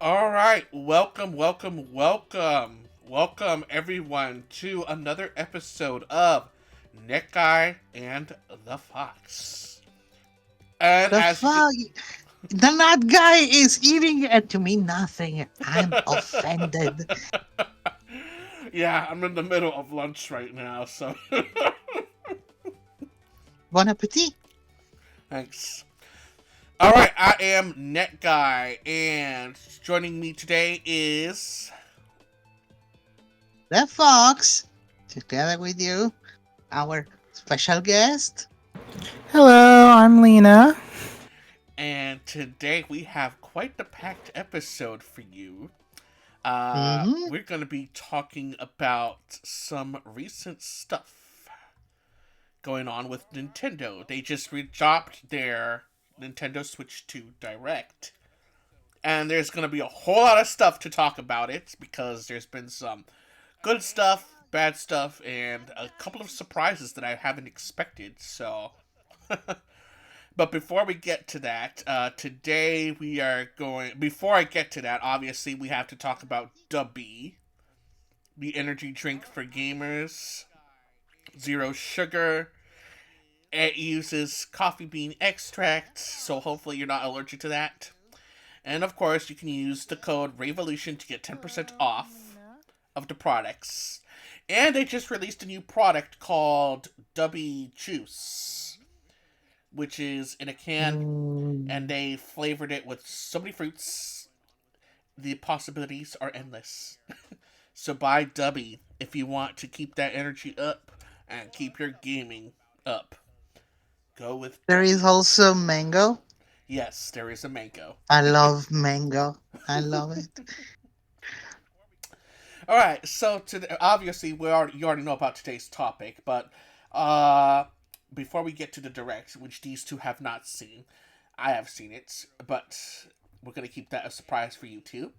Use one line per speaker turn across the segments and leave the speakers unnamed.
All right, welcome everyone to another episode of NetGuy and the Fox. And
The
as you,
fuck? The nut guy is eating it to me nothing. I'm offended.
yeah, I'm in the middle of lunch right now, so
Bon appetit.
thanks. All right, I am NetGuy, and joining me today is
The fox, together with you, our special guest.
Hello, I'm Lena.
and today we have quite the packed episode for you.
Mm-hmm.
We're going to be talking about some recent stuff going on with Nintendo. They just dropped their Nintendo Switch 2 Direct. And there's going to be a whole lot of stuff to talk about it because there's been some good stuff, bad stuff, and a couple of surprises that I haven't expected. So, but before we get to that, today we are going. Before I get to that, obviously we have to talk about Dubby, the energy drink for gamers. Zero sugar. It uses coffee bean extract, so hopefully you're not allergic to that. And of course, you can use the code REVOLUTION to get 10% off of the products. And they just released a new product called Dubby Juice, which is in a can, and
Mm,
they flavored it with so many fruits. The possibilities are endless. So buy Dubby if you want to keep that energy up and keep your gaming up. Go with
there is
Dubby.
also mango.
Yes, there is a mango.
I love mango. I love it.
All right, so obviously you already know about today's topic, but uh, before we get to the direct, which these two have not seen, I have seen it, but we're gonna keep that a surprise for you too,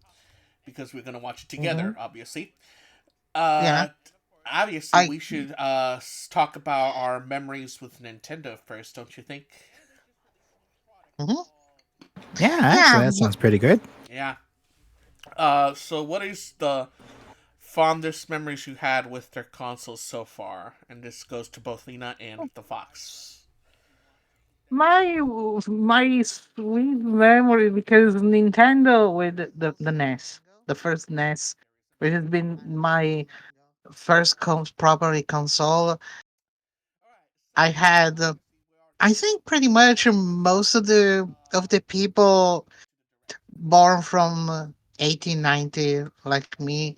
because we're gonna watch it
Mm-hmm.
together, obviously.
Yeah.
Uh, obviously,
I
we should talk about our memories with Nintendo first, don't you think?
mhm.
Yeah,
Yeah.
actually, that sounds pretty good.
Yeah. So what is the fondest memories you had with their consoles so far? And this goes to both Lena and the Fox.
My sweet memory because Nintendo with the NES, the first NES, which has been my first properly console. I had, I think, pretty much most of the people born from 1890, like me,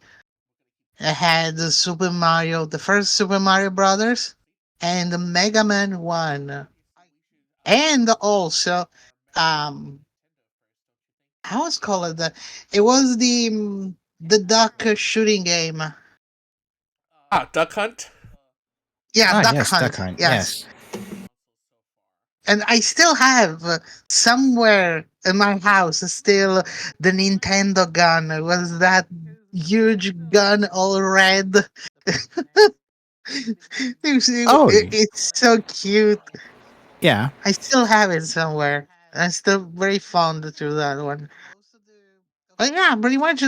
had the Super Mario, the first Super Mario Brothers, and the Mega Man One, and also, um, how was called that? It was the duck shooting game.
Duck Hunt.
Yeah,
Ah,
Duck
yes, Duck
Hunt.
Hunt.
Yes.
Yes.
And I still have somewhere in my house still the Nintendo gun. It was that huge gun, all red.
Oh,
It's so cute.
yeah.
I still have it somewhere. I'm still very fond to that one. But yeah, pretty much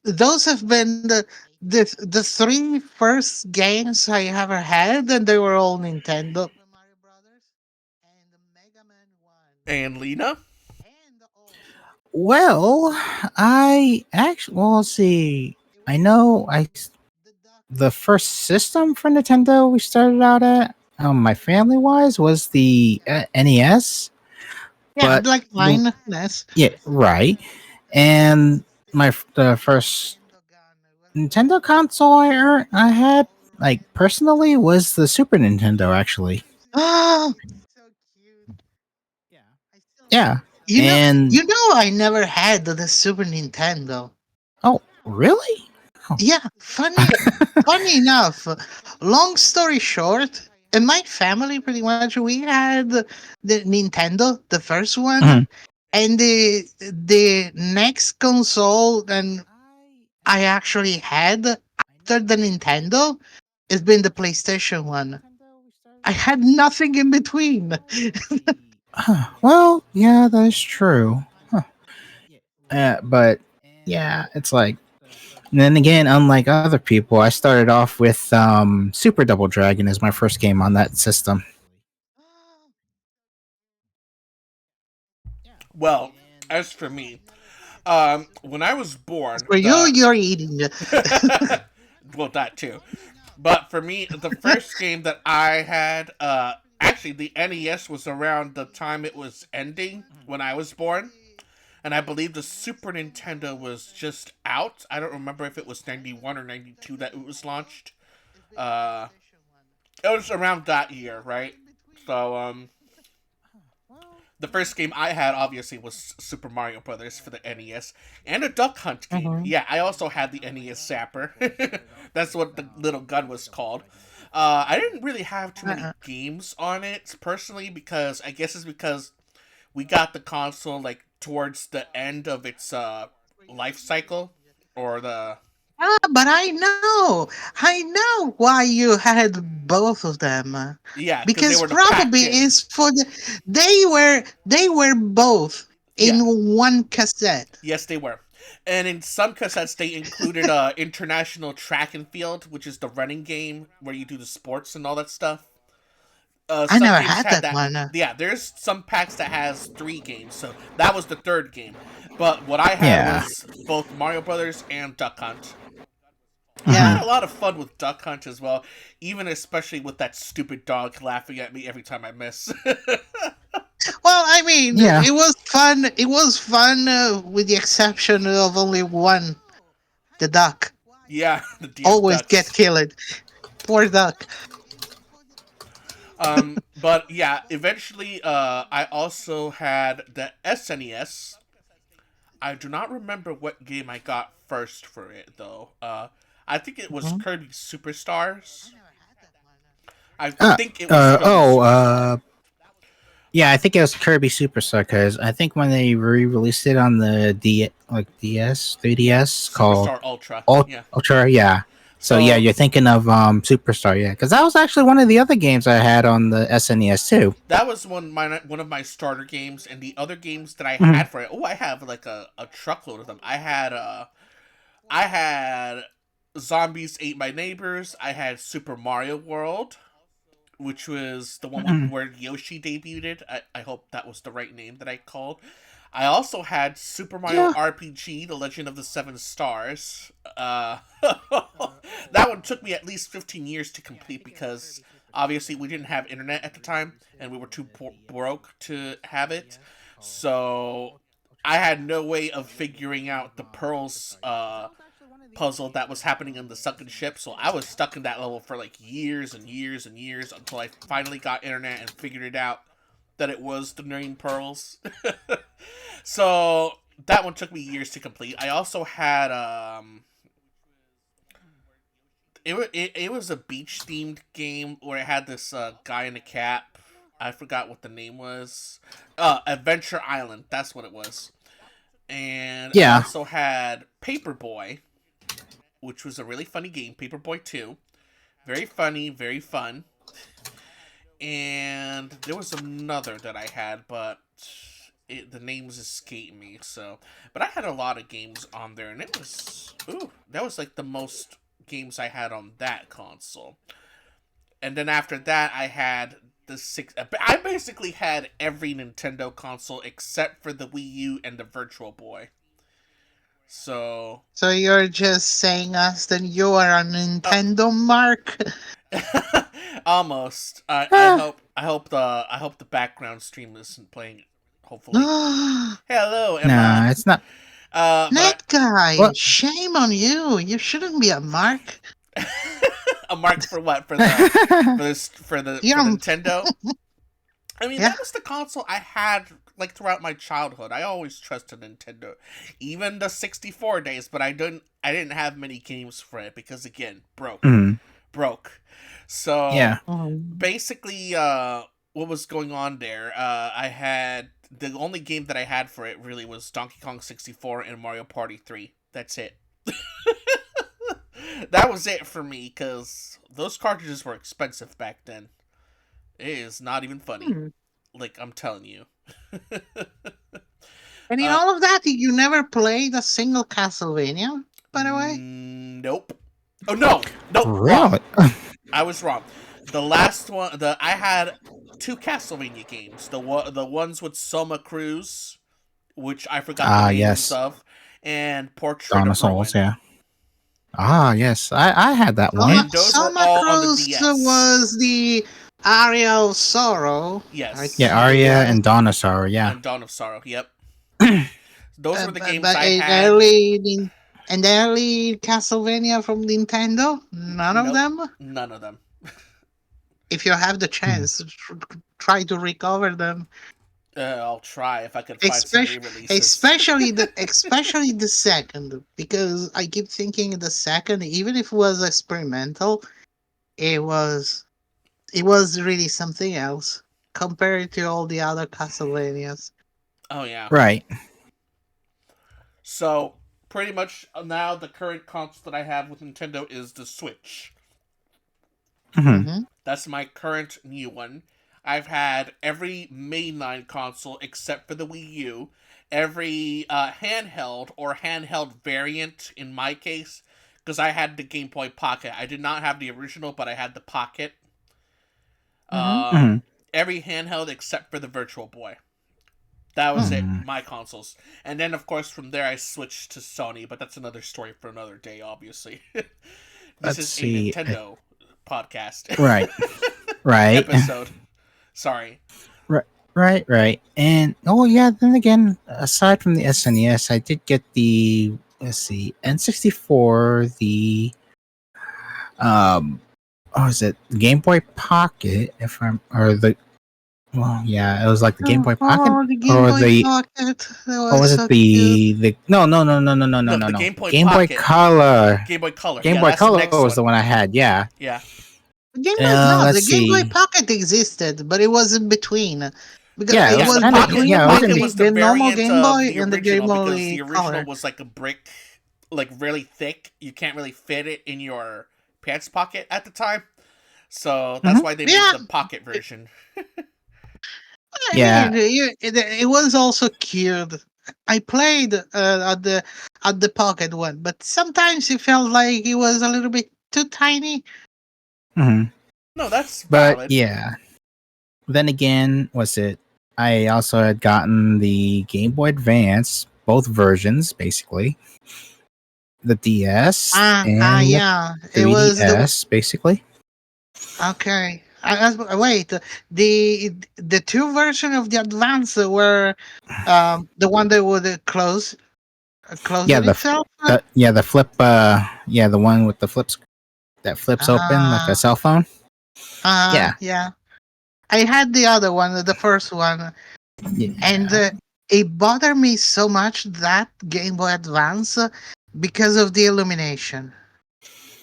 those have been the three first games I ever had, and they were all Nintendo.
And Lena.
Well, I actually, well, let's see. I know the first system for Nintendo we started out at, my family wise, was the NES.
Yeah,
But
like mine. Yes.
yeah, right. And the first Nintendo console I had, like personally, was the Super Nintendo. Actually, yeah.
You know,
And
I never had the Super Nintendo.
oh, really? Oh.
Yeah, funny enough. Long story short, in my family, pretty much, we had the Nintendo, the first one,
Mhm.
and the next console, and I actually had after the Nintendo, it's been the PlayStation one. I had nothing in between.
Well, yeah, that is true. Huh. But yeah, it's like. And then again, unlike other people, I started off with Super Double Dragon as my first game on that system.
Well, as for me, when I was born,
For you,
the
you're eating.
well, that too. But for me, the first game that I had, actually, the NES was around the time it was ending when I was born. And I believe the Super Nintendo was just out. I don't remember if it was 91 or 92 that it was launched. Uh, it was around that year, right? So, the first game I had obviously was Super Mario Brothers for the NES and a Duck Hunt game.
Mhm.
Yeah, I also had the NES Zapper. That's what the little gun was called. I didn't really have too many
Uh-uh.
games on it personally because I guess it's because we got the console like towards the end of its life cycle, or the
But I know why you had both of them.
yeah, because they
Because
were the packed
probably
in.
is for the they were both
Yeah,
in one cassette.
yes, they were. And in some cassettes, they included international track and field, which is the running game where you do the sports and all that stuff.
I
Some
never
games
had
had
that
that.
one.
Yeah, there's some packs that has 3 games, so that was the third game. But what I had
Yeah.
was both Mario Brothers and Duck Hunt. I
Yeah.
had a lot of fun with Duck Hunt as well, even especially with that stupid dog laughing at me every time I miss.
Well, I mean,
Yeah.
it was fun. It was fun, with the exception of only one, the duck.
Yeah, the DS
Always get
ducks.
killed. Poor duck.
But yeah, eventually, I also had the SNES. I do not remember what game I got first for it though. I think it was
Mhm.
Kirby Superstars. I
Uh,
think it was Kirby
oh,
Superstar.
yeah, I think it was Kirby Superstar because I think when they re-released it on the DS, 3DS called
Superstar Ultra. Yeah.
Ultra, yeah. So yeah,
So
you're thinking of Superstar, yeah, because that was actually one of the other games I had on the SNES too.
that was one of my starter games, and the other games that I
Mhm.
had for it. Oh, I have like a truckload of them. I had Zombies Ate My Neighbors. I had Super Mario World, which was the one with
Mhm.
where Yoshi debuted. I hope that was the right name that I called. I also had Super Mario
Yeah.
RPG: The Legend of the Seven Stars. That one took me at least 15 years to complete because obviously we didn't have internet at the time and we were too broke to have it. So I had no way of figuring out the pearls puzzle that was happening in the sunken ship. So I was stuck in that level for like years and years and years until I finally got internet and figured it out that it was the nine pearls. So that one took me years to complete. I also had it was a beach themed game where it had this guy in a cap. I forgot what the name was. Adventure Island. That's what it was. And I
Yeah.
also had Paperboy, which was a really funny game. Paperboy 2. Very funny, very fun. And there was another that I had, but the names escape me. So, but I had a lot of games on there, and it was that was like the most games I had on that console. And then after that, I had the six. I basically had every Nintendo console except for the Wii U and the Virtual Boy. So,
So you're just saying us that you are a
uh,
Nintendo mark?
almost.
Eh,
I hope the background stream isn't playing. Hopefully, hello Emma.
nah, it's not.
But
Net guy,
What?
shame on you. You shouldn't be a mark.
I a mark for what for the
You're
Nintendo. I mean,
yeah.
that was the console I had like throughout my childhood. I always trusted Nintendo, even the 64 days. But I didn't have many games for it because again,
Mm,
broke. So
yeah.
Mhm.
basically, what was going on there? I had the only game that I had for it really was Donkey Kong 64 and Mario Party 3. That's it. That was it for me because those cartridges were expensive back then. It is not even funny.
Hmm.
Like I'm telling you.
And in all of that, you never played a single Castlevania, by the way?
Nope. Oh no, nope, wrong.
Really?
I was wrong. The last one, I had two Castlevania games. The ones with Soma Cruz, which I forgot the names
Yes.
of, and Portrait
Dawn
of
of Souls,
Ruin.
yeah. Yes. I had that one.
And those were
Soma
all on the
Cruz
DS.
was the Aria of Sorrow,
Yes.
Yeah, Arya
yes.
and Dinosaur, yeah.
And Dawn of Sorrow. Yep. Those were the games
But
I had.
in early Castlevania from Nintendo, none of
Nope.
them.
None of them.
If you have the
Hmm.
chance, try to recover them.
I'll try if I can find some
Especially,
re-releases.
especially the second, because I keep thinking the second, even if it was experimental, it was it was really something else compared to all the other Castlevanias.
Oh yeah.
Right.
So pretty much now the current console that I have with Nintendo is the Switch.
Hmm.
Mm-hmm.
That's my current new one. I've had every mainline console except for the Wii U, every handheld or handheld variant in my case, because I had the Game Boy Pocket. I did not have the original, but I had the Pocket.
Mm-hmm.
Um,
Hmm.
every handheld except for the Virtual Boy. That was
Hmm.
it,
Hmm.
my consoles. And then, of course, from there I switched to Sony, but that's another story for another day, obviously. This
Let's
is a
see.
Nintendo podcast.
Right. Right.
Episode. Sorry.
Right. Right. And oh yeah, then again, aside from the SNES, I did get the, let's see, N64, the oh, is it Game Boy Pocket? If I'm or the well, yeah, it was like the Game Boy Pocket
Oh, the Game
or
Boy
the
Pocket. That
or
was
was it
so cute.
the
No, the
no
Game Boy
Game Boy
Pocket.
Color.
Game Boy Color.
Game
Yeah,
Boy
that's the
Color
next
was the
one.
one I had. Yeah.
Yeah.
No,
Let's
the Game Boy
see.
Pocket existed, but it was in between. Because
Yeah, it
it
Yeah,
was
was
the
kind of
Pocket. The
between
yeah, it was in
Pocket
be-
was the
the normal
variant
Game
of
Boy
the
and the Game
original because
Boy
the original
Color.
was like a brick, like really thick. You can't really fit it in your pants pocket at the time. So that's
Mhm.
why they made
Yeah,
the Pocket version.
I
Yeah.
mean, it was also cute. I played at the Pocket one, but sometimes it felt like it was a little bit too tiny.
Mhm.
No, that's
But
valid.
yeah. Then again, was it? I also had gotten the Game Boy Advance, both versions, basically. The DS and the
Yeah, it was the
3DS, basically.
okay. Wait, the two version of the Advance were the one that would close
Yeah,
it itself.
the flip. Yeah, the one with the flips that flips open like a
Uh,
cell phone. Yeah.
yeah. I had the other one, the first one, and
Yeah.
it bothered me so much that Game Boy Advance because of the illumination.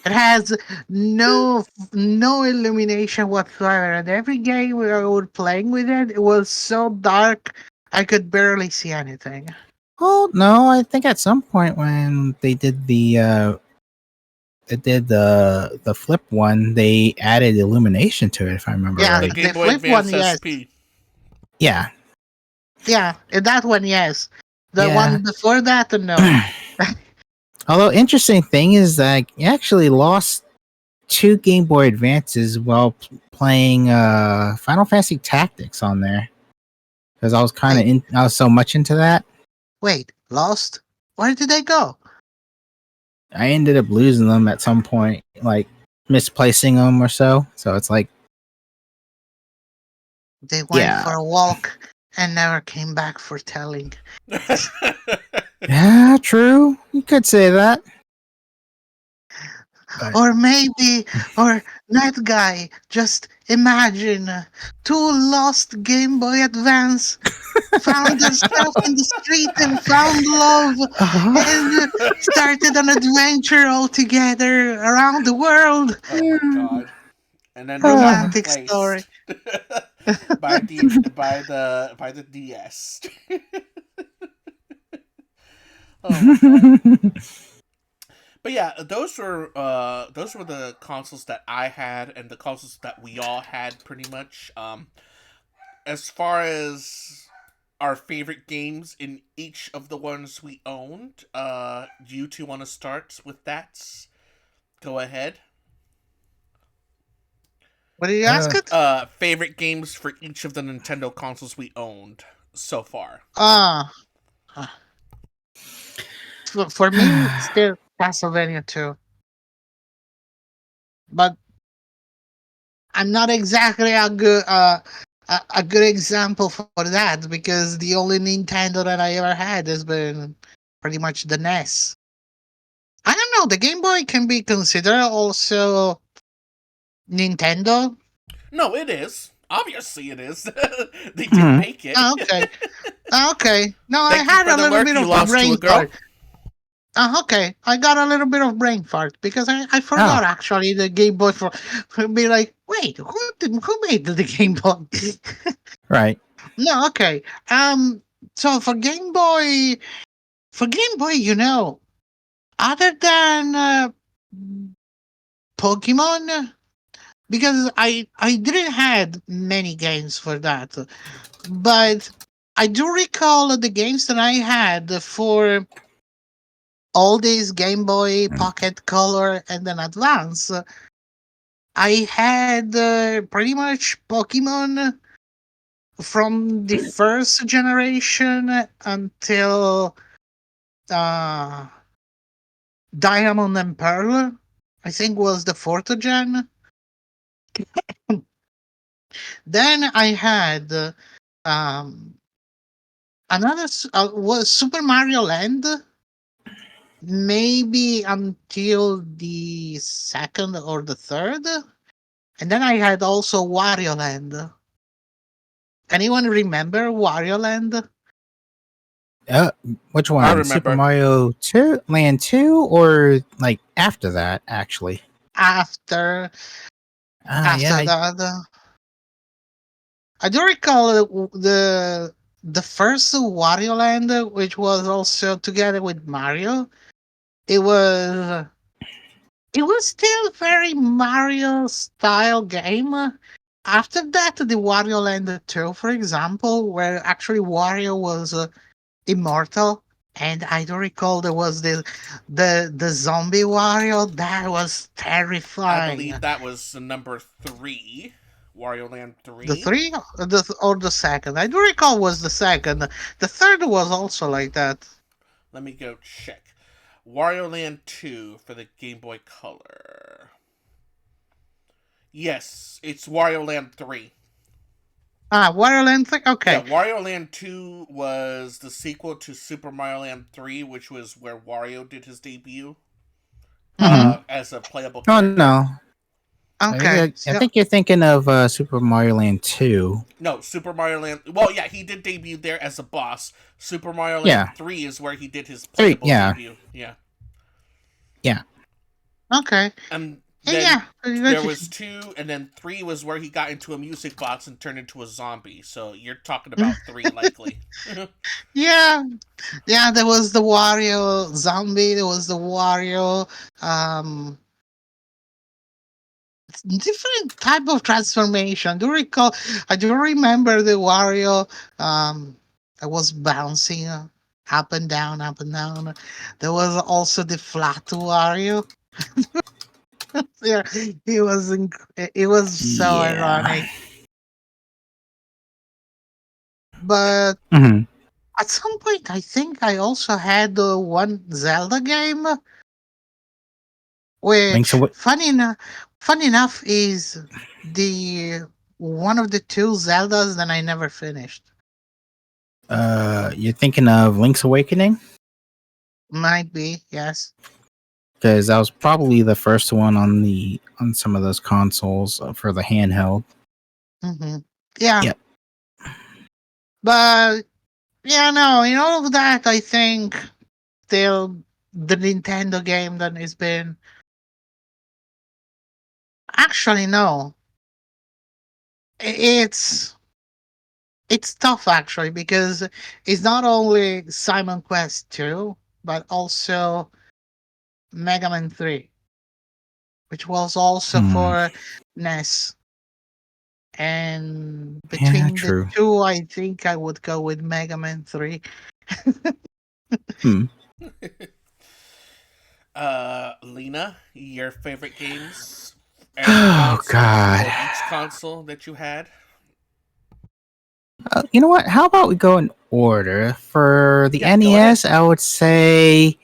It has no illumination whatsoever, and every game we were playing with it, it was so dark I could barely see anything.
Oh no, I think at some point when they did the flip one, they added illumination to it, if I remember
Yeah,
The
right.
Game
the
Boy
flip one,
Advance
yes.
SP.
Yeah.
Yeah, that one, yes. The
Yeah.
one before that, no.
Although interesting thing is that I actually lost two Game Boy Advances while playing Final Fantasy Tactics on there because I was kind of
Wait,
I was so much into that.
lost? Where did they go?
I ended up losing them at some point, like misplacing them or so. So it's like,
They went
yeah,
for a walk and never came back for telling.
yeah, true. You could say that. But
Or maybe, or NetGuy, just imagine two lost Game Boy Advance found themselves in the street and found love and started an adventure all together around the world.
Oh my god. And then they got
Romantic story.
replaced by the DS. Oh my god. But yeah, those were the consoles that I had and the consoles that we all had pretty much. As far as our favorite games in each of the ones we owned. Do you two want to start with that? Go ahead.
What did you ask
Uh,
it?
Favorite games for each of the Nintendo consoles we owned so far.
Ah, for me, still Castlevania 2. But I'm not exactly a good example for that because the only Nintendo that I ever had has been pretty much the NES. I don't know. The Game Boy can be considered also Nintendo.
No, it is. Obviously, it is. They did
mhm.
make it.
Oh, okay. Oh, okay. No, I
Thank you
had
for
a
the
little
lurk
bit
you
of
lost to a
brain
girl.
fart. Okay, I got a little bit of brain fart because I
Oh,
forgot actually the Game Boy for be like, wait, who made the Game Boy?
right.
No, okay. So for Game Boy, other than Pokemon, because I didn't had many games for that, but I do recall the games that I had for all these Game Boy Pocket Color and then Advance. I had pretty much Pokemon from the first generation until uh, Diamond and Pearl. I think was the fourth gen. Then I had um, was Super Mario Land, maybe until the second or the third, and then I had also Wario Land. Anyone remember Wario Land?
Uh, which
I
one? Super
remember.
Mario 2, Land 2, or like after that, actually?
After
Yeah,
after that, I do recall the first Wario Land, which was also together with Mario. It was it was still very Mario style game. After that, the Wario Land 2, for example, where actually Wario was immortal. And I do recall there was the zombie Wario that was
I
terrifying.
believe that was number 3. Wario Land
The
3.
three or the second? I do recall was the second. The third was also like that.
Let me go check. Wario Land 2 for the Game Boy Color. Yes, it's Wario Land 3.
Ah, Wario Land 3?
Yeah,
Okay.
Wario Land 2 was the sequel to Super Mario Land 3, which was where Wario did his debut
Mm-hmm.
Mm-hmm.
as a playable
Oh
character.
no,
Okay.
I
So,
think you're thinking of Super Mario Land 2.
No, Super Mario Land. Well, yeah, he did debut there as a boss. Super Mario Land
Yeah,
3 is where he did his
3.
playable
Yeah,
debut. Yeah.
yeah.
okay.
And then
Yeah.
there was 2, and then 3 was where he got into a music box and turned into a zombie. So you're talking about 3, likely.
Yeah. Yeah, there was the Wario zombie, there was the Wario um different type of transformation. I do remember the Wario that was bouncing up and down, up and down. There was also the flat Wario. Yeah, it was so
Yeah.
ironic. But
Mm-hmm.
at some point I think I also had one Zelda game,
Link's
which
Awa-
funny enough is the one of the two Zeldas that I never finished.
you're thinking of Link's Awakening?
Might be, yes.
Because that was probably the first one on some of those consoles for the handheld.
Hmm. Yeah,
Yep.
but yeah, no, in all of that, I think still the Nintendo game that has been actually no, it's it's tough actually because it's not only Simon Quest 2, but also Mega Man 3, which was also
Hmm.
for NES. And
Yeah,
between the
true.
two, I think I would go with Mega Man 3.
Hmm.
Lena, your favorite games, any
Oh
consoles
God.
or each console that you had?
You know what? How about we go in order? For the
Yeah, go ahead.
NES, I would say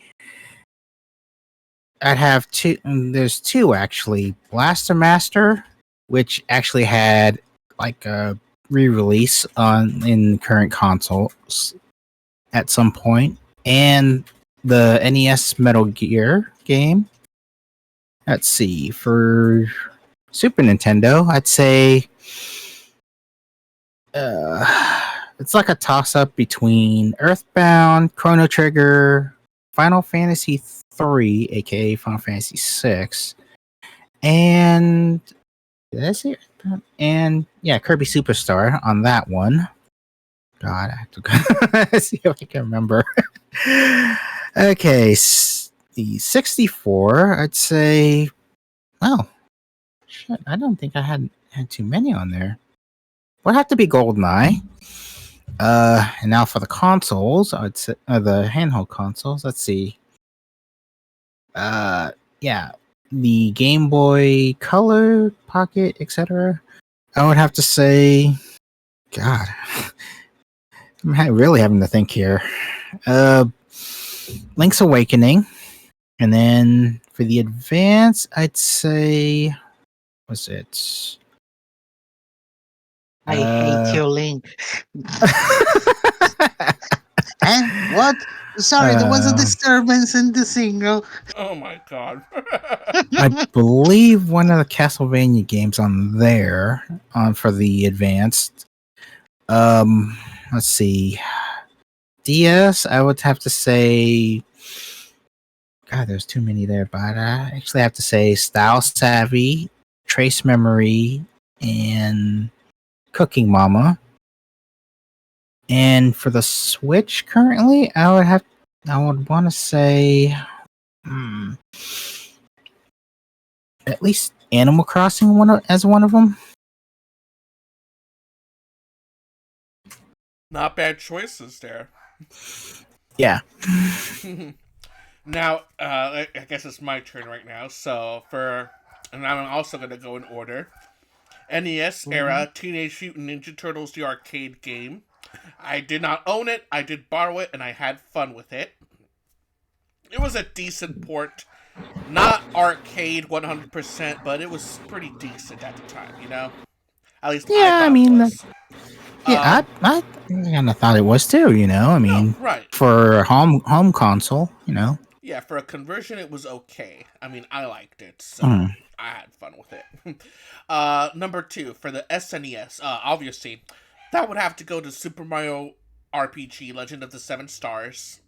I'd have two. There's two actually. Blaster Master, which actually had like a re-release on in current consoles at some point, and the NES Metal Gear game. Let's see. For Super Nintendo, I'd say it's like a toss up between Earthbound, Chrono Trigger, Final Fantasy 3, aka Final Fantasy 6, and did I say Earthbound? And yeah, Kirby Superstar on that one. God, I have to see if I can remember. Okay, the 64, I'd say. Oh, shit, I don't think I had too many on there. Would have to be GoldenEye. And now for the consoles, I'd say the handheld consoles. Let's see. Uh, yeah, the Game Boy Color, Pocket, etc. I would have to say, God, really having to think here. Uh, Link's Awakening, and then for the advance, I'd say, was it?
I hate
Uh,
you, Link. And what? Sorry, there was a
uh,
disturbance in the single.
Oh my god.
I believe one of the Castlevania games on there on for the advanced. Let's see. DS, I would have to say. God, there's too many there, but I actually have to say Style Savvy, Trace Memory, and Cooking Mama. And for the Switch currently, I would want to say, hmm, at least Animal Crossing as one of them.
Not bad choices there.
Yeah.
Now, I guess it's my turn right now. And I'm also gonna go in order. NES
Mhm.
era Teenage Mutant Ninja Turtles, the arcade game. I did not own it. I did borrow it, and I had fun with it. It was a decent port, not arcade 100%, but it was pretty decent at the time. At least I
Yeah, I
thought it
mean,
was.
yeah,
Um,
I kind of thought it was too. I
no,
mean,
right.
for home console.
Yeah, for a conversion, it was okay. I mean, I liked it, so
Mm.
I had fun with it. Number two, for the SNES, obviously, that would have to go to Super Mario RPG Legend of the Seven Stars.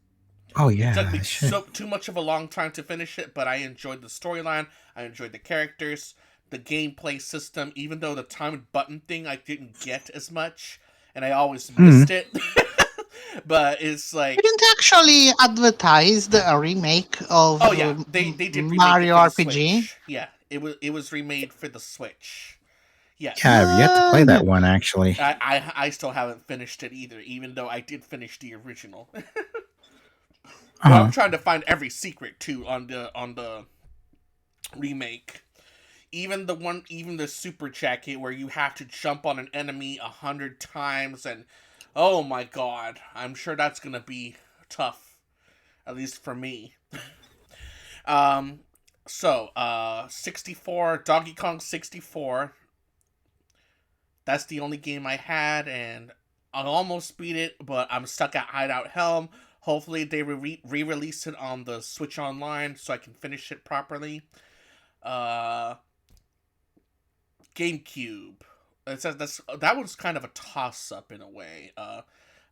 Oh
It
yeah,
took me
I should.
too much of a long time to finish it, but I enjoyed the storyline, I enjoyed the characters, the gameplay system, even though the time button thing I didn't get as much, and I always
Mm.
missed it. But it's
They
like,
didn't actually advertise a remake of
oh yeah, they did remake it
Mario
for the
RPG.
Switch. Yeah, it was remade for the Switch.
Yeah, I've
Yes,
yet to play that
Good.
one actually.
I still haven't finished it either, even though I did finish the original. Well, I'm
Uh-huh.
trying to find every secret too on the remake. Even the super jacket where you have to jump on an enemy 100 times, and oh my god, I'm sure that's gonna be tough, at least for me. Um, 64 Donkey Kong 64. That's the only game I had, and I almost beat it, but I'm stuck at Hideout Helm. Hopefully, they re-release it on the Switch Online so I can finish it properly. Uh, GameCube. That one's kind of a toss up in a way.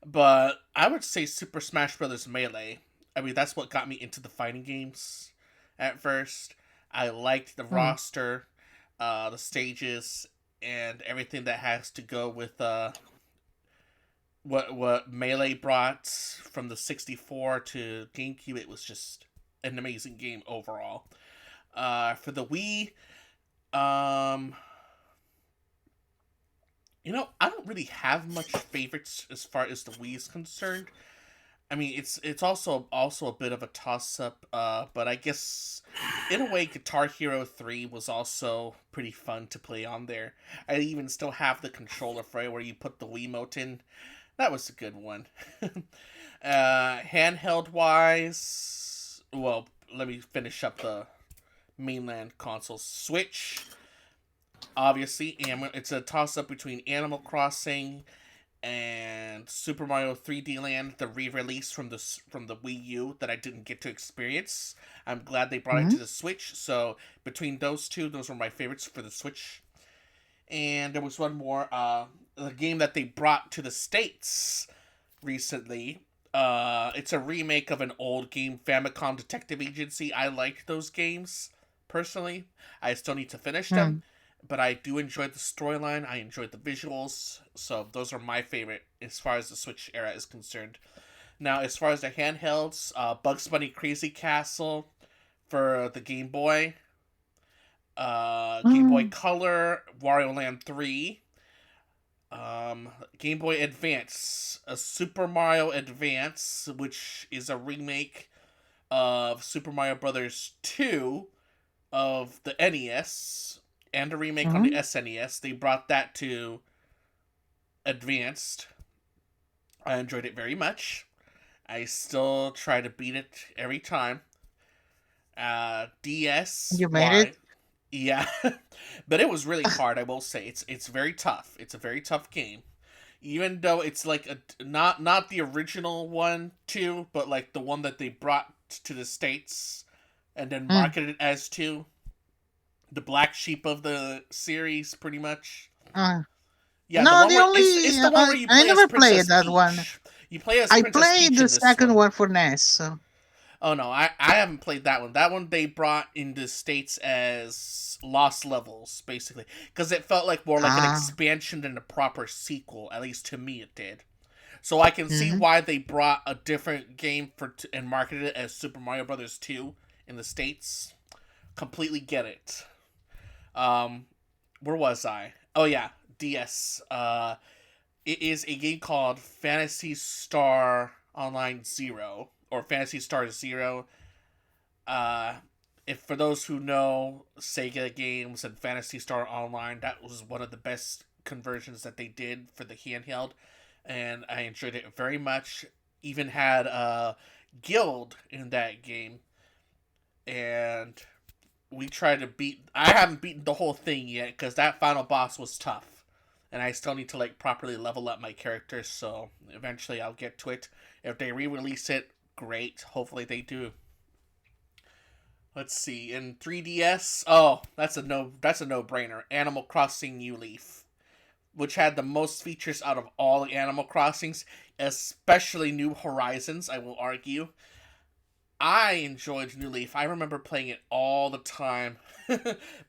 But I would say Super Smash Bros. Melee. I mean, that's what got me into the fighting games at first. I liked the
Hmm.
roster, the stages, and everything that has to go with what Melee brought from the 64 to GameCube. It was just an amazing game overall. For the Wii, um, I don't really have much favorites as far as the Wii is concerned. I mean, it's also a bit of a toss up. But I guess in a way, Guitar Hero 3 was also pretty fun to play on there. I even still have the controller for it, where you put the Wiimote in. That was a good one. Handheld wise, well, let me finish up the mainland consoles. Switch, obviously, it's a toss up between Animal Crossing and Super Mario 3D Land, the re-release from the Wii U that I didn't get to experience. I'm glad they brought it
Mhm.
to the Switch. So between those two, those were my favorites for the Switch. And there was one more, the game that they brought to the States recently. It's a remake of an old game, Famicom Detective Agency. I liked those games personally. I still need to finish them,
Mm.
but I do enjoy the storyline. I enjoyed the visuals, so those are my favorite as far as the Switch era is concerned. Now, as far as the handhelds, Bugs Bunny Crazy Castle for the Game Boy, Game Boy
Mm.
Color, Wario Land 3, Game Boy Advance, a Super Mario Advance, which is a remake of Super Mario Brothers 2 of the NES, and a remake on the
Mhm.
SNES. They brought that to Advanced. I enjoyed it very much. I still try to beat it every time. DS,
You made
why?
it?
Yeah, but it was really hard. I will say it's very tough. It's a very tough game, even though it's like not the original one too, but like the one that they brought to the States and then
Mm.
marketed as two, the black sheep of the series, pretty much.
Uh,
Yeah, the
no,
one
the
where it's
only
the one where you
I
play as
never played
Princess
that one.
Peach. You play as
I
Princess
played
Peach
the
in this
second
one.
one for NES. So.
Oh no, I haven't played that one. That one they brought in the States as Lost Levels, basically, because it felt like more like an
Ah.
expansion than a proper sequel. At least to me, it did. So I can see
Mhm.
why they brought a different game and marketed it as Super Mario Brothers 2 in the States. Completely get it. Um, where was I? Oh yeah, DS. It is a game called Fantasy Star Online Zero or Fantasy Star Zero. Uh, if for those who know Sega games and Fantasy Star Online, that was one of the best conversions that they did for the handheld, and I enjoyed it very much. Even had a guild in that game, and we tried to beat. I haven't beaten the whole thing yet because that final boss was tough, and I still need to like properly level up my character. So eventually, I'll get to it. If they re-release it, great. Hopefully, they do. Let's see. In 3DS, oh, that's a no brainer. Animal Crossing New Leaf, which had the most features out of all the Animal Crossings, especially New Horizons. I will argue. I enjoyed New Leaf. I remember playing it all the time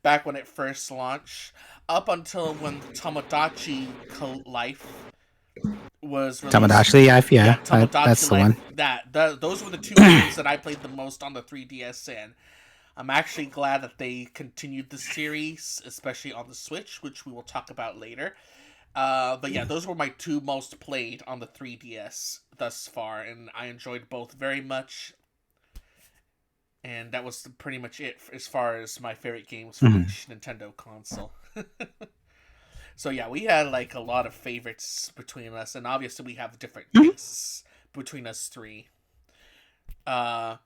back when it first launched, up until when Tomodachi Life was released.
Tamagotchi life,
Yeah,
yeah,
Tomodachi
that's the
Life.
one.
Those were the two games that I played the most on the 3DS, and I'm actually glad that they continued the series, especially on the Switch, which we will talk about later. But yeah, those were my two most played on the 3DS thus far, and I enjoyed both very much. And that was pretty much it as far as my favorite games for
Mhm.
each Nintendo console. So yeah, we had like a lot of favorites between us, and obviously we have different
Mhm.
tastes between us three. Uh,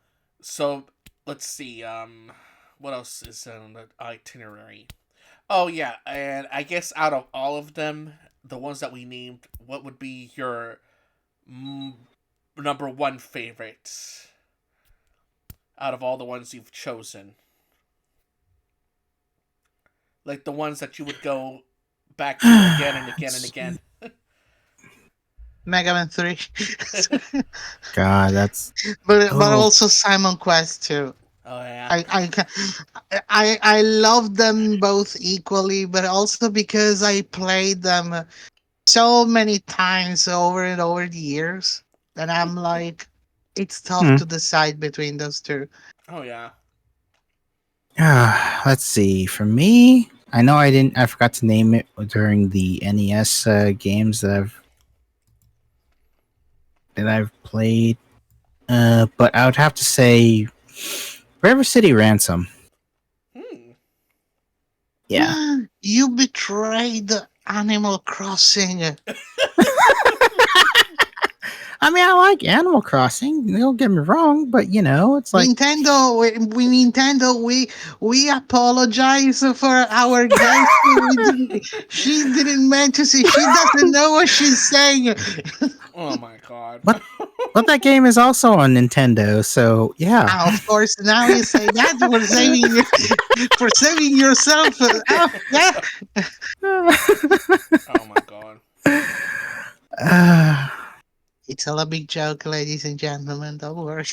so let's see. What else is on the itinerary? Oh yeah, and I guess out of all of them, the ones that we named, what would be your mm, number one favorite out of all the ones you've chosen? Like the ones that you would go back to again and again and
It's-
again.
Mega Man 3.
God, that's
But
oh.
also Simon Quest 2.
Oh yeah.
I love them both equally, but also because I played them so many times over and over the years that I'm like, it's tough
Hmm.
to decide between those two.
Oh yeah.
Let's see. For me, I know I didn't. I forgot to name it during the NES games that I've played. But I would have to say River City Ransom.
Hmm.
Yeah.
You betrayed Animal Crossing.
I mean, I like Animal Crossing. Don't get me wrong, but it's like,
Nintendo, we apologize for our guest. She didn't mean to say. She doesn't know what she's saying.
Oh my god.
but but that game is also on Nintendo, so yeah.
Ah, of course, now you say that for saving for saving yourself. Oh, yeah,
Oh my god.
Uh,
it's all a big joke, ladies and gentlemen. Don't worry.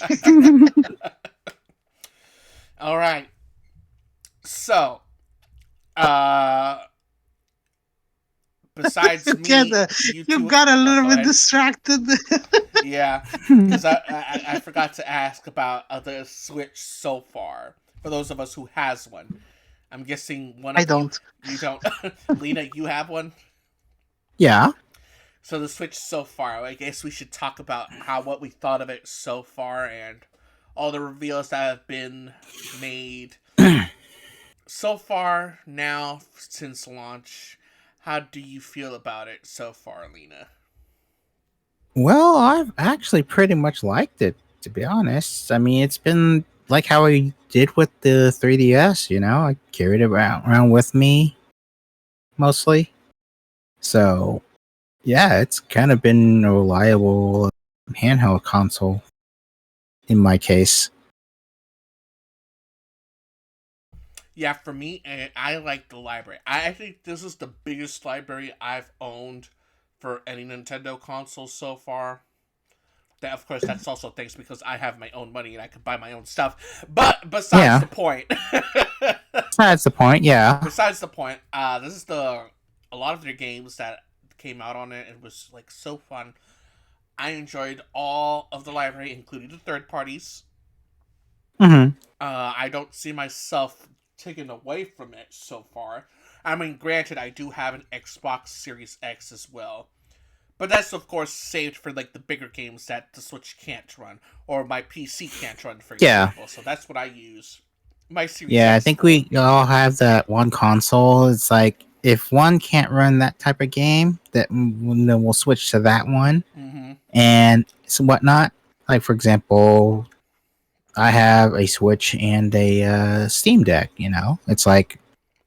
All right. So, uh, besides
you get
me, you
you
two.
got a
Oh,
little
go
bit
ahead.
distracted.
Yeah, because I forgot to ask about the Switch so far. For those of us who has one, I'm guessing one
I
of you
don't.
you don't. Lena, you have one.
yeah.
So the Switch so far. I guess we should talk about how what we thought of it so far and all the reveals that have been made so far now since launch. How do you feel about it so far, Lena?
Well, I've actually pretty much liked it, to be honest. I mean, it's been like how I did with the 3DS. I carried it around with me mostly. So yeah, it's kind of been a reliable handheld console in my case.
Yeah, for me, I like the library. I think this is the biggest library I've owned for any Nintendo console so far. That, of course, that's also thanks because I have my own money and I can buy my own stuff. But besides
Yeah,
the point,
that's the point. Yeah.
besides the point, this is the a lot of their games that came out on it. It was like so fun. I enjoyed all of the library, including the third parties.
Hmm.
I don't see myself taken away from it so far. I mean, granted, I do have an Xbox Series X as well, but that's of course saved for like the bigger games that the Switch can't run or my PC can't run, for
Yeah.
example. So that's what I use my Series
Yeah, I
X
think
for.
we all have that one console. It's like if one can't run that type of game, then we'll switch to that one
Mm-hmm.
and so whatnot. Like for example, I have a Switch and a Steam Deck. It's like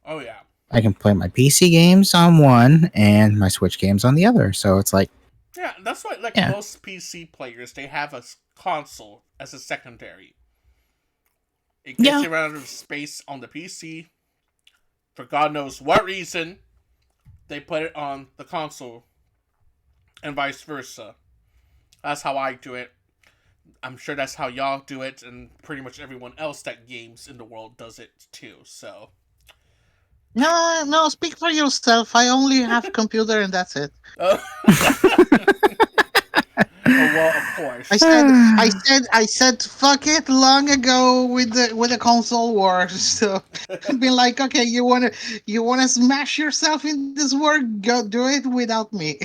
Oh yeah,
I can play my PC games on one and my Switch games on the other. So it's like,
yeah. That's why like
yeah,
most PC players, they have a console as a secondary. It gets
yeah,
you out of space on the PC for God knows what reason. They put it on the console and vice versa. That's how I do it. I'm sure that's how y'all do it, and pretty much everyone else that games in the world does it too. So,
No, no, speak for yourself. I only have computer and that's it.
uh, oh, well, of
I
course.
said, I said, fuck it long ago with the console wars. So, been like, okay, you wanna smash yourself in this work? Go do it without me.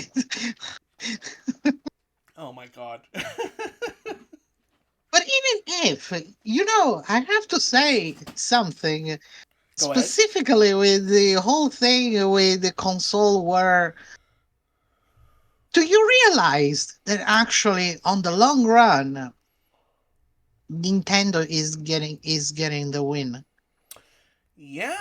Oh my god.
But even if I have to say something
Go ahead.
specifically with the whole thing with the console war. Do you realize that actually, on the long run, Nintendo is getting the win?
Yeah,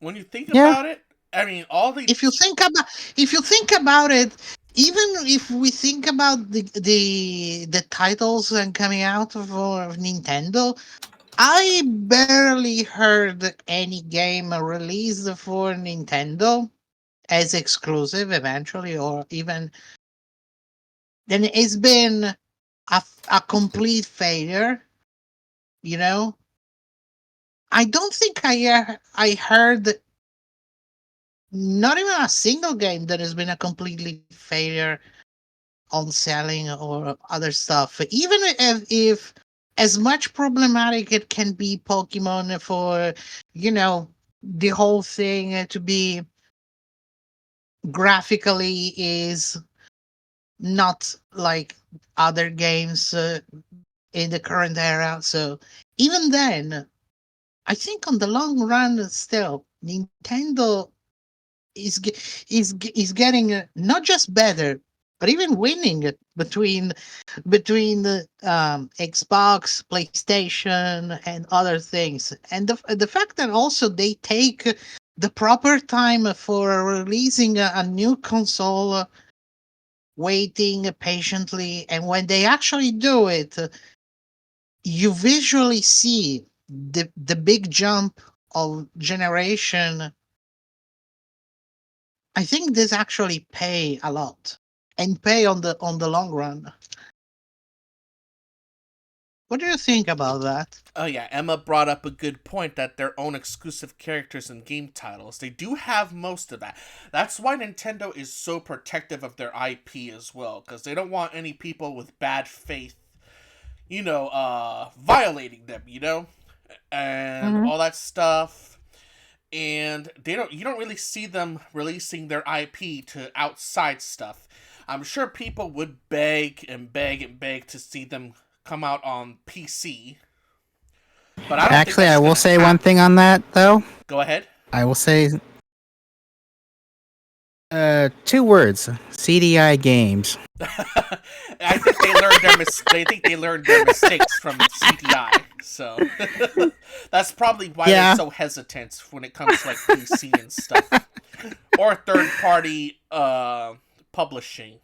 when you think
yeah,
about it, I mean, all the
If you think about if you think about it, even if we think about the titles and coming out for Nintendo, I barely heard any game released for Nintendo as exclusive eventually, or even then it's been a complete failure. You know, I don't think I heard not even a single game that has been a completely failure on selling or other stuff. Even if as much problematic it can be Pokemon for, you know, the whole thing to be graphically is not like other games in the current era. So even then, I think on the long run, still Nintendo is getting not just better, but even winning it between the Xbox, PlayStation, and other things. And the fact that also they take the proper time for releasing a new console, waiting patiently, and when they actually do it, you visually see the big jump of generation. I think this actually pay a lot and pay on the long run. What do you think about that?
Oh yeah, Emma brought up a good point that their own exclusive characters and game titles. They do have most of that. That's why Nintendo is so protective of their IP as well, because they don't want any people with bad faith, violating them, and
Hmm.
all that stuff. And you don't really see them releasing their IP to outside stuff. I'm sure people would beg and beg and beg to see them come out on PC, but I don't think
Actually,
that's
I will
gonna
say one
happen.
thing on that though.
Go ahead.
I will say two words: CDI games.
I think they think they learned their mistakes from CDI. So that's probably why they're
Yeah,
so hesitant when it comes to like PC and stuff or third party publishing.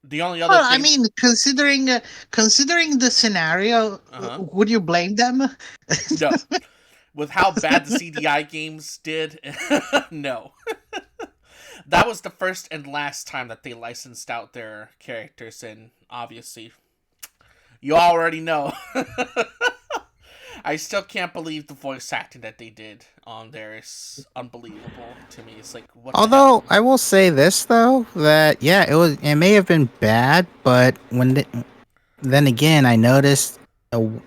The only other
Well, I
thing,
mean, considering the scenario,
uh huh,
would you blame them?
no, with how bad the CDI games did, no. That was the first and last time that they licensed out their characters, and obviously, you already know. I still can't believe the voice acting that they did on there is unbelievable to me. It's like, what the hell?
although I will say this though that yeah, it may have been bad, but then again I noticed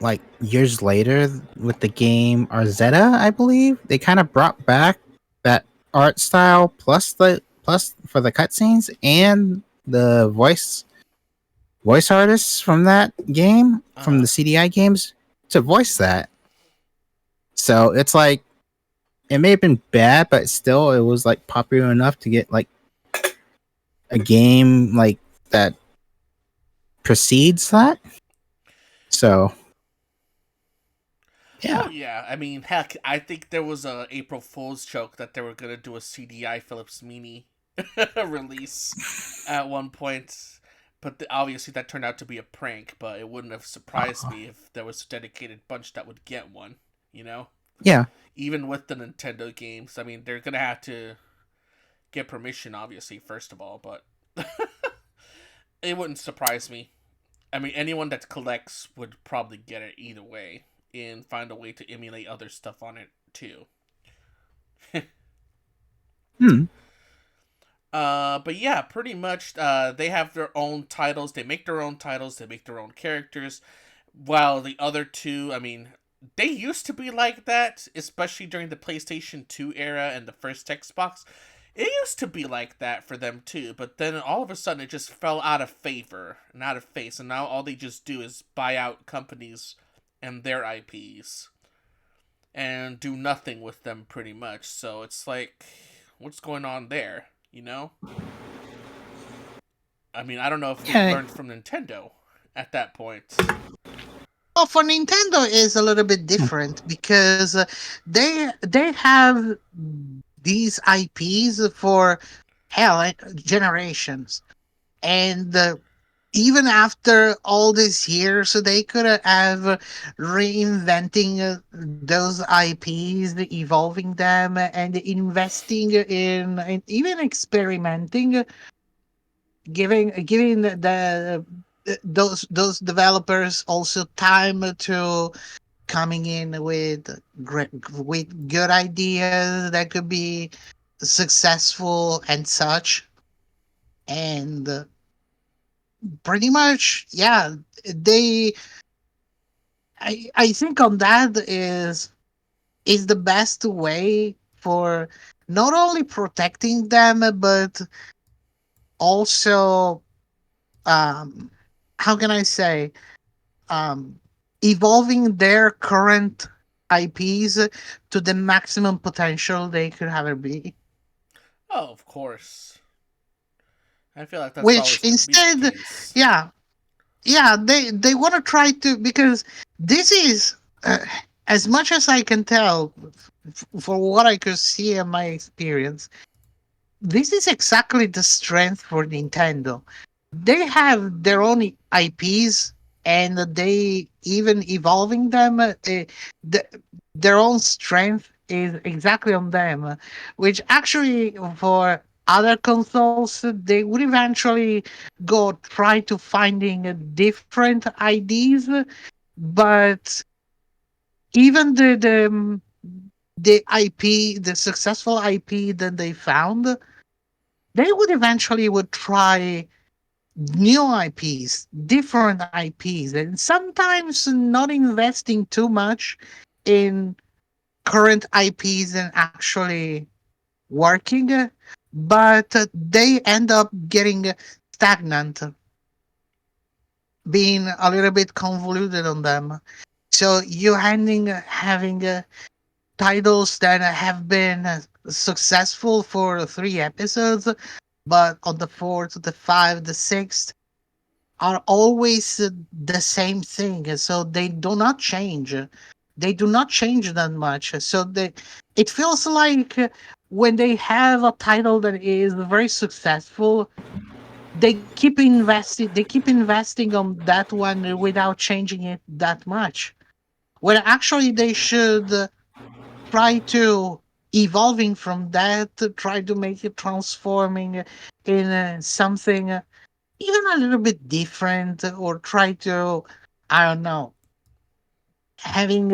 like years later with the game Arzetta, I believe they kind of brought back that art style plus for the cutscenes and the voice artists from that game
Uh
from
huh.
the CDI games to voice that. So it's like it may have been bad, but still it was like popular enough to get like a game like that precedes that. So
Oh
yeah.
yeah, I mean, heck, I think there was a April Fool's joke that they were gonna do a CDI Philips Mini release at one point, but obviously that turned out to be a prank. But it wouldn't have surprised
Uh,
me if there was a dedicated bunch that would get one. You know,
yeah.
even with the Nintendo games, I mean, they're gonna have to get permission, obviously, first of all, but it wouldn't surprise me. I mean, anyone that collects would probably get it either way and find a way to emulate other stuff on it too.
Hmm.
But yeah, pretty much. They have their own titles. They make their own titles. They make their own characters. While the other two, I mean, they used to be like that, especially during the PlayStation 2 era and the first Xbox. It used to be like that for them too, but then all of a sudden it just fell out of favor and out of face, and now all they just do is buy out companies and their IPs and do nothing with them pretty much. So it's like, what's going on there? You know? I mean, I don't know if they've
Yeah.
learned from Nintendo at that point.
Well, for Nintendo is a little bit different because they have these IPs for hell generations, and even after all these years, they could have reinventing those IPs, evolving them, and investing in, and even experimenting, giving those developers also time to coming in with with good ideas that could be successful and such. And pretty much, yeah, they I think on that is is the best way for not only protecting them but also, um how can I say, um evolving their current IPs to the maximum potential they could ever be.
Oh, of course. I feel like that's
Which
always going to be the
instead,
case.
yeah, yeah, they want to try to, because this is, uh, as much as I can tell, for what I could see in my experience, this is exactly the strength for Nintendo. They have their own IPs, and they even evolving them. The, their own strength is exactly on them, which actually for other consoles they would eventually go try to finding different IDs, but even the IP, the successful IP that they found, they would eventually would try new IPs, different IPs, and sometimes not investing too much in current IPs and actually working, but they end up getting stagnant, being a little bit convoluted on them. So you ending having titles that have been successful for 3 episodes, but on the fourth, the fifth, the sixth are always the same thing. So they do not change. They do not change that much. So it feels like when they have a title that is very successful, they keep investing on that one without changing it that much. When actually they should try to evolving from that, try to make it transforming in something even a little bit different, or try to, I don't know, having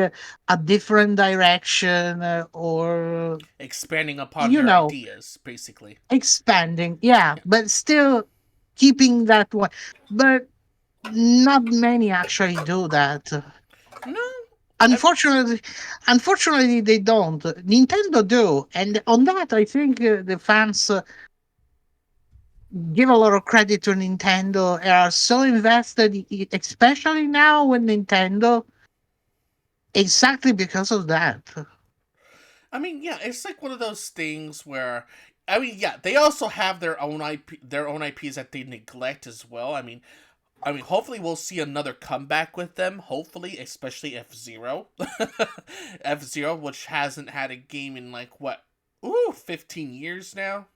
a different direction, or
Expanding upon
you
their
know,
ideas, basically.
expanding, yeah,
Yeah.
but still keeping that one. But not many actually do that.
No, I,
Unfortunately, unfortunately, they don't. Nintendo do, and on that, I think the fans give a lot of credit to Nintendo. They are so invested, especially now with Nintendo, exactly because of that.
I mean, yeah, it's like one of those things where, I mean, yeah, they also have their own IPs that they neglect as well. I mean, hopefully we'll see another comeback with them. Hopefully, especially F-Zero, F-Zero, which hasn't had a game in like what, 15 years now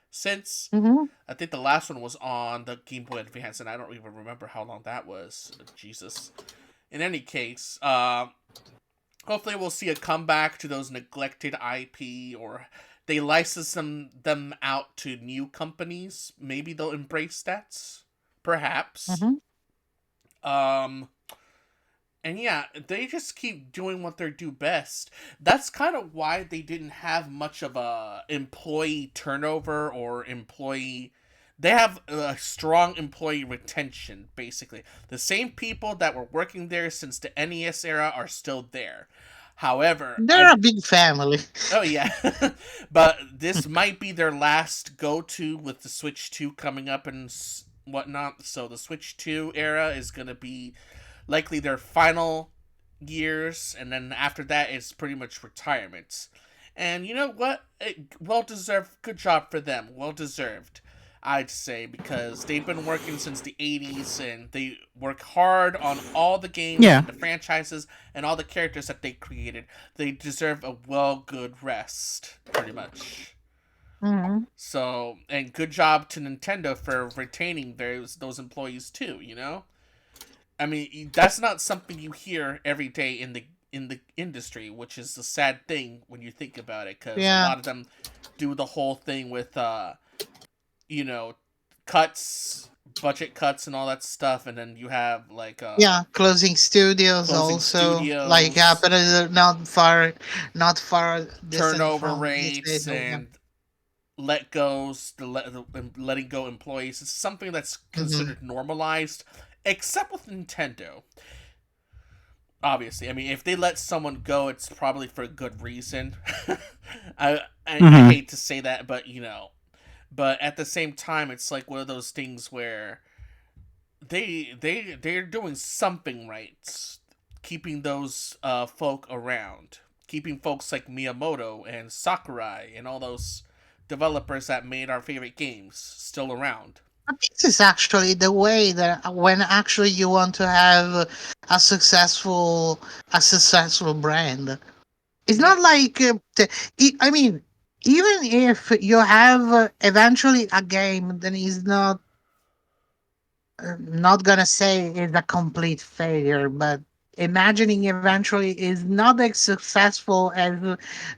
since.
Hmm.
I think the last one was on the Game Boy Advance, and I don't even remember how long that was. Jesus. In any case, hopefully we'll see a comeback to those neglected IP, or they license them out to new companies. Maybe they'll embrace that. Perhaps.
Hmm.
Um, and yeah, they just keep doing what they do best. That's kind of why they didn't have much of a employee turnover or employee. They have a strong employee retention, basically. The same people that were working there since the NES era are still there. However,
They're a big family.
oh yeah, but this might be their last go-to with the Switch 2 coming up and whatnot. So the Switch 2 era is gonna be likely their final years, and then after that, it's pretty much retirement. And you know what? Well deserved. Good job for them. Well deserved, I'd say, because they've been working since the 80s and they work hard on all the games
Yeah.
and the franchises and all the characters that they created. They deserve a good rest, pretty much.
Hmm.
So, and good job to Nintendo for retaining those employees too, you know? I mean, that's not something you hear every day in the industry, which is a sad thing when you think about it, because a
Yeah,
lot of them do the whole thing with you know, cuts, budget cuts, and all that stuff, and then you have like
yeah. Closing studios
closing
also, like
studios,
happened not far distant
turnover
from this
rates,
area. Yeah.
and letting go employees. It's something that's
Hmm.
considered normalized, except with Nintendo. obviously. I mean, if they let someone go, it's probably for a good reason. I
Hmm.
hate to say that, but but at the same time, it's like one of those things where they're doing something right, keeping those folk around, keeping folks like Miyamoto and Sakurai and all those developers that made our favorite games still around.
But this is actually the way that when actually you want to have a successful a successful brand. It's
Yeah,
not like I mean, even if you have eventually a game that is not gonna say it's a complete failure, but imagining eventually is not as successful as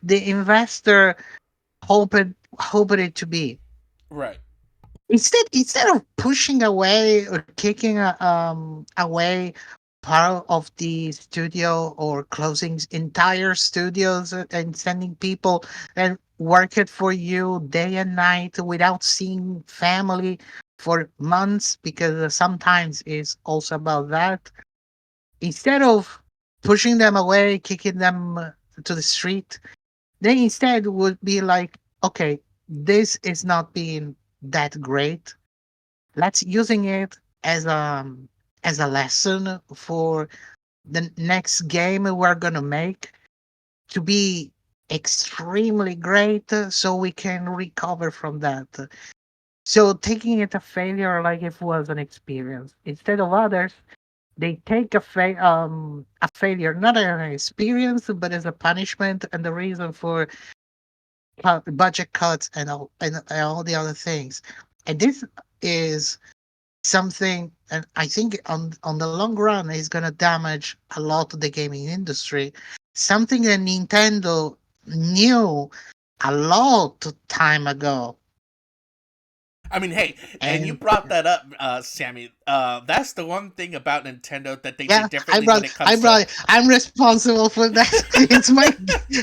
the investor hoped hoped it to be.
right.
Instead of pushing away or kicking away part of the studio or closing entire studios and sending people and work it for you day and night without seeing family for months, because sometimes it's also about that. Instead of pushing them away, kicking them to the street, they instead would be like, okay, this is not being that great. Let's using it as a lesson for the next game we're gonna make to be extremely great, so we can recover from that. So taking it a failure like if it was an experience instead of others, they take a failure not as an experience but as a punishment and the reason for budget cuts and all the other things. And this is something, and I think on the long run is going to damage a lot of the gaming industry. Something that Nintendo knew a lot of time ago.
I mean, hey, and you
And
brought that up, Sammy. That's the one thing about Nintendo that they
yeah,
did differently when it
I
comes to.
brought it. I'm responsible for that. It's my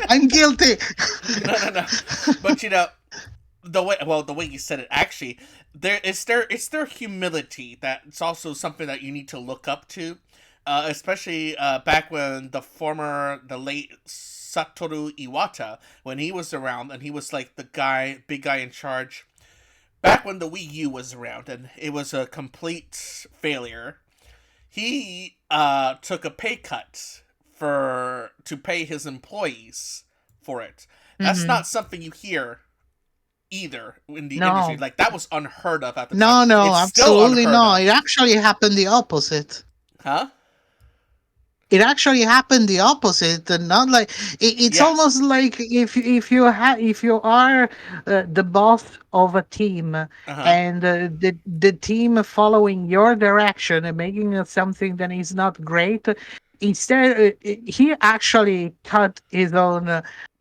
I'm guilty.
No, no, no. But the way you said it, actually, it's their humility that's also something that you need to look up to, especially back when the late Satoru Iwata, when he was around and he was like the big guy in charge. Back when the Wii U was around and it was a complete failure, he took a pay cut for to pay his employees for it. That's
Hmm.
not something you hear either in the industry.
No,
Like that was unheard of at the time.
no,
It's still
absolutely
unheard
no. It
of.
actually happened the opposite.
Huh?
It actually happened the opposite, and not like it's
Yeah.
almost like if you are the boss of a team
Uh-huh.
and the team following your direction and making something that is not great, instead he actually cut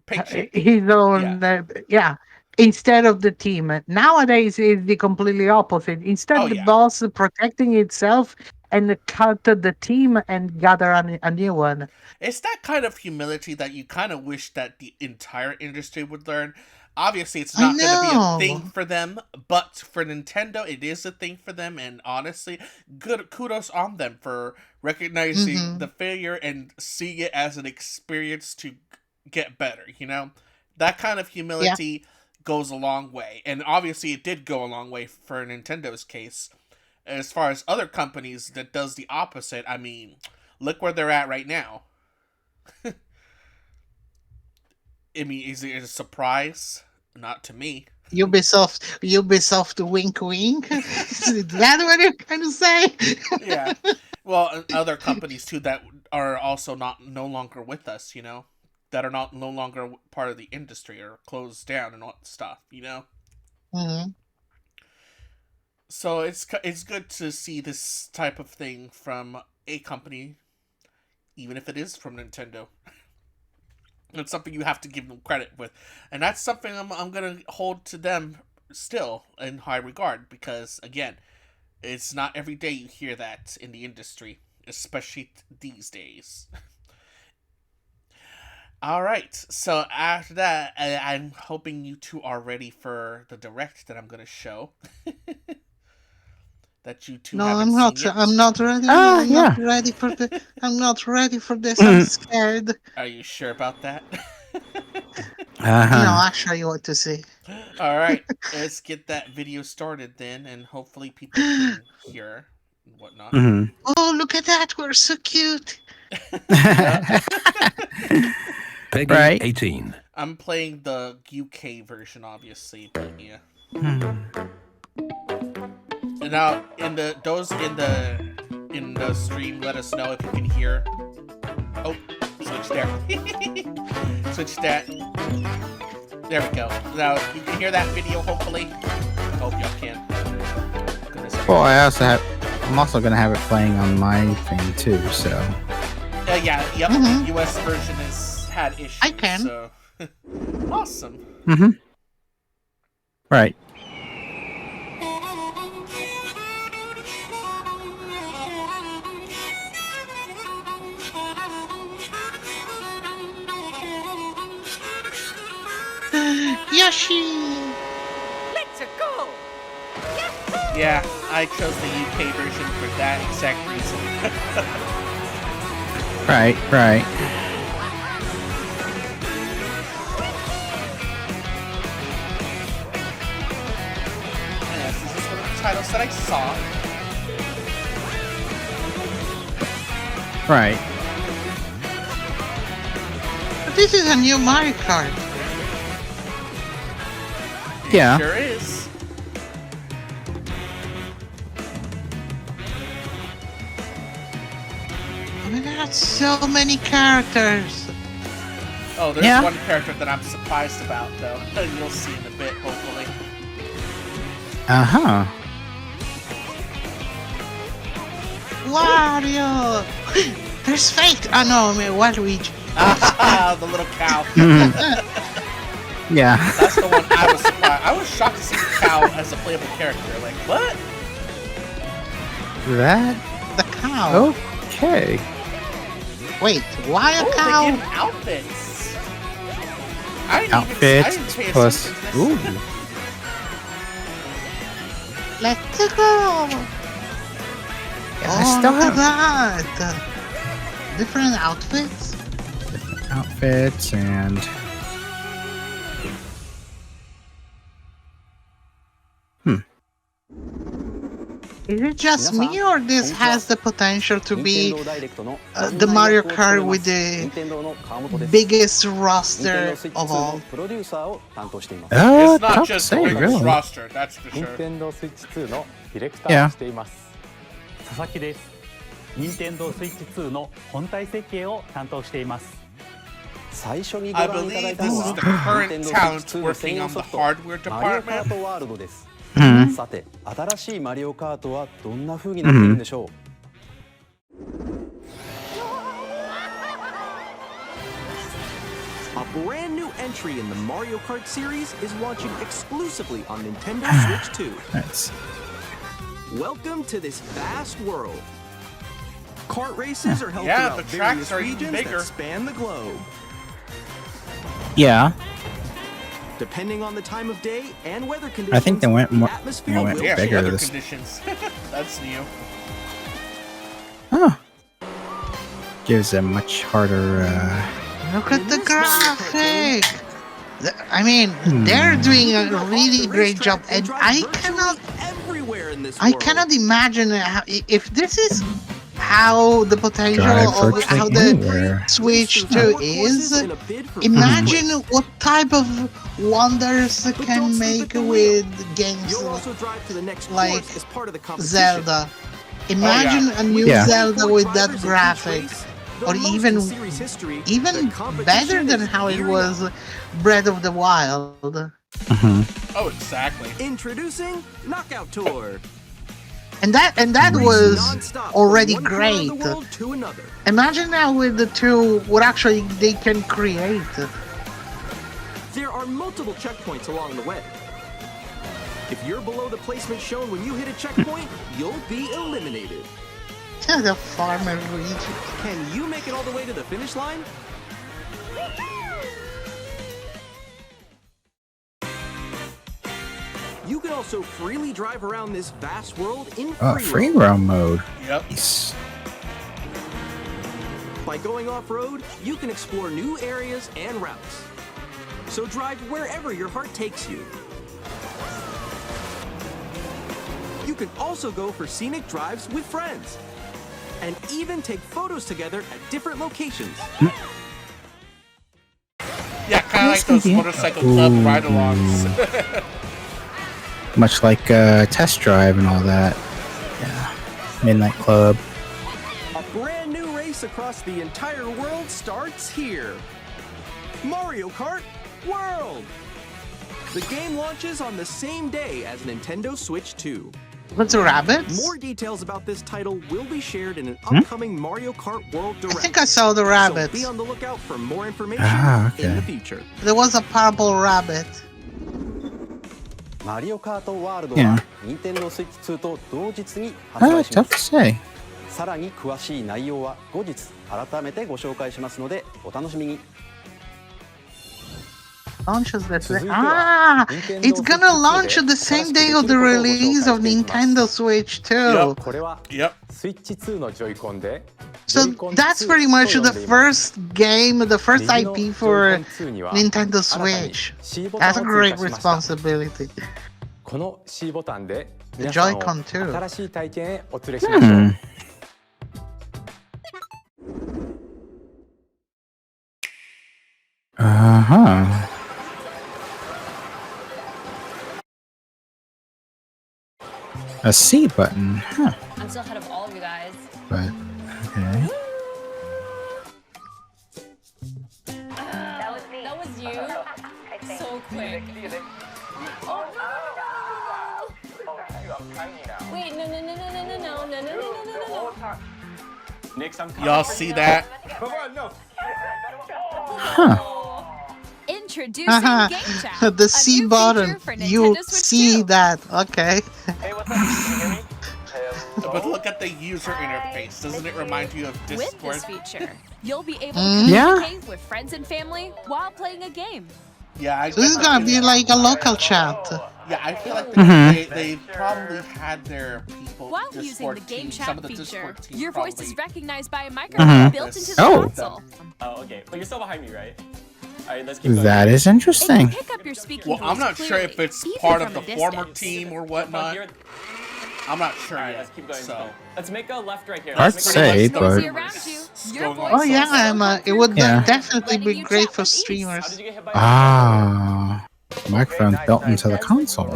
Paycheck.
his
Yeah.
own yeah, instead of the team. Nowadays is the completely opposite.
Oh
Instead the
yeah.
boss protecting itself and cut the team and gather a new one.
It's that kind of humility that you kind of wish that the entire industry would learn. Obviously, it's
I
not going to be a thing
know.
for them, but for Nintendo, it is a thing for them. And honestly, good kudos on them for recognizing the
Hmm.
failure and seeing it as an experience to get better. That kind of
Yeah,
humility goes a long way, and obviously, it did go a long way for Nintendo's case. As far as other companies that does the opposite, I mean, look where they're at right now. I mean, is it a surprise? Not to me.
Ubisoft, wink, wink. Is that what you're trying to say?
Yeah. Well, and other companies too that are also not no longer with us. That are not no longer part of the industry or closed down and all that stuff.
Hmm.
So it's good to see this type of thing from a company, even if it is from Nintendo. It's something you have to give them credit with, and that's something I'm gonna hold to them still in high regard because again, it's not every day you hear that in the industry, especially these days. All right, so after that, I'm hoping you two are ready for the direct that I'm gonna show. that you two
No,
haven't seen yet?
I'm not ready.
Ah,
I'm not
yeah.
ready for the. I'm not ready for this. I'm scared.
Are you sure about that?
Uh-huh.
I'll show you what to see.
All right, let's get that video started then, and hopefully people can hear and whatnot.
Hmm.
Oh, look at that! We're so cute.
Yeah.
Peggy
Right.
18.
I'm playing the UK version, obviously, but yeah. And now in the stream, let us know if you can hear. Oh, switch there. Switch that. There we go. Now you can hear that video. Hopefully, I hope y'all can. Goodness
Well,
gracious.
I'm also gonna have it playing on my thing too. So.
Yeah. Yep.
Mhm.
US version has had issues.
I can.
So awesome.
Mm-hmm. Right.
Yoshi.
Let's go!
Yeah, I chose the UK version for that exact reason.
Right. Right.
Yes, this is one of the titles that I saw.
Right.
But this is a new Mario Kart.
It
Yeah.
sure is.
I mean, there's so many characters.
Oh, there's
Yeah.
one character that I'm surprised about, though. You'll see in a bit, hopefully.
Uh-huh.
Wario. There's Fate. Oh no, I mean Waluigi.
Ah, the little cow.
Yeah.
That's the one I was surprised. I was shocked to see the cow as a playable character. Like, what?
That.
The cow.
Okay.
Wait, why a
Oh,
cow?
they give outfits. I didn't I
Outfits
didn't pay
plus.
attention to
Ooh.
this.
Let's go.
Yeah, I
Oh,
still
look
have
at that. Different outfits.
outfits and.
Is it just me, or this has the potential to be the Mario Kart with the biggest roster of all?
Oh,
It's not
tough to
just the
say,
biggest
really.
roster, that's for
任
sure.
天堂スイッチ2のディレクター
Yeah.
をしています佐々木です任天堂スイッチ2の本体設計を担当しています最初にご
I
覧いただ
believe
いた
this
の
is
は
the current
任天堂スイッ
talent
チ2の専
working
用
on
ソ
the
フト
hardware
マリオカー
department.
トワールドです
Mhm.
さて新しいマリオカートはどんな風になっているんでしょう
A brand new entry in the Mario Kart series is launching exclusively on Nintendo Switch 2.
That's.
Welcome to this vast world. Kart races are held
Yeah,
throughout
the tracks
various
are even
regions
bigger.
that span the globe.
Yeah.
Depending on the time of day and weather conditions,
I think they went more.
the atmosphere
They went
will
Yeah,
bigger
weather
this.
conditions. That's new.
Oh. Gives a much harder.
Look at
In
the
this Mario Kart game-
graphic. I mean, they're doing a really great job, and I cannot imagine if this is how the potential
Drive
of
virtually
how the
anywhere.
Switch 2 is. Imagine what type of wonders it can make with games like Zelda. Imagine a new
Yeah.
Zelda with that graphic, or even better than how it was Breath of the Wild.
Mhm.
Oh, exactly.
Introducing Knockout Tour.
And that was
Non-stop
already
from one corner of
great.
the world to another.
Imagine now with the two, what actually they can create.
There are multiple checkpoints along the way. If you're below the placement shown when you hit a checkpoint, you'll be eliminated.
The farmer region.
Can you make it all the way to the finish line? You can also freely drive around this vast world in
Free roam mode.
Yep.
Nice.
By going off-road, you can explore new areas and routes. So drive wherever your heart takes you. You can also go for scenic drives with friends. And even take photos together at different locations.
Yeah, kind of like those motorcycle club ride-alongs.
Much like Test Drive and all that. Yeah. Midnight Club.
A brand new race across the entire world starts here. Mario Kart World! The game launches on the same day as Nintendo Switch 2.
What's the rabbits?
More details about this title will be shared in an upcoming Mario Kart World Direct.
I think I saw the
So
rabbits.
be on the lookout for more information in the future.
There was a purple rabbit.
マリオカートワールド
Yeah.
は任天堂スイッチ2と同日に発売しま
Tough to
す。
say.
さらに詳しい内容は後日改めてご紹介しますのでお楽しみに。
Launches this day.
続いては
It's gonna launch the same day of the release of Nintendo Switch 2.
これは
Yep.
スイッチ2のジョイコンで
So that's pretty much the first game, the first IP for Nintendo Switch. That's a great responsibility.
この C ボタンで
The
皆さんを
Joy-Con too.
新しい体験へお連れしましょう。
Uh-huh. A C button. Huh.
I'm still ahead of all of you guys.
But, okay.
That was you. So quick. Oh no! Wait, no.
Next, I'm
Y'all see that?
Huh.
Introducing
Haha,
Game Chat.
the
a
C
new
button.
feature for
You
Nintendo Switch
see
2.
that? Okay.
Hey, what's up? Can you hear me?
But look at the user interface. Doesn't it remind you of
With
Discord?
this feature, you'll be able to
Yeah.
communicate with friends and family while playing a game.
Yeah, I
So this is
bet
gonna
they-
be like a local chat.
Yeah, I feel like they probably had their people.
While using
Discord
the Game
team,
Chat
some of the
feature,
Discord team
your voice
probably-
is recognized by a microphone built into the
Oh.
console.
Oh, okay. But you're still behind me, right? All right, let's keep going.
That is
It can
interesting.
pick up your speaking
Well, I'm
voice
not sure if
clearly,
it's
even
part of
from
the
a
former
distance.
team or
Up
whatnot.
here.
I'm not sure
All right,
yet.
let's keep going.
So,
Let's make a left right here.
Hard
Let's
to
make a
say,
left.
but-
Noisy around you. Your
Oh,
voice
Oh yeah,
will still
Emma.
come
It
through
would
Yeah.
definitely
letting
be
you
great
chat
for
with ease.
How
streamers.
did you get hit by
Ah. Microphone built into the console.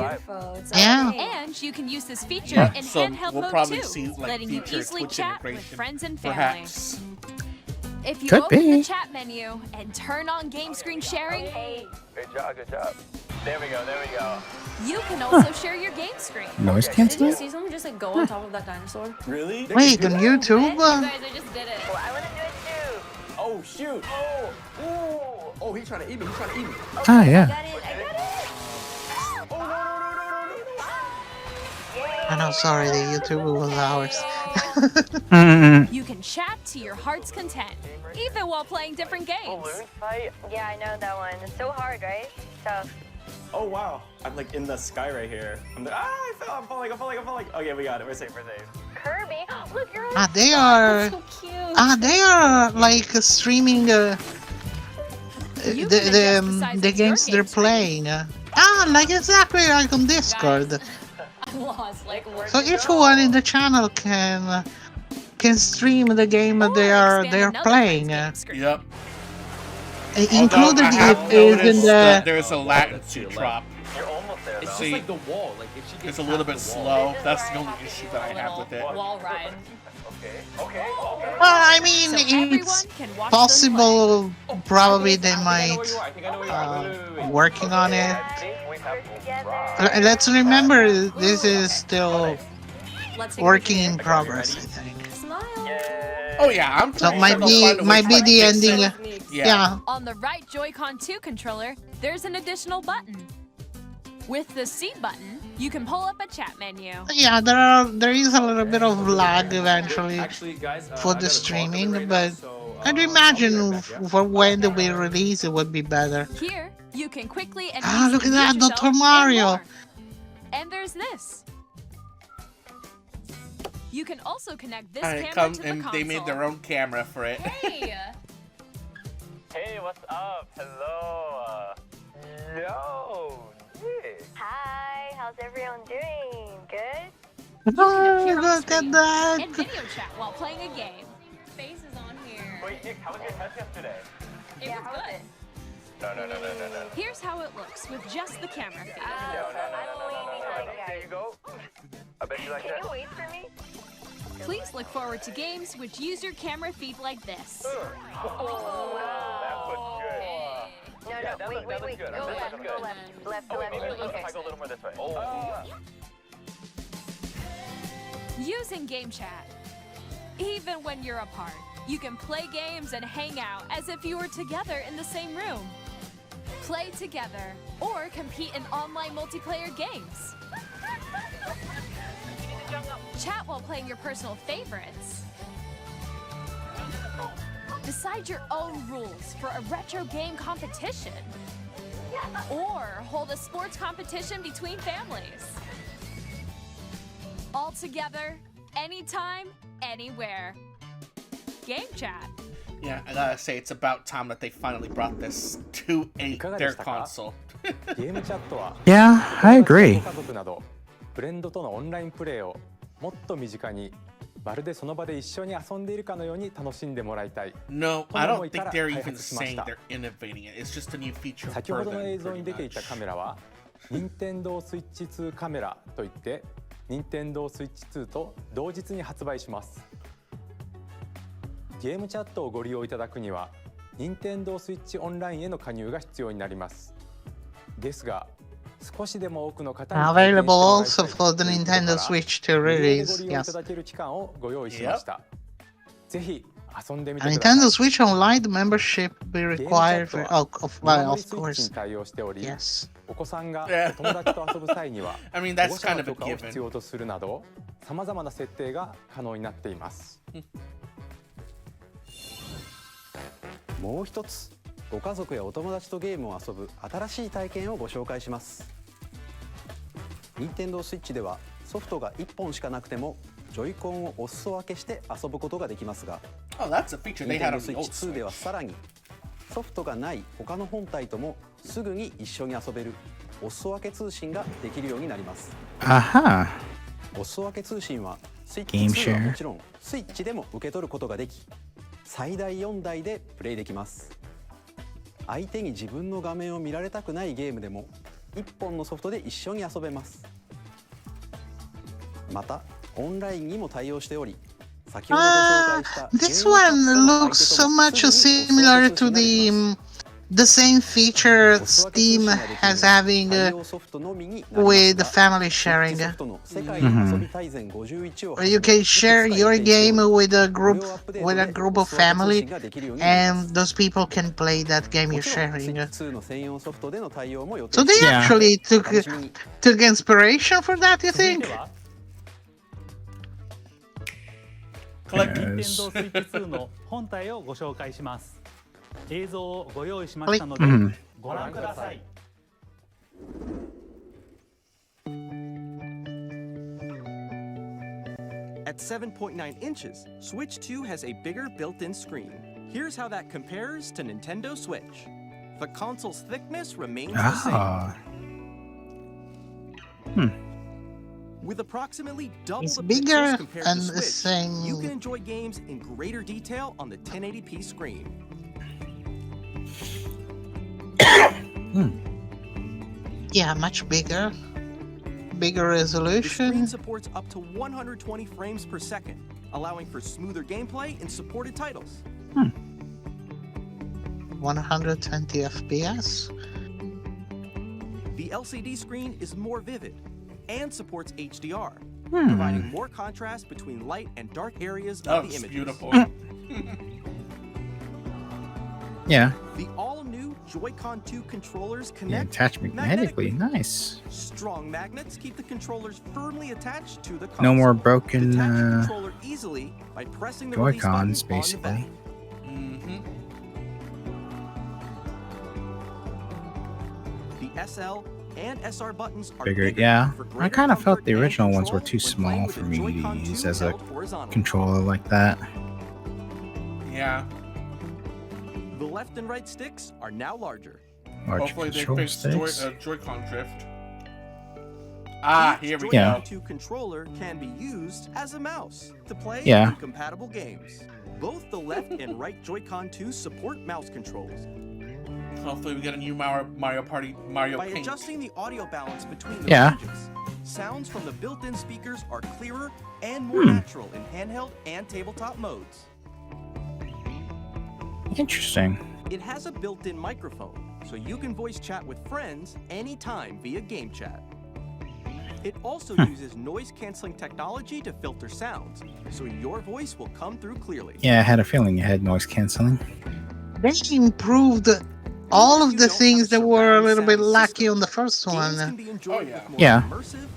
Yeah.
And you can use this feature
Yeah.
in
so
handheld
we'll
mode
probably
too,
see like
letting you
future
easily
Twitch
chat with
integration,
friends and family.
perhaps.
If you
Could
open
be.
the chat menu and turn on game screen sharing,
Good job, good job. There we go, there we go.
you can also share your game screen.
Noise canceling?
See someone just like go on top of that dinosaur?
Really?
Wait, on YouTube?
You guys, I just did it.
I want to do it too.
Oh, shoot.
Oh, ooh.
Oh, he's trying to eat me. He's trying to eat me.
Ah, yeah.
I got it.
Oh, no, no, no, no, no, no.
I'm sorry, the YouTube was ours.
Mm-mm.
You can chat to your heart's content, even while playing different games.
Balloon fight? Yeah, I know that one. It's so hard, right? Tough.
Oh, wow. I'm like in the sky right here. I fell. I'm falling. Okay, we got it. We're safe.
Kirby, look, you're on.
They are.
So cute.
They are like streaming
You can adjust the size
the
of your
games they're
game screen.
playing. Like exactly like on Discord.
I'm lost. Like, where
So
to
each
go?
one in the channel can stream the game
Or
they're
expand another
playing.
friend's game screen.
Yep.
Included
Although I have
it is in
noticed that
the.
there's a latency drop.
You're almost there,
It's
though.
just
See,
like the wall. Like if she gets
It's a little bit
past the wall.
slow. That's the only issue that I have with it.
Wall ride.
Okay, okay, okay.
Well, I mean,
So
it's
everyone can watch them
possible. Probably they
I
might
think I know where you are. Wait.
working on it.
I think we have to
Let's remember, this is still
Let's take a
working
picture
in
here.
progress. I think.
Smile.
Oh yeah, I'm
So
pretty
might
sure they'll
be
find a way
might
to,
be
like,
the
fix it.
ending.
Yeah.
Yeah.
On the right Joy-Con 2 controller, there's an additional button. With the C button, you can pull up a chat menu.
Yeah, there is a little bit of lag eventually
Actually, guys,
for the streaming, but I'd imagine for when they will release it would be better.
Here, you can quickly and
Ah, look
easily
at that,
mute
Dr.
yourself and
Mario.
more. And there's this. You can also connect this
And
camera to the
and
console.
they made their own camera for it.
Hey!
Hey, what's up? Hello. Yo, Nick.
Hi, how's everyone doing? Good?
Oh,
appear on
look at
screen
that!
And video chat while playing a game.
Face is on here.
Wait, Nick, how was your test yesterday?
It was good.
No.
Here's how it looks with just the camera feed.
I'm
There you go. I bet you like
Can
that.
you wait for me?
Please look forward to games which use your camera feed like this.
That was good.
No,
Yeah, that
wait.
looks good.
Go
That
left,
looks
go
good.
left. Left,
Oh, wait,
left.
maybe
Okay.
if I go a little more this way. Oh.
Using game chat. Even when you're apart, you can play games and hang out as if you were together in the same room. Play together or compete in online multiplayer games. Chat while playing your personal favorites. Decide your own rules for a retro game competition. Or hold a sports competition between families. All together, anytime, anywhere. Game chat.
Yeah, I gotta say, it's about time that they finally brought this to their console.
ゲームチャットは
Yeah, I agree.
家族などフレンドとのオンラインプレーをもっと身近にまるでその場で一緒に遊んでいるかのように楽しんでもらいたい。
No,
こ
I
の思
don't
いか
think
ら
they're
開
even
発しまし
saying
た。
they're innovating it. It's just a new feature
先
for
ほどの
them,
映像
pretty
に出ていた
much.
カメラは任天堂スイッチ2カメラといって任天堂スイッチ2と同日に発売します。ゲームチャットをご利用いただくには任天堂スイッチオンラインへの加入が必要になります。ですが少しでも多くの方に
Available also for the Nintendo Switch to
無料で
release.
ご利用い
Yes.
ただける期間をご用意しました。ぜひ遊んでみて
A
ください。
Nintendo Switch Online membership be
ゲームチャ
required
ット
for
は
of
メモリ
of
スイッチ
course.
に対応しており、
Yes.
お子さんが
Yeah.
お友達と遊ぶ際には
I mean,
保
that's
護者
kind
の
of a
許可を必
given.
要とするなどさまざまな設定が可能になっています。もう一つご家族やお友達とゲームを遊ぶ新しい体験をご紹介します。任天堂スイッチではソフトが1本しかなくてもジョイコンをお裾分けして遊ぶことができますが、
Oh, that's a feature
任
they
天
had
堂
on
ス
the
イッ
old
チ2では
Switch.
さらにソフトがない他の本体ともすぐに一緒に遊べるお裾分け通信ができるようになります。
Aha.
お裾分け通信はスイッチ
Game
2は
share
もちろんスイッチでも受け取ることができ最大4台でプレイできます。相手に自分の画面を見られたくないゲームでも1本のソフトで一緒に遊べます。またオンラインにも対応しており先ほどご紹介した
This one looks so much similar to the same feature Steam has having with the family sharing. Where you can share your game with a group of family, and those people can play that game you're sharing. So they
Yeah.
actually took inspiration for that, you
続い
think?
ては
Collect
任天
Yes.
堂スイッチ2の本体をご紹介します。映像をご用意しましたので
Mhm.
ご覧ください。
At 7.9 inches, Switch 2 has a bigger built-in screen. Here's how that compares to Nintendo Switch. The console's thickness remains the
Ah.
same. With approximately double
It's
the
bigger
pixels compared
and
to
the
Switch,
same-
you can enjoy games in greater detail on the 1080p screen.
Yeah, much bigger. Bigger
The screen
resolution.
supports up to 120 frames per second, allowing for smoother gameplay in supported titles.
120 FPS.
The LCD screen is more vivid and supports HDR, providing more contrast between light and dark areas
That
of the
looks
images.
beautiful.
Yeah.
The all-new Joy-Con 2 controllers
Yeah,
connect
attached magnetically. Nice.
Strong magnets keep the controllers firmly attached to the console.
No more broken
Detach the controller easily by pressing the release button
Joy-Cons,
on the
basically.
back.
Mm-hmm.
The SL, and SR buttons are
Figured,
bigger
yeah.
for
I
greater
kind of felt
comfort
the
and
original ones were
control
too
when playing
small
with
for
the
me to
Joy-Con
use
2
as a
held horizontally.
controller like that.
Yeah.
The left and right sticks are now larger.
Large
Hopefully they
control
fix
sticks.
Joy-Con drift. Ah,
Each
here we
Yeah.
go.
Joy-Con 2 controller can be used as a mouse to play
Yeah.
in compatible games. Both the left and right Joy-Con 2 support mouse controls.
Hopefully we get a new Mario
By
Paint.
adjusting the audio balance between the
Yeah.
ranges, sounds from the built-in speakers are clearer and more natural in handheld and tabletop modes.
Interesting.
It has a built-in microphone, so you can voice chat with friends anytime via game chat. It also uses noise-canceling technology to filter sounds, so your voice will come through clearly.
Yeah, I had a feeling it had noise canceling.
They improved all
Even
of
if
the
you don't
things
have
that
a
were a
surround
little bit
sound
lucky
system,
on the first
games can
one.
be enjoyed
yeah.
with more
Yeah.
immersive,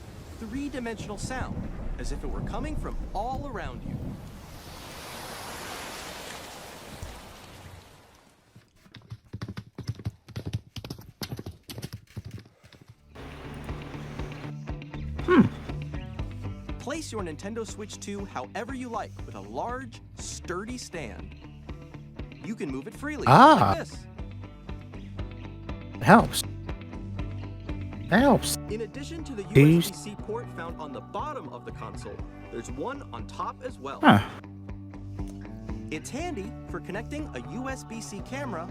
three-dimensional sound, as if it were coming from all around you. Place your Nintendo Switch 2 however you like with a large, sturdy stand. You can move it freely,
Ah.
like this.
It helps. That helps.
In addition to the
These-
USB-C port found on the bottom of the console, there's one on top as well.
Huh.
It's handy for connecting a USB-C camera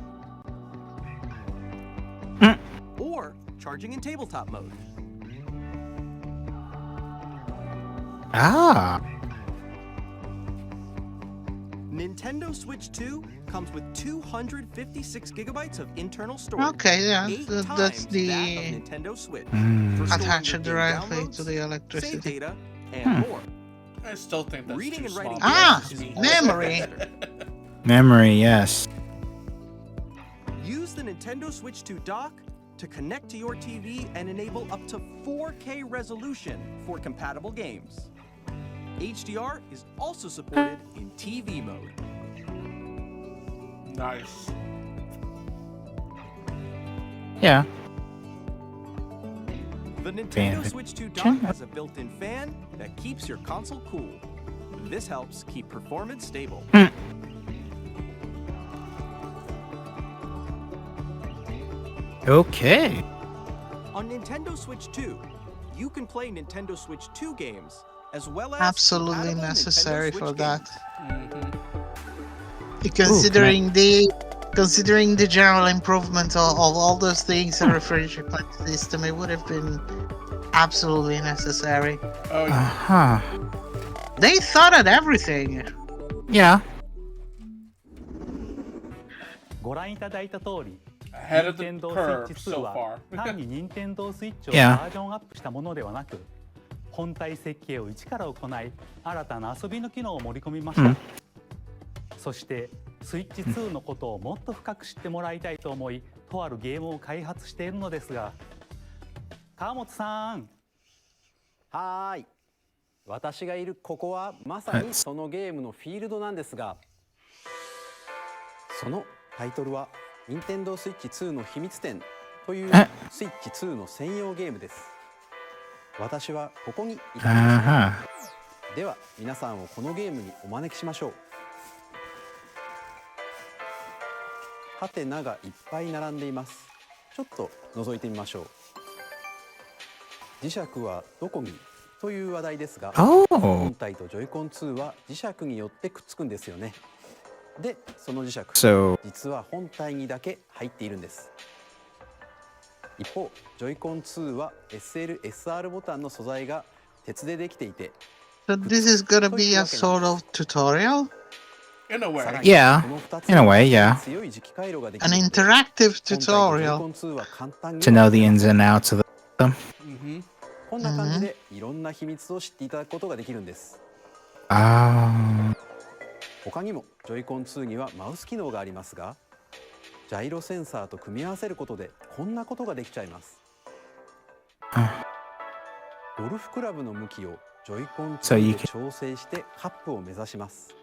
or charging in tabletop mode.
Ah.
Nintendo Switch 2 comes with 256 gigabytes of internal storage.
Okay, yeah,
8
that's
times that of
the
Nintendo Switch.
Mm.
For storing
attach
your
it
game
directly
downloads,
to the
save
electricity.
data, and more.
I still think that's
Reading
too
and writing
small.
Ah,
is also
memory.
faster.
Memory, yes.
Use the Nintendo Switch 2 dock to connect to your TV and enable up to 4K resolution for compatible games. HDR is also supported in TV mode.
Nice.
Yeah.
The Nintendo
Fan
Switch 2 dock
fiction.
has a built-in fan that keeps your console cool. This helps keep performance stable.
Okay.
On Nintendo Switch 2, you can play Nintendo Switch 2 games as well as
Absolutely
compatible Nintendo
necessary
Switch
for that.
games.
Considering the general improvement of all those things in the refrigeration system, it would have been absolutely necessary.
Oh, yeah.
Uh-huh.
They thought of everything.
Yeah.
ご覧いただいた通り、
Ahead of the
Nintendo
curve
Switch 2
so
は
far.
単に Nintendo Switch を
Yeah.
バージョンアップしたものではなく、本体設計を一から行い、新たな遊びの機能を盛り込みました。そして、Switch 2のことをもっと深く知ってもらいたいと思い、とあるゲームを開発しているのですが、川本さん。
はーい。私がいるここはまさにそのゲームのフィールドなんですが、そのタイトルは任天堂スイッチ2の秘密展というスイッチ2の専用ゲームです。私はここにいたんですね。では皆さんをこのゲームにお招きしましょう。ハテナがいっぱい並んでいます。ちょっと覗いてみましょう。磁石はどこにという話題ですが、本体とジョイコン2は磁石によってくっつくんですよね。で、その磁石、実は本体にだけ入っているんです。一方、ジョイコン2は SL、SR ボタンの素材が鉄でできていて、
So this is gonna be a sort of tutorial?
In a way.
Yeah. In a way, yeah.
An interactive tutorial.
To know the ins and outs of them.
こんな感じでいろんな秘密を知っていただくことができるんです。
Ah.
他にもジョイコン2にはマウス機能がありますが、ジャイロセンサーと組み合わせることでこんなことができちゃいます。ゴルフクラブの向きをジョイコン2で調整してカップを目指します。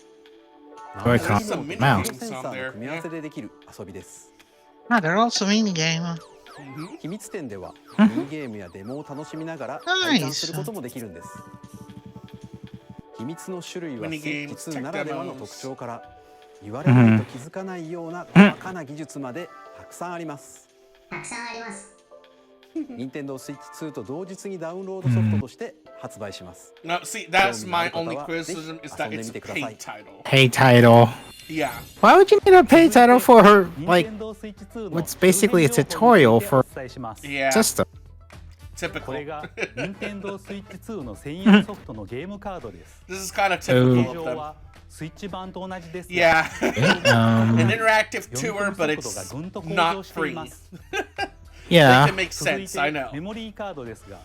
マウス機能とジャイロセンサーの組み合わせでできる遊びです。
Ah, they're also minigame.
秘密店ではミニゲームやデモを楽しみながら体感することもできるんです。秘密の種類はスイッチ2ならではの特徴から言われないと気づかないような細かな技術までたくさんあります。任天堂スイッチ2と同日にダウンロードソフトとして発売します。
No, see, that's my only criticism is that it's a paid title.
Pay title.
Yeah.
Why would you need a pay title for her? Like, what's basically a tutorial for
Yeah.
system?
こ
Typical.
れが任天堂スイッチ2の専用ソフトのゲームカードです。
This is kind of
形
typical of
状
them.
はスイッチ版と同じですが、
Yeah. An
Um,
interactive
読み
tour,
込み
but
速度が
it's
ぐんと向
not
上してい
free.
ます。
yeah.
It makes
続い
sense, I
て
know.
メモリーカードですが、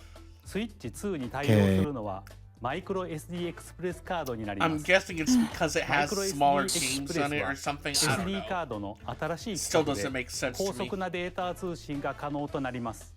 スイッチ2に対応するのはマイクロ SD エクスプレスカードになりま
I'm
す。
guessing it's because it
マイ
has
クロ
smaller
SD エクス
games
プレ
on
ス
it
は
or something. I don't
SD カ
know.
ードの新しい
Still
規格
doesn't
で
make sense
高
to
速
me.
なデータ通信が可能となります。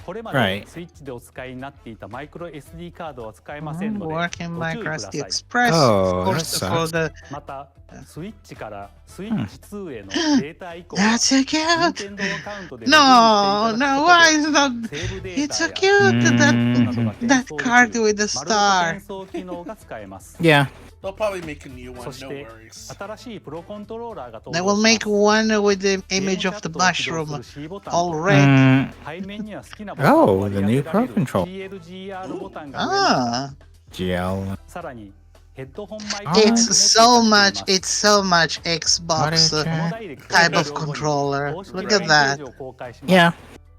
これまで
Right.
スイッチでお使いになっていたマイクロ SD カードは使えませんので
Working
ご注意く
Micro
だ
SD
さい。
Express.
Oh,
of
that
course, for
sucks.
the
またスイッチからスイッチ2へのデータ移行は
That's so
任
cute.
天堂アカウントで
No, no, why is not?
セーブデー
It's
タ
so
や
cute.
などが
That
転送でき
card
る
with the
丸ごと
star.
転送機能が使えます。
Yeah.
They'll probably make a new
そ
one,
し
no
て
worries.
新しいプロコントローラーが登
They
場
will
し
make
ます。
one with the
ゲーム
image
チャ
of
ッ
the
トを起動す
mushroom
る C ボタンと
already.
背面には好きなボタンを
Oh,
割
the
り当
new
てられ
Pro
る
Control.
GLGR ボタンが増えました。
GL.
さらにヘッドホンマイク
Oh.
も
It's
追加
so
していま
much.
す。
It's so much
What is
Xbox
この
that?
ダイレクト
type
終
of
了後に
controller.
公式
Look
ホー
at
ムページ
that.
を公開します。
Yeah.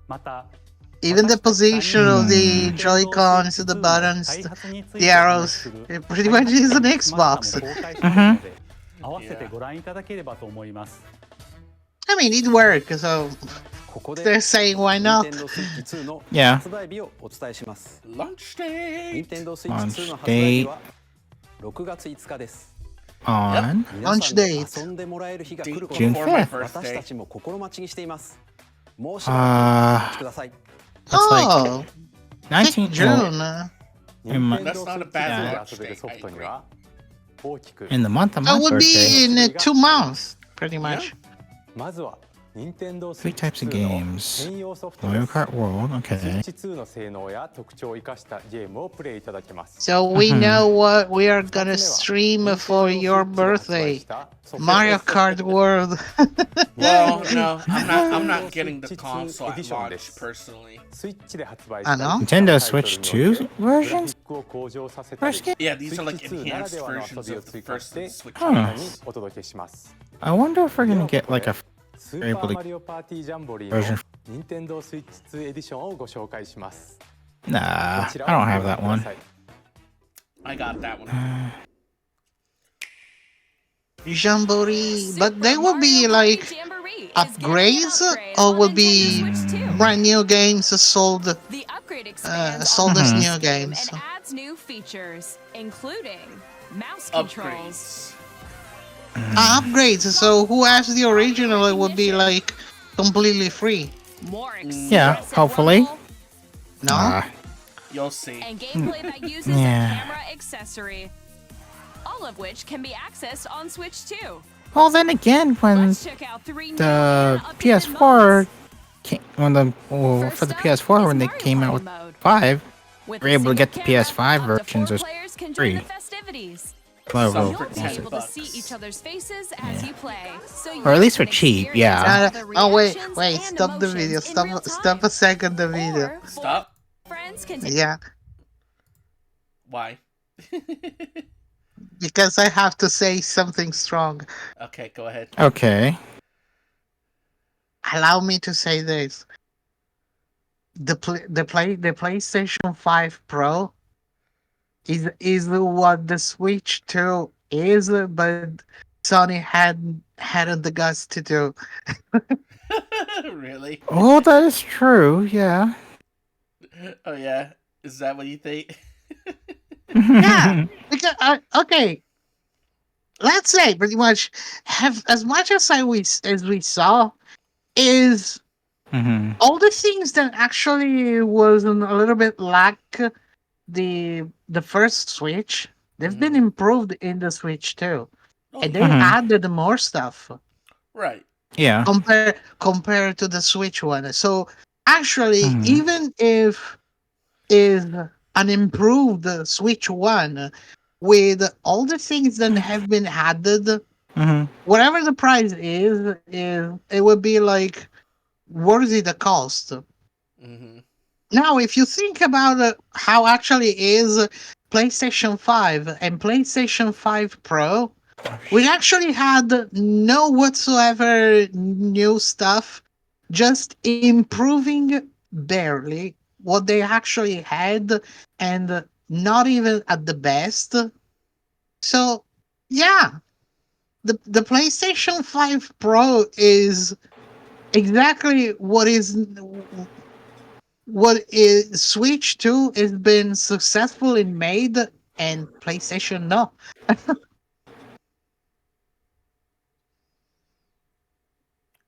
また
Even the
私たち
position of the
任天堂スイッチ
Joy-Cons, the
2の
buttons,
開発につい
the
てお話
arrows.
しする
It pretty much is an
開発スマ
Xbox.
スターも公開しますので、合わせてご覧いただければと思います。
I mean, it worked, so
ここで
they're saying why
任
not?
天堂スイッチ2の
Yeah.
発売日をお伝えします。
Launch
任
date.
天堂スイッチ2の発売日は6月5日です。
On
皆さん
Launch
に
date.
遊んでもらえる日が来ること
June
を
5th.
私たちも心待ちにしています。もうしばらくお待ちください。
That's like
Oh,
19
June.
In my-
任天堂
That's not a
スイッチ
bad
で
launch
遊べる
date.
ソフトには大きく
in the month of my
That would be
birthday.
in 2 months, pretty much.
まずは任天堂スイ
Three
ッチ
types of
2の
games.
専用ソフトで
Mario
す。
Kart World.
スイッ
Okay.
チ2の性能や特徴を生かしたゲームをプレイいただけます。
So we know what we are gonna stream for your birthday. Mario Kart World.
Well, no, I'm not getting the console at launch personally.
スイッチで発売
あの
Nintendo Switch 2 versions?
を向上させたり
First game?
Yeah, these are like
スイッチ2なら
enhanced
ではの
versions
遊びを
of the
追加
first
して
and Switch
あなた
games.
にお届けします。
I wonder if we're
で
gonna
は
get
ここ
like
で
a
スー
able
パー
to
マリオパーティージャンボリー
version.
の任天堂スイッチ2エディションをご紹介します。
Nah,
こ
I
ちら
don't
を
have
ご覧
that
くだ
one.
さい。
I got that one.
Jamboree. But they will be like upgrades or will be brand new games sold
The upgrade expands
sold as
on
new
this game
games.
and adds new features, including mouse controls.
Upgrades.
Upgrades. So who has the original? It would be like completely free.
More
Yeah,
expressive
hopefully.
rumble,
No.
Ah,
You'll see.
and gameplay that uses
Yeah.
a camera accessory. All of which can be accessed on Switch 2.
well, then again, when
Let's check out 3 new
the
and updated
PS4
modes.
when the for the
First up
PS4
is
when they
Mario
came out
Party
with
mode.
5,
With
we're
a
able to
single
get the
camera,
PS5
up to 4
versions as
players can join
free.
the festivities.
Well,
Some
well,
for
You'll be
10
able to see
bucks.
each other's faces as you play, so
Or at
you
least
can
for cheap,
experience
yeah.
the
Oh wait,
reactions
wait!
and
Stop the video!
emotions in real
Stop a
time.
second the video.
Or
Stop.
friends can take
Yeah,
Why?
because I have to say something strong.
Okay, go ahead.
okay.
Allow me to say this. The PlayStation 5 Pro is what the Switch 2 is, but Sony hadn't the guts to do.
Really?
Oh, that is true. Yeah.
Oh yeah. Is that what you think?
Yeah, because okay, let's say pretty much have as much as we saw is
Mhm.
all the things that actually was a little bit lack the first Switch. They've been improved in the Switch too,
Oh,
and they
Mhm.
added more stuff.
right.
Yeah.
compared to the Switch one. So actually,
Mhm.
even if is an improved Switch one with all the things that have been added,
Mhm.
whatever the price is it would be like worthy the cost.
Mm-hmm.
Now, if you think about how actually is PlayStation 5 and PlayStation 5 Pro, we actually had no whatsoever new stuff, just improving barely what they actually had, and not even at the best. So, yeah, the PlayStation 5 Pro is exactly what is Switch 2 has been successful in made, and PlayStation no.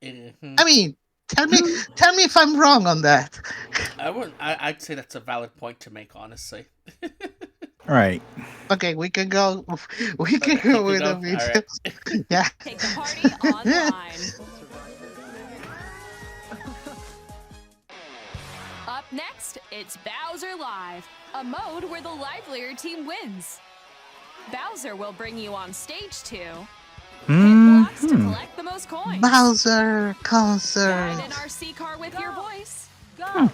Mm-hmm.
I mean, tell me if I'm wrong on that.
I wouldn't. I'd say that's a valid point to make, honestly.
Right.
Okay, we can go
Keep it
with the
going. All right.
videos. Yeah.
Take the party online. Up next, it's Bowser Live, a mode where the livelier team wins. Bowser will bring you on stage 2. Hit blocks to
Mhm.
collect the most coins.
Bowser
Guide
concert.
an RC car with your voice.
Hmm.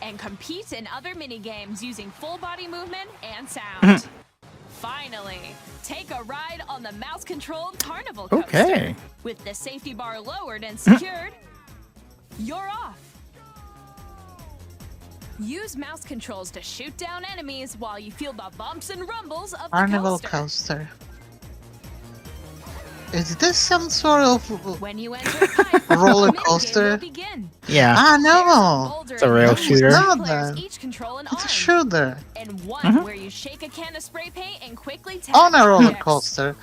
And compete in other mini games using full body movement and sound. Finally, take a ride on the mouse-controlled carnival coaster.
Okay.
With the safety bar lowered and secured, you're off. Use mouse controls to shoot down enemies while you feel the bumps and rumbles of the
Carnival
coaster.
coaster. Is this some sort of
When you enter a pipe,
roller
the minigame
coaster?
will begin.
Yeah.
Ah,
There's a
no!
boulder
It's a
in
rail
the
It's
middle
shooter.
where
not
players
that.
each control an
It's a
arm.
shooter.
And one
Mhm.
where you shake a can of spray paint and quickly tap
On a roller
objects.
coaster.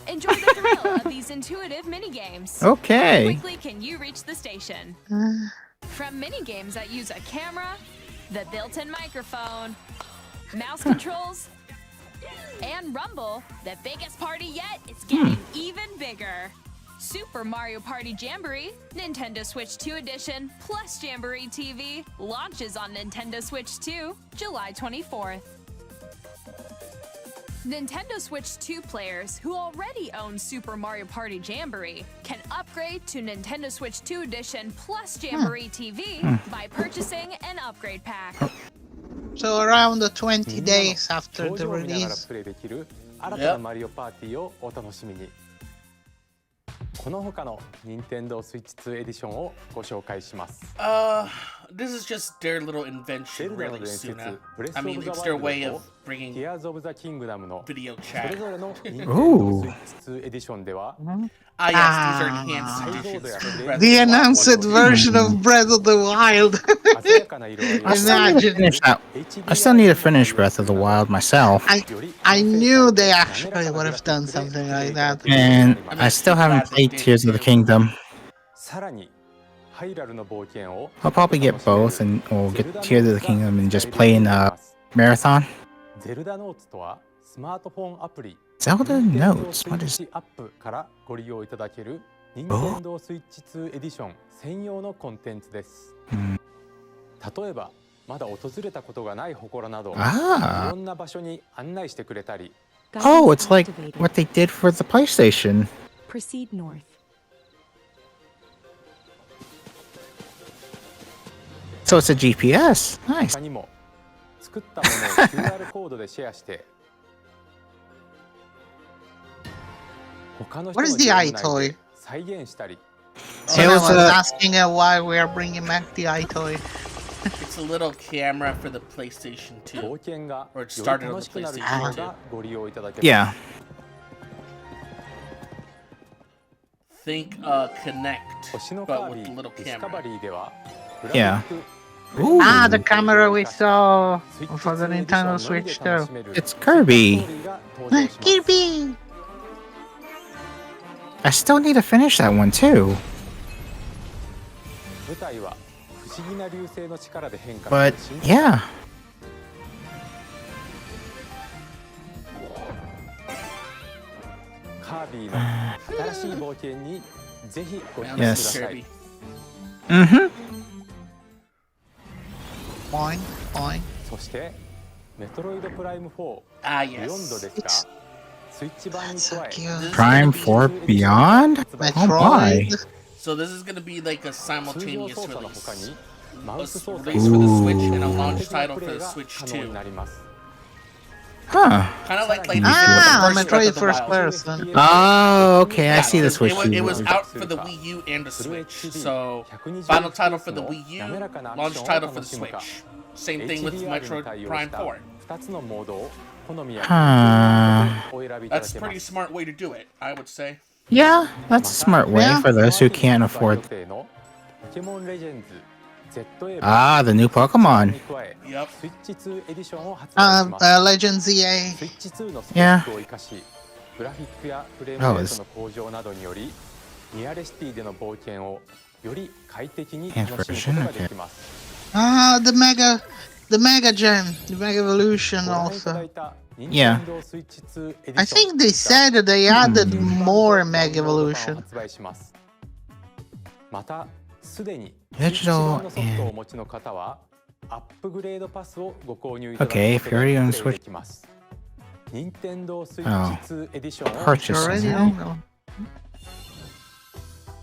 Enjoy the thrill of these intuitive mini-games. How
Okay.
quickly can you reach the station? From mini-games that use a camera, the built-in microphone, mouse controls, and rumble, the biggest party yet is getting even bigger. Super Mario Party Jamboree, Nintendo Switch 2 Edition, plus Jamboree TV launches on Nintendo Switch 2, July 24th. Nintendo Switch 2 players who already own Super Mario Party Jamboree can upgrade to Nintendo Switch 2 Edition plus Jamboree TV by purchasing an upgrade pack.
So around the 20
みんなの
days after
表
the
情を見ながら
release.
プレイできる新たなマリオパーティーをお楽しみに。この他の任天堂スイッチ2エディションをご紹介します。
This is just their little
ゼ
invention,
ルダの
really,
伝説
Suna.
ブレス
I
オブ
mean,
ザ
it's
ワ
their
イ
way
ルド
of
と
bringing
Tears of the Kingdom の
video
そ
chat.
れぞれの任天堂スイッチ2エディションでは
Ah, yes, these are enhanced
Ah.
editions.
The
for Breath of
The
Wild.
announced version of Breath of the Wild.
鮮やかな色合いを
I still need to
Imagine.
finish that. I still need to finish Breath of the Wild myself.
I knew they actually would have done something like that.
And I still haven't played Tears of the Kingdom.
さらにハイラルの冒険を
I'll probably get both and we'll get Tears of the Kingdom and just play in a marathon.
ゼルダノーツとはスマートフォンアプリ
Zelda
任天堂
Notes?
スイ
What
ッ
is...
チアップからご利用いただける任天堂スイッチ2エディション専用のコンテンツです。例えばまだ訪れたことがない祠などい
Ah.
ろんな場所に案内してくれたり
Oh, it's like what they did for the PlayStation.
Proceed north.
So it's a GPS. Nice.
他にも作ったものを QR コードでシェアして他の人
What
の
is the
ゲー
eye
ム内
toy?
で再現したり
So
It
I
was
was
a-
asking why we are bringing back the iToy.
It's a little camera for the PlayStation 2.
冒険が
Or
よ
it
り
started on
楽
the
しくなる機
PlayStation
能
2.
がご利用いただけます。
Yeah.
Think Connect,
星のカ
but
ービ
with the
ィ
little
ディスカバ
camera.
リーでは
Yeah.
グラフィック
Ooh.
Ah, the camera we saw
スイッチ
for the
2エディション
Nintendo
のみ
Switch
で楽
too.
しめる
It's Kirby.
ストーリーが登場します。
Kirby!
I still need to finish that one too.
舞台は不思議な流星の力で変化
But
する新
yeah.
カービィの新しいい冒険にぜひご参加く
Now
だ
this is
さ
Kirby.
い。
Boing, boing.
そしてメトロイドプライム4
Ah,
ビヨンド
yes.
ですが、スイッチ版に
So
加え
cute.
This is
Prime
gonna be-
4 Beyond? Oh my.
Metroid.
So this is gonna be like a
通常
simultaneous
操作の他
release.
にマウス操
A
作
release for the Switch and a
Ooh.
launch
的な
title
プ
for
レイ
the
が
Switch
可能に
too.
なります。
Huh.
Kind of like they did
Ah,
with the first Breath
Metroid
of the
first
Wild.
person.
Oh, okay. I
Yeah,
see the
'cause
Switch.
it was
view.
out for the Wii U and the Switch. So final title for the Wii U, launch title for the Switch. Same thing with Metroid Prime 4.
2つのモードを好みや
Huh.
お選びいただ
That's
け
a
ま
pretty
す。
smart way to do it, I would say.
Yeah, that's a smart way
Yeah.
for those who can't afford.
ポケモンレジェンズ ZA
Ah, the new Pokemon.
に加え
Yep.
スイッチ2エディションを発売します。
Legend ZA.
スイッチ2のスペックを生かし、グラフィックやフレームレートの向上などにより、ニアレシティでの冒険をより快適に楽しむことができます。
Ah, the Mega Gem, the Mega Evolution
ご覧いただ
also.
いた
Yeah.
Nintendo Switch 2 エディ
I
ション
think they said that they added more
ダウン
Mega
ロード版を
Evolution.
発売します。またすでに
Digital
スイッチ版のソフトをお持ちの方はアップグレードパスをご購入いただくこと
Okay,
で
if you're already on
プレイ
Switch-
できます。Nintendo Switch
Oh.
2エディションを
Purchase.
Already
something.
know.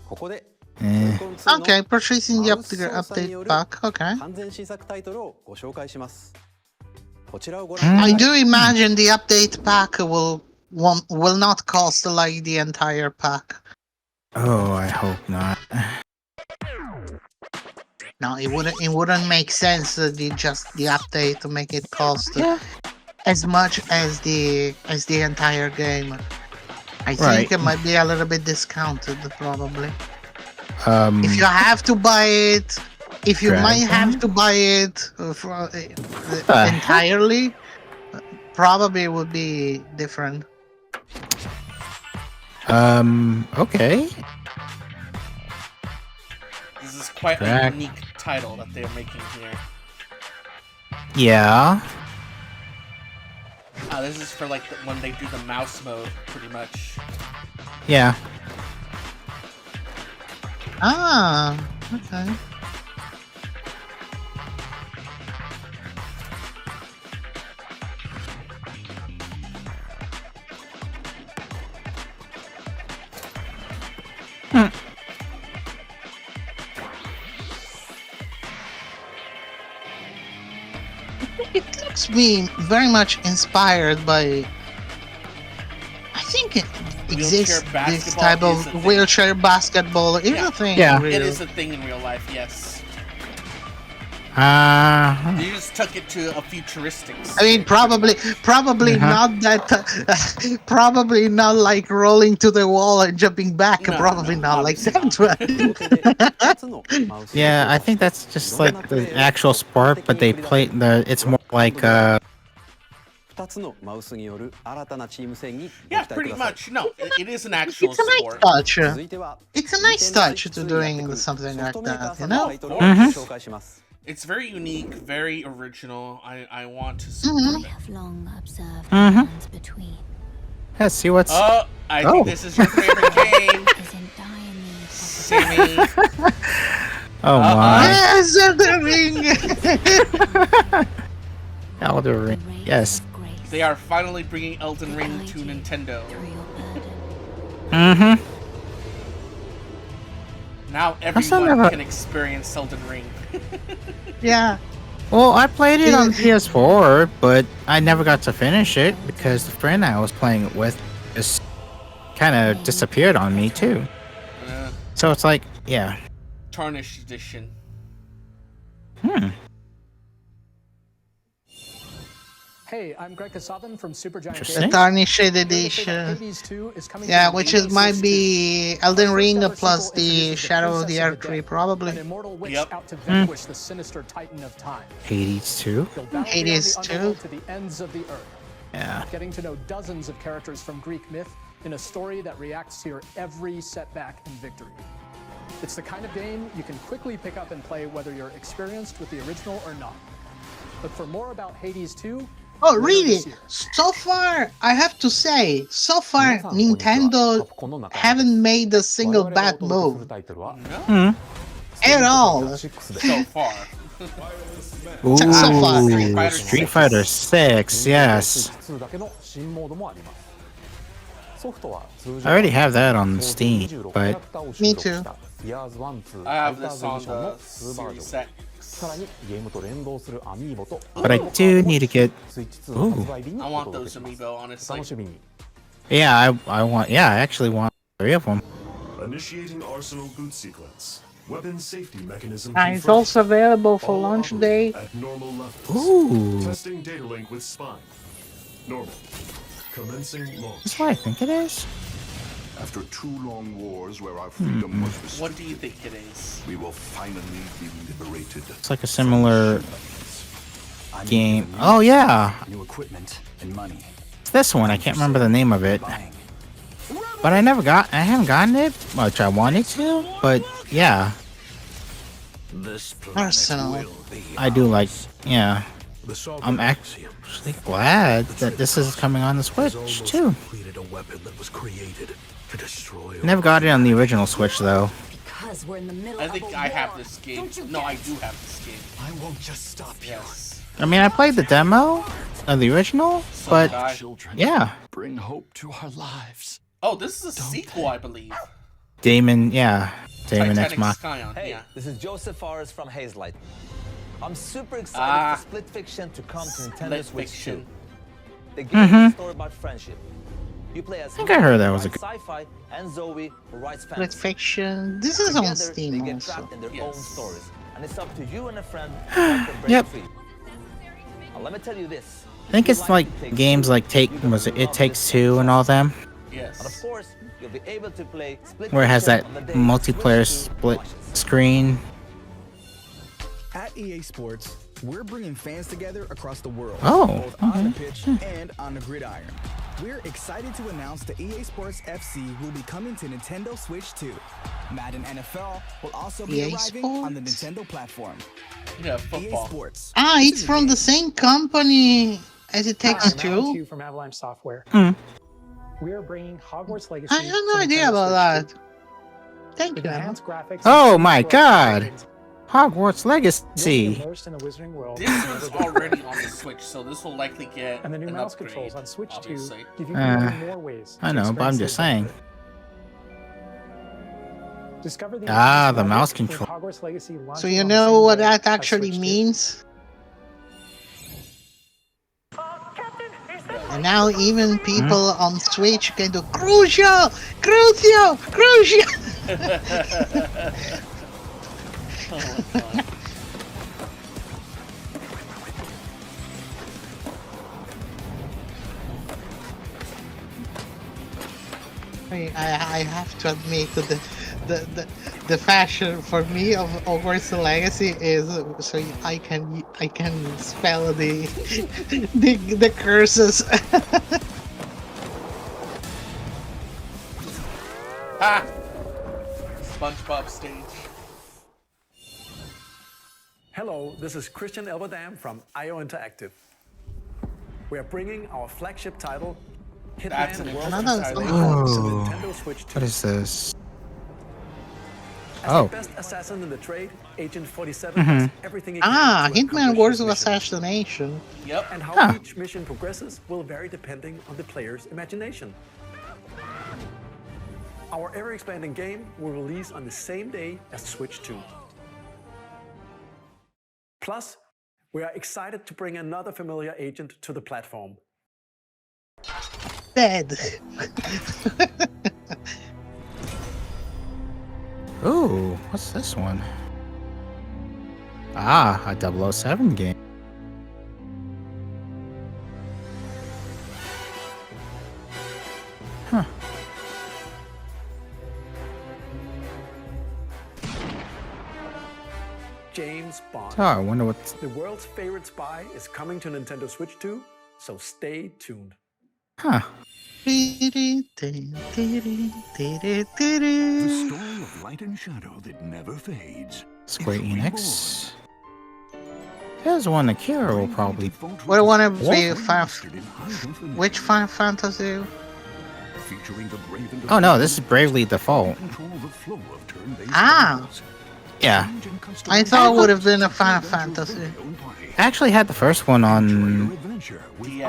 ここで
Eh.
Okay, purchasing the
マウス操作によ
update
る
pack. Okay.
完全新作タイトルをご紹介します。こちらをご
Hmm.
覧く
I
ださい。
do imagine the update pack will not cost like the entire pack.
Oh, I hope not.
No, it wouldn't make sense that the update to make it cost
Yeah.
as much as the entire game. I think
Right.
it might be a little bit discounted probably.
Um.
If you have to buy it, if you
Dragon?
might have to buy it
heck?
entirely, probably it would be different.
Okay.
This is quite a
Correct.
unique title that they're making here.
Yeah.
This is for like when they do the mouse mode, pretty much.
Yeah.
Ah, okay. It looks me very much inspired by. I think it exists this
basketball
type
is a
of
thing.
wheelchair basketball. Is
Yeah.
a thing.
Yeah.
Really.
It is a thing in real life, yes. You just took it to a futuristic.
I mean, probably not that. Probably not like rolling to the wall and jumping back.
No,
probably
no,
not like
obviously
that.
2つのマウス
Yeah, I think that's just like the actual sport, but they play the. It's more like
2つのマウスによる新たなチーム戦にご
Yeah,
期待く
pretty
ださい。
much. No, it is an actual
It's a nice
sport.
touch.
続いては
It's a nice
Nintendo
touch to
Switch 2
doing
にやってくる
something
ソフ
like
トメーカー
that,
さ
you
んの
know?
タイトルをご紹介します。
It's very unique, very original. I want to
Mhm.
support it.
have long observed
Mhm.
the between
let's see what's.
Oh, I
Oh.
think this is your favorite game,
is in dire need of
Sammy.
Oh my.
Yes, the ring.
Elder
the
Ring.
rays
Yes.
of grace
They are finally bringing Elden Ring to Nintendo.
through your burden.
Mm-hmm.
Now
not
everyone
never-
can experience Elden Ring.
Yeah.
Well, I played it on
Yeah.
PS4, but I never got to finish it because the friend I was playing it with just kind of disappeared on me too. So it's like, yeah.
Tarnished edition.
Hey, I'm Greg Kasavan from Supergiant
Interesting.
The
Games.
tarnished
Here to say that
edition.
Hades 2 is coming
Yeah,
to
which
Nintendo
is might
Switch
be
2.
Elden
Our
Ring
first-ever
plus
sequel
the
introduces
Shadow of the
Princess
Earth 3,
Dead,
probably.
an immortal witch
Yep.
out to vanquish the sinister titan of time.
Hades 2?
You'll battle
Hades
beyond the
2?
underworld to the ends of the earth,
Yeah.
getting to know dozens of characters from Greek myth in a story that reacts to your every setback and victory. It's the kind of game you can quickly pick up and play whether you're experienced with the original or not. But for more about Hades 2,
Oh, really? So far, I have to say, so far, Nintendo haven't made a single bad move at all.
So far.
Ooh,
So far.
Street Fighter 6, yes. I already have that on Steam, but
Me too.
I have this on the Series X.
I do need to get. Ooh.
I want those amiibo, honestly.
Yeah, I actually want 3 of them.
Initiating arsenal boot sequence. Weapon safety mechanism.
It's also available for launch day.
At normal levels.
Ooh.
Testing data link with spine. Normal. Commencing launch.
That's what I think it is.
After 2 long wars where our freedom was restricted,
What do you think it is?
we will finally be liberated.
It's like a similar game. Oh yeah,
New equipment and money.
it's this one. I can't remember the name of it. But I haven't gotten it, which I wanted to. But yeah,
Arsenal.
I do like. Yeah, I'm actually glad that this is coming on the Switch too. Never got it on the original Switch though.
Because we're in the middle
I
of
think
a
I
war.
have this game. No, I do have this game.
I won't just stop you.
Yes.
I mean, I played the demo of the original, but yeah,
Bring hope to our lives.
Oh, this is a sequel, I believe.
Damon X
Titanic
Mach.
Scion,
Hey,
yeah.
this is Joseph Forrest from Hazelight. I'm super excited for Split Fiction to come to Nintendo
Split
Switch 2.
Fiction.
The game is a story about friendship. You play as
I think I heard that was a
who writes sci-fi and Zoe who writes
Split
fantasy.
Fiction. This is on
Together,
Steam
they get
also.
trapped in their own
Yes.
stories, and it's up to you and a friend to help them break
Yep.
free. Now, let me tell you this.
I think it's like games like It Takes Two and all them,
And of
Yes.
course, you'll be able to play Split
where it has that
Fiction on the day
multiplayer
Switch 2
split
launches.
screen.
At EA Sports, we're bringing fans together across the world,
Oh,
both on the
okay.
pitch and on the gridiron. We're excited to announce that EA Sports FC will be coming to Nintendo Switch 2. Madden NFL will also be
EA
arriving on the
Sports?
Nintendo platform.
Yeah,
EA
football.
Sports.
Ah, it's from the same company as It Takes Two.
Two from Avalanche Software.
Mm.
We are bringing Hogwarts Legacy.
I had no
to
idea
Nintendo
about
Switch
that. Thank
2. With
you.
enhanced graphics.
Oh
and
my
world
God.
experience,
Hogwarts
you'll be
Legacy.
immersed in the Wizarding World.
This is already on the Switch, so this will likely get
And the new
an
mouse
upgrade,
controls on Switch 2
obviously.
give you
Uh,
even more ways.
I
to
know, but I'm
experience
just
the
saying.
adventure. Discover the
Ah,
increased
the
magic
mouse
with
control.
Hogwarts Legacy
So
launching
you
on the
know
same
what
day
that
as
actually
Switch 2.
means? And now even people on Switch can do Crucial! Crucial! Crucial!
Oh my god.
I have to admit that the fashion for me of Hogwarts Legacy is so I can spell the the curses.
Ah! SpongeBob stage.
Hello, this is Christian Elberdam from IO Interactive. We are bringing our flagship title,
That's an
Hitman World
interesting
Isolation,
title.
to
Oh.
Nintendo Switch 2.
What is this?
As
Oh.
the best assassin in the trade, Agent 47
Mhm.
does everything he can
Ah,
to
Hitman
accomplish
Wars
his
of
mission.
Assassination.
Yep.
And how
Huh.
each mission progresses will vary depending on the player's imagination. Our ever-expanding game will release on the same day as Switch 2. Plus, we are excited to bring another familiar agent to the platform.
Dead.
Ooh, what's this one? Ah, a 007 game. Huh.
James Bond.
Oh, I wonder what's.
The world's favorite spy is coming to Nintendo Switch 2, so stay tuned.
Huh.
The story of light and shadow that never fades.
Square Enix. There's one Akira will probably.
What do you want to be? Which Final Fantasy?
Oh no, this is Bravely Default.
Ah,
Yeah.
I thought it would have been a Final Fantasy.
I actually had the first one on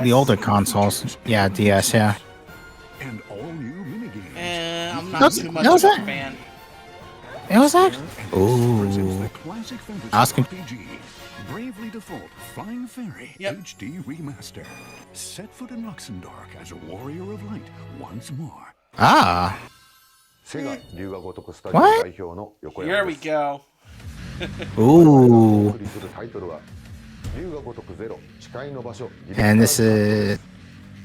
the older consoles. Yeah, DS, yeah.
I'm not too much of a fan.
It was actually. Ooh. Oscar.
Bravely Default Flying Fairy HD Remaster. Set foot in Luxembourg as a warrior of light once more.
Ah. What?
Here we go.
Ooh. And this is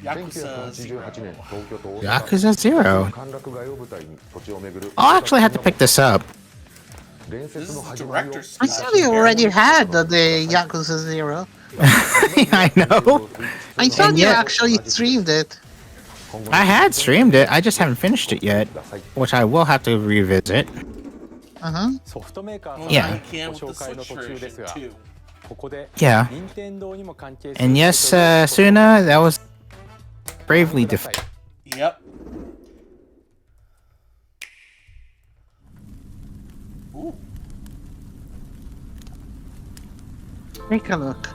Yakuza 0.
Yakuza 0. I'll actually have to pick this up.
This is the director's
I thought you already had the Yakuza 0.
I know.
I thought you actually streamed it.
I had streamed it. I just haven't finished it yet, which I will have to revisit.
Uh-huh.
Yeah.
Yeah.
Yeah. And yes, Suna, that was Bravely Default.
Yep. Ooh.
Take a look.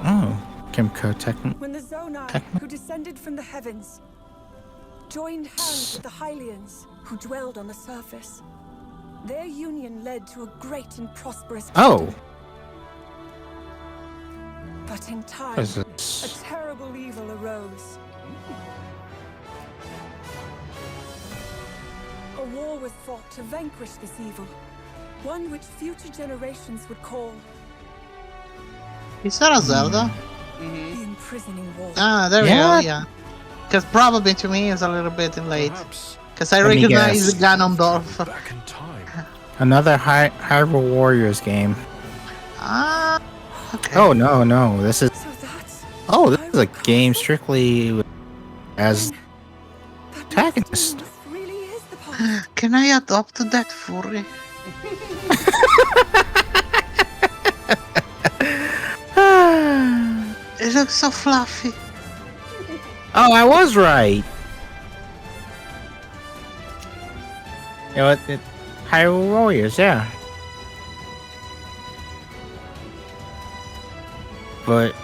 Oh, Kimco Techno.
When the Zonai, who descended from the heavens, joined hands with the Hylians, who dwelled on the surface, their union led to a great and prosperous
Oh.
kingdom. But in time,
What is this?
a terrible evil arose. A war was fought to vanquish this evil, one which future generations would call
Is that a Zelda?
the imprisoning war.
Ah, there we go, yeah. Because probably to me it's a little bit late. Because I
Let me
recognize
guess.
Ganondorf.
Another Hyrule Warriors game.
Ah, okay.
Oh no, no, this is. Oh, this is a game strictly as protagonist.
Can I adopt that furry? It looks so fluffy.
Oh, I was right. You know what? Hyrule Warriors, yeah. But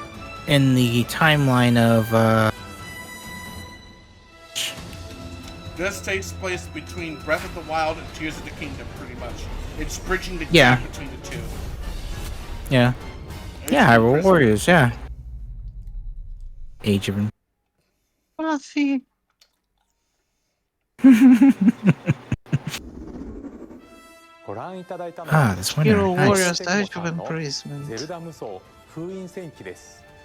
in the timeline of
This takes place between Breath of the Wild and Tears of the Kingdom, pretty much. It's bridging the
Yeah.
gap between the two.
yeah, Hyrule Warriors, yeah. Age of
Fluffy.
this winner.
Hero
Nice.
Warriors Age of Imprisonment.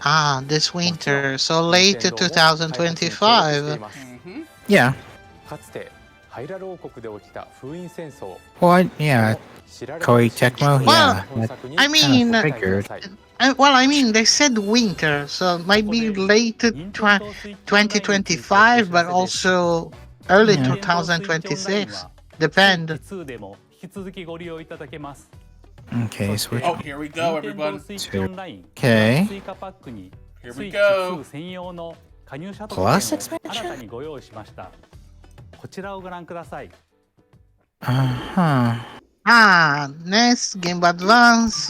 Ah, this winter, so late to 2025.
Yeah. Well, yeah. Koei Tecmo, yeah.
Well,
that
I mean,
kinda figured.
they said winter, so it might be late to 2025, but also early 2026. Depend.
Okay, switch.
Oh, here we go, everyone.
Okay.
Here we go.
Plus expansion? Uh-huh.
Ah, NES, Game Boy Advance.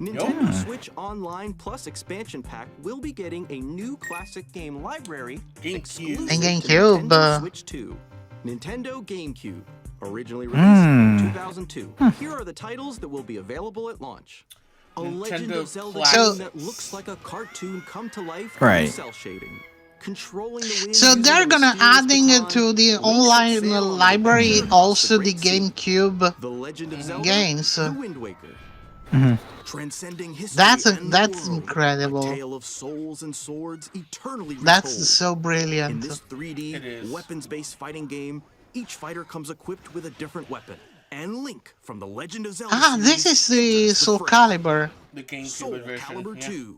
Nintendo Switch Online Plus Expansion Pack will be getting a new classic game library exclusive
And
to
GameCube.
Nintendo Switch 2. Nintendo GameCube, originally released in 2002. Here are the titles that will be available at launch. A Legend of Zelda game that looks like a cartoon come to life
Right.
through cell shading. Controlling the wind
So
using
they're
a
gonna
mysterious
adding
baton,
to the
Link's
online
sail on the
library
wind
also
across
the
Great Sea.
GameCube
The Legend of Zelda,
games.
The Wind Waker.
Mhm.
Transcending history
That's
and the
that's
world.
incredible.
A tale of souls and swords eternally
That's
retold.
so
In
brilliant.
this 3D weapons-based fighting game, each fighter comes equipped with a different weapon. And Link from the Legend of Zelda
Ah, this
series
is the
enters
Soul
fray.
Calibur.
The GameCube
Soul
edition.
Calibur
Yeah.
2.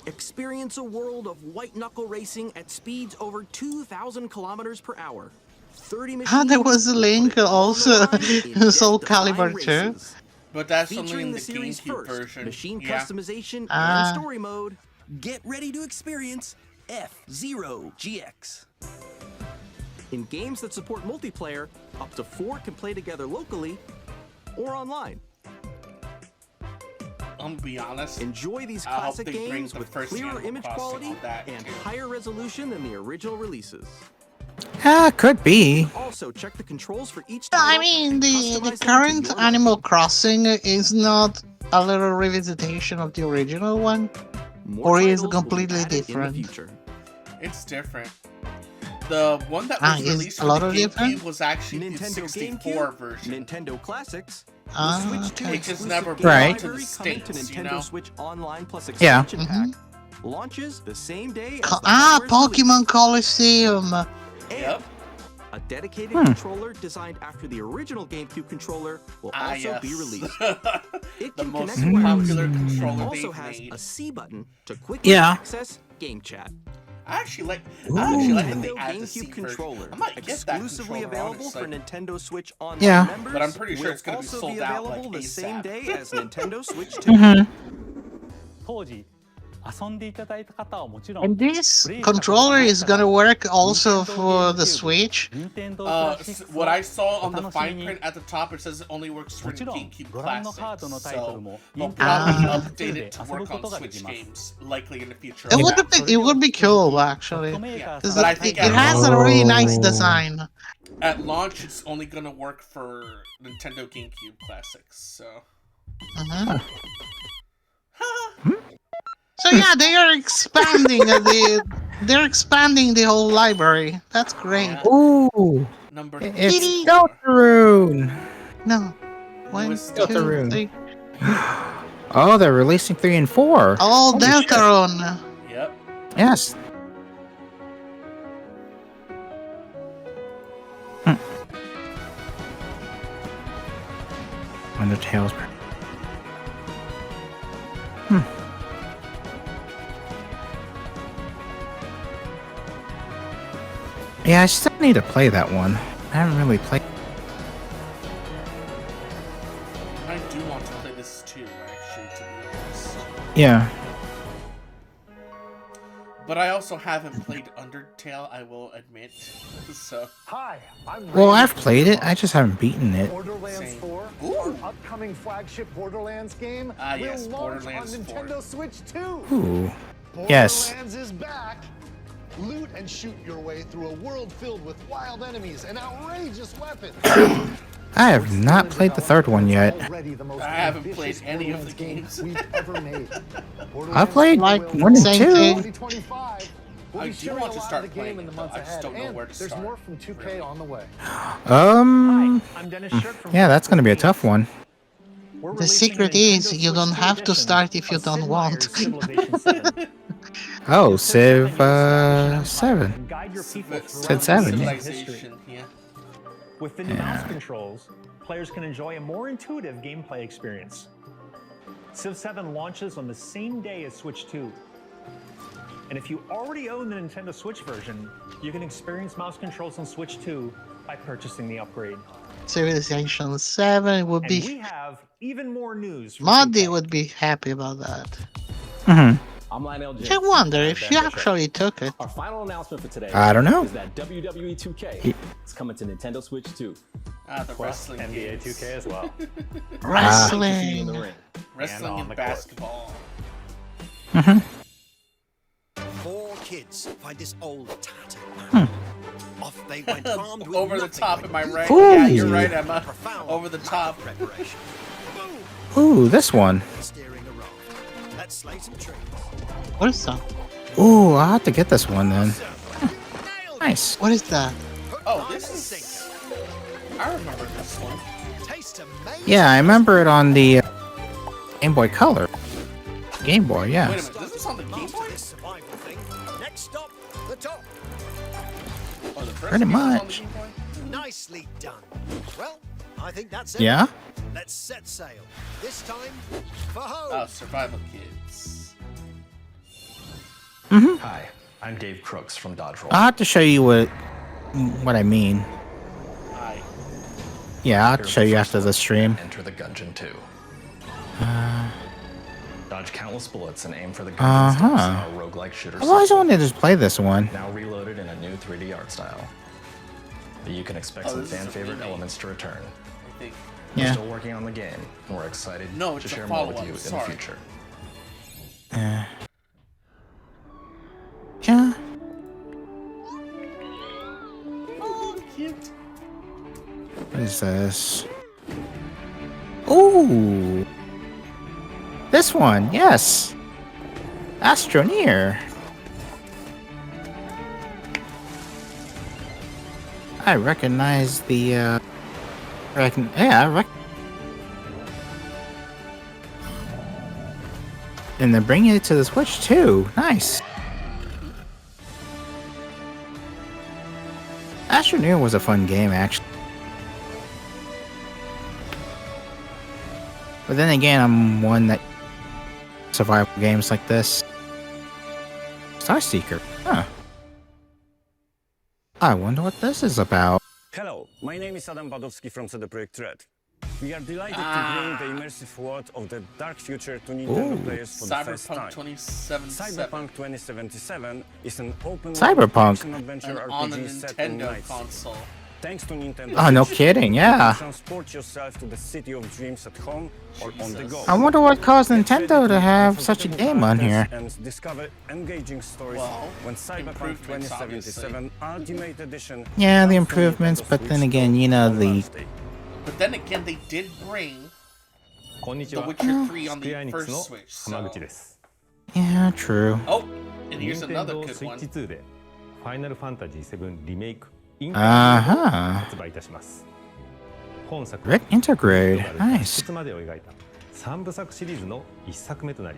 Experience a world of white knuckle racing at speeds over 2,000 kilometers per hour. 30 machines.
Ah, there was a link also.
in
Soul
death-defying
Calibur 2.
races.
But that's only
Featuring
in
the
the
series
GameCube
first,
version.
machine
Yeah.
customization
Ah.
and story mode. Get ready to experience F-Zero GX. In games that support multiplayer, up to 4 can play together locally or online.
I'm gonna be honest.
Enjoy these
I hope
classic
they bring
games
the
with
first
clearer
Animal
image
Crossing
quality
on that,
and
too.
higher resolution than the original releases.
Could be.
Also, check the controls for each
I
title
mean,
and
the
customize them to
current
your
Animal Crossing is not a little revisitation of the original one,
More
or is
titles will be
completely
added in the
different.
future.
It's different. The one that
Ah,
was
is
released
a
for
lot
the
of
GameCube
different?
was actually the
Nintendo
64
GameCube,
version.
Nintendo Classics,
Ah,
the Switch 2
okay.
It just
exclusive
never
game
brought
Right.
it to the
library coming to
States, you
Nintendo
know?
Switch Online Plus
Yeah.
expansion pack. Launches the same day as the
Ah,
hardware's release.
Pokemon Coliseum.
Yep.
A dedicated controller designed after the original GameCube controller will also be released. It
The
can
most
connect
popular
wirelessly.
controller
It also
they've
has
made.
a C button to quickly
Yeah.
access game chat.
I actually like that they
Nintendo
added the C
GameCube
version.
controller,
I might get that
exclusively
controller,
available for
honestly.
Nintendo Switch Online
Yeah.
members.
But I'm pretty sure
will
it's gonna be
also
sold
be
out,
available
like,
the same
ASAP.
day as Nintendo Switch 2.
Mm-hmm.
当時遊んでいただいた方はもちろん
And this controller is gonna work also for the Switch.
What I saw on the fine print at the top, it says it only works for
もちろん
GameCube
ご覧のカードの
Classics,
タイトル
so
も
they'll
任天堂
probably update it to
遊ぶ
work
こ
on
とがで
Switch
きます
games, likely in the future.
It would be cool actually.
Yeah.
'Cause
But I
it,
think
it has a really nice design.
At launch, it's only gonna work for Nintendo GameCube Classics, so.
So yeah, they are expanding they're expanding the whole library. That's great.
Ooh.
Number
It's Deltarune.
No. One,
was
two,
Deltarune.
three.
Oh, they're releasing 3 and 4.
Oh,
Holy shit.
Deltarune.
Yep.
Yes. Undertale's. Yeah, I still need to play that one. I haven't really played.
I do want to play this too, actually, to be honest.
Yeah.
But I also haven't played Undertale, I will admit. So.
Hi, I'm
Well,
Randy
I've played it. I just haven't beaten it.
Borderlands
Same.
4,
Ooh.
our upcoming flagship Borderlands game,
Ah,
will
yes,
launch
Borderlands
on
4.
Nintendo Switch 2.
Ooh. Yes.
Borderlands is back. Loot and shoot your way through a world filled with wild enemies and outrageous weapons.
I have not played the third one yet.
Already the most
I haven't
ambitious
played any of the
Borderlands
games.
we've ever made.
I played
Like,
1 and
same
2.
thing.
2025. We'll
I
be
do
sharing
want
a
to
lot
start
of the
playing
game in the
it,
months
though. I just
ahead,
don't know
and
where to
there's
start,
more from 2K on the way.
I'm Dennis Shirk from
Yeah, that's gonna be a tough one.
We're
The
releasing
secret
a
is
Nintendo
you
Switch
don't
2
have to
edition
start if you
of
don't
Sid
want.
Meier's Civilization 7.
Oh, Civ 7.
And guide your people
Said
throughout the
7, yeah.
game's history.
Civilization, yeah.
With the new mouse controls, players can enjoy a more intuitive gameplay experience. Civ 7 launches on the same day as Switch 2. And if you already own the Nintendo Switch version, you can experience mouse controls on Switch 2 by purchasing the upgrade.
Civilization 7 would
And we
be.
have even more news from
Moddy
2K.
would be happy about that.
Mm-hmm.
I'm Lionel James.
I wonder
I'm
if she
Van Bishop.
actually took it.
Our final announcement for today
I don't know.
is that WWE 2K is coming to Nintendo Switch 2.
Ah, the
Plus
wrestling
NBA
games.
2K as well.
Wrestling.
In the ring.
Wrestling
on
and
the court.
basketball.
Mm-hmm.
4 kids find this old tattered man. Off they went armed with
Over the
nothing
top,
but
am I right?
Ooh.
Yeah, you're right, Emma.
profound
Over the
lack
top.
of preparation.
Ooh, this one.
Steering a raft. Let's slay some trees.
What is that?
Ooh, I'll have to get this one then. Nice.
What is that?
Oh, this is. I remember this one.
Taste amazing.
Yeah, I remember it on the Game Boy Color. Game Boy,
Wait a
yeah.
minute, this is on the Game
Master
Boy?
this survival thing. Next stop, the top.
Oh, the first
Pretty
game was on the
much.
Game Boy?
Nicely done. Well, I think that's it.
Yeah?
Let's set sail. This time for home.
Oh, Survival Kids.
Mm-hmm.
Hi, I'm Dave Crooks from Dodge Roll.
I'll have to show you what I mean. Yeah, I'll show you after the stream.
Enter the Gungeon 2.
Uh,
Dodge countless bullets and aim for the Gungeon steps in our roguelike shooter
I've always
system.
wanted to just play this one.
Now reloaded in a new 3D art style. You can expect some fan favorite elements to return. We're still working on the game, and we're excited to share more with you in the future.
Yeah.
Oh, cute.
What is this? Ooh! This one, yes! Astroneer! I recognize the, and they're bringing it to the Switch too. Nice. Astroneer was a fun game, actually. But then again, I'm one that survival games like this. Starseeker, huh? I wonder what this is about.
Hello, my name is Adam Badowski from CD Projekt Red. We are delighted to bring the immersive world of the dark future to Nintendo players for the first time. Cyberpunk 2077 is an open world action-adventure
on the
RPG set on
Nintendo
Night
console.
Thanks to Nintendo
Oh, no
Switch,
kidding, yeah.
you can transport yourself to the city of dreams at home or on the go.
I wonder what caused Nintendo to have such a game on here.
And discover engaging stories when Cyberpunk 2077 Ultimate Edition.
Yeah, the improvements, but then again, you know, the...
But then again, they did bring The Witcher 3 on the first Switch. So.
Yeah, true.
Oh, and here's another good one.
Final Fantasy VII Remake
Uh-huh. Red Intergrade, nice.
3部作シリーズの1作目となり、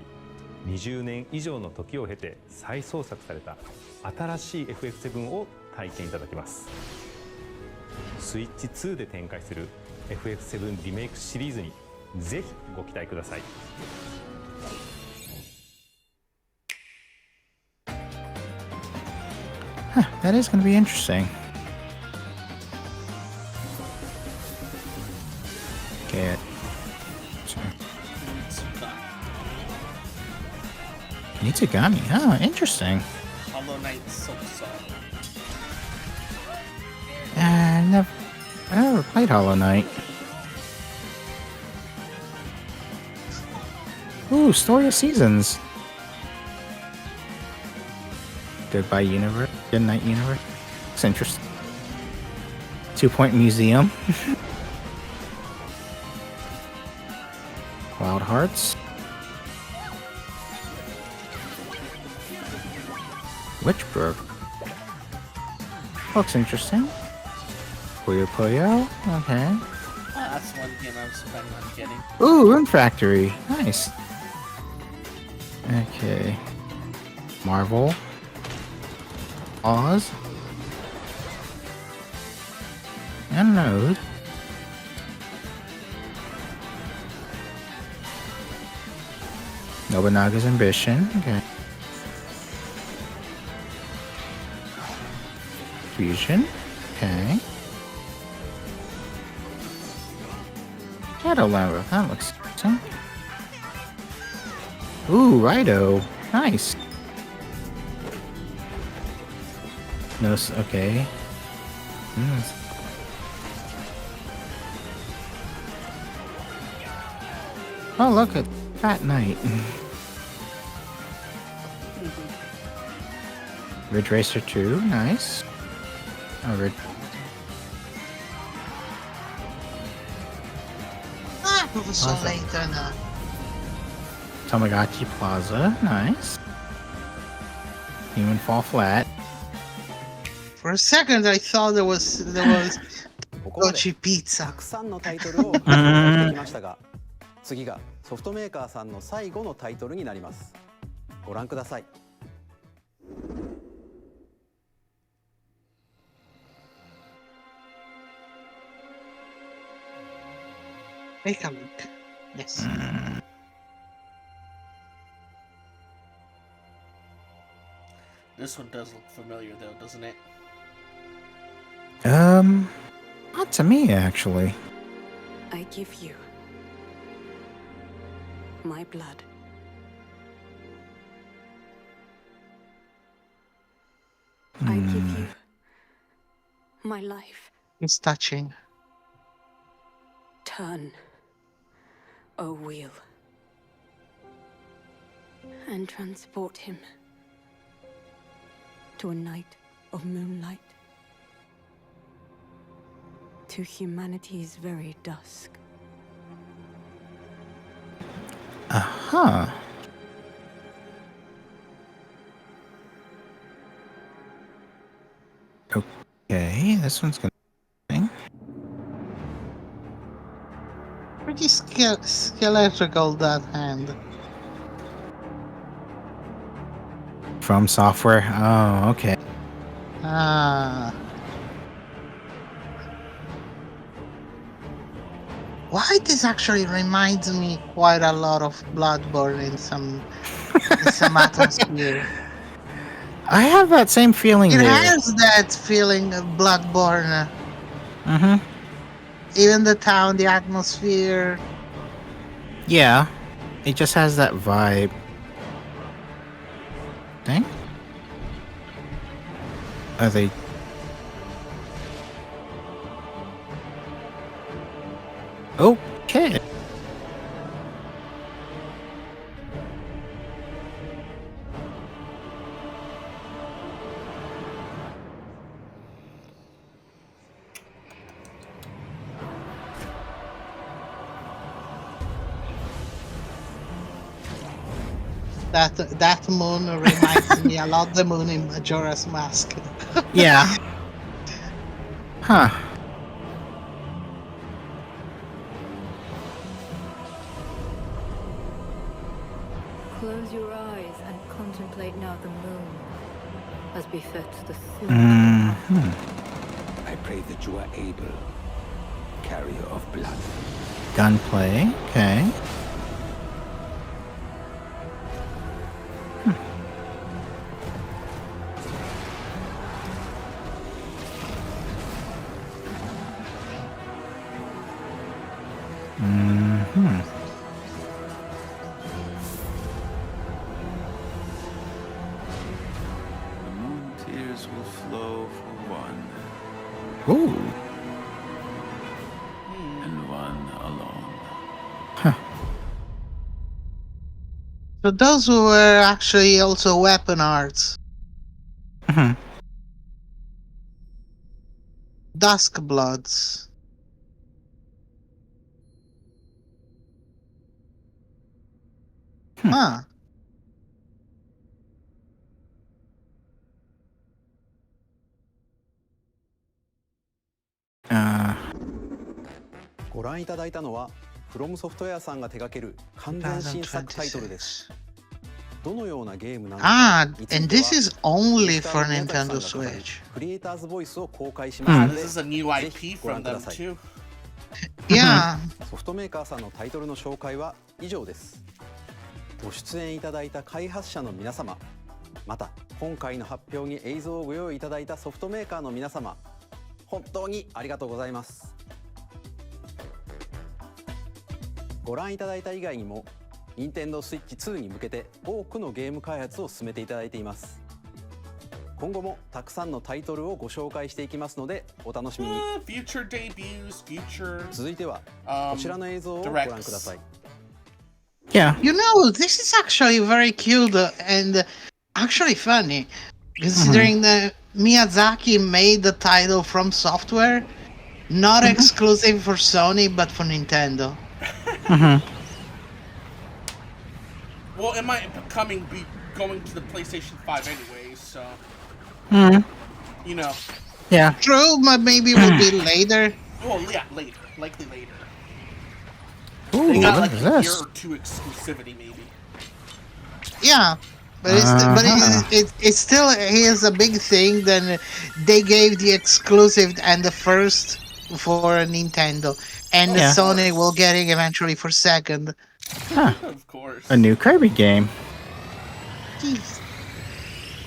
20年以上の時を経て再創作された新しい FF7 を体験いただけます。スイッチ2で展開する FF7 リメイクシリーズにぜひご期待ください。
Huh, that is going to be interesting. Okay. Nitsugami. Oh, interesting.
Hollow Knight Silk Song.
I never played Hollow Knight. Ooh, Story of Seasons. Goodbye Universe. Good Night Universe. It's interesting. 2-Point Museum. Wild Hearts. Witchburg. Looks interesting. Puyo Puyo. Okay.
That's one game I was planning on getting.
Ooh, Rune Factory. Nice. Okay. Marvel. Oz. And Node. Nobunaga's Ambition. Okay. Fusion. Okay. Shadow Labyrinth. That looks interesting. Ooh, Rido. Nice. No, okay. Oh, look at Fat Knight. Ridge Racer 2, nice. Oh, Ridge.
Professor Layton.
Tamagotchi Plaza, nice. Human Fall Flat.
For a second, I thought there was Gochi Pizza.
たくさんのタイトルを紹介してきましたが、次がソフトメーカーさんの最後のタイトルになります。ご覧ください。
Take a look. Yes.
This one does look familiar though, doesn't it?
Not to me, actually.
I give you my blood. I give you my life.
It's touching.
Turn, O wheel, and transport him to a night of moonlight, to humanity's very dusk.
Uh-huh. Okay, this one's gonna be
Pretty skeletal, that hand.
from software. Oh, okay.
Ah. Why this actually reminds me quite a lot of Bloodborne in some atmosphere.
I have that same feeling
It
there.
has that feeling of Bloodborne.
Mm-hmm.
Even the town, the atmosphere.
Yeah. It just has that vibe. Dang. Are they... Okay.
That moon reminds me a lot of the moon in Majora's Mask.
Yeah. Huh.
Close your eyes and contemplate now the moon, as befits the sun.
Mm-hmm.
I pray that you are able, carrier of blood.
Gunplay. Okay. Mm-hmm.
The moon tears will flow for one.
Ooh.
And one alone.
So those were actually also weapon arts.
Mm-hmm.
Dusk Bloods. Huh.
Uh.
ご覧いただいたのはフロムソフトウェアさんが手掛ける完全新作タイトルです。どのようなゲームなのか、
and this is only for Nintendo Switch.
クリエイターズボイスを公開しますので、
This is a new IP from them too.
Yeah.
ソフトメーカーさんのタイトルの紹介は以上です。ご出演いただいた開発者の皆様、また今回の発表に映像をご用意いただいたソフトメーカーの皆様、本当にありがとうございます。ご覧いただいた以外にも Nintendo Switch 2に向けて多くのゲーム開発を進めていただいています。今後もたくさんのタイトルをご紹介していきますのでお楽しみに。
Future debuts, future.
続いてはこちらの映像をご覧ください。
Yeah.
You know, this is actually very cute and actually funny, considering that Miyazaki made the title from software, not exclusive for Sony, but for Nintendo.
Well, it might be going to the PlayStation 5 anyway, so. You know.
Yeah.
True, but maybe it will be later.
Well, yeah, later. Likely later.
Ooh,
they got
look
like
at
a
this.
year or two exclusivity, maybe.
Yeah. But it's still here's a big thing. Then they gave the exclusive and the first for Nintendo, and Sony will get it eventually for second.
Huh.
Of course.
A new Kirby game.
Jeez.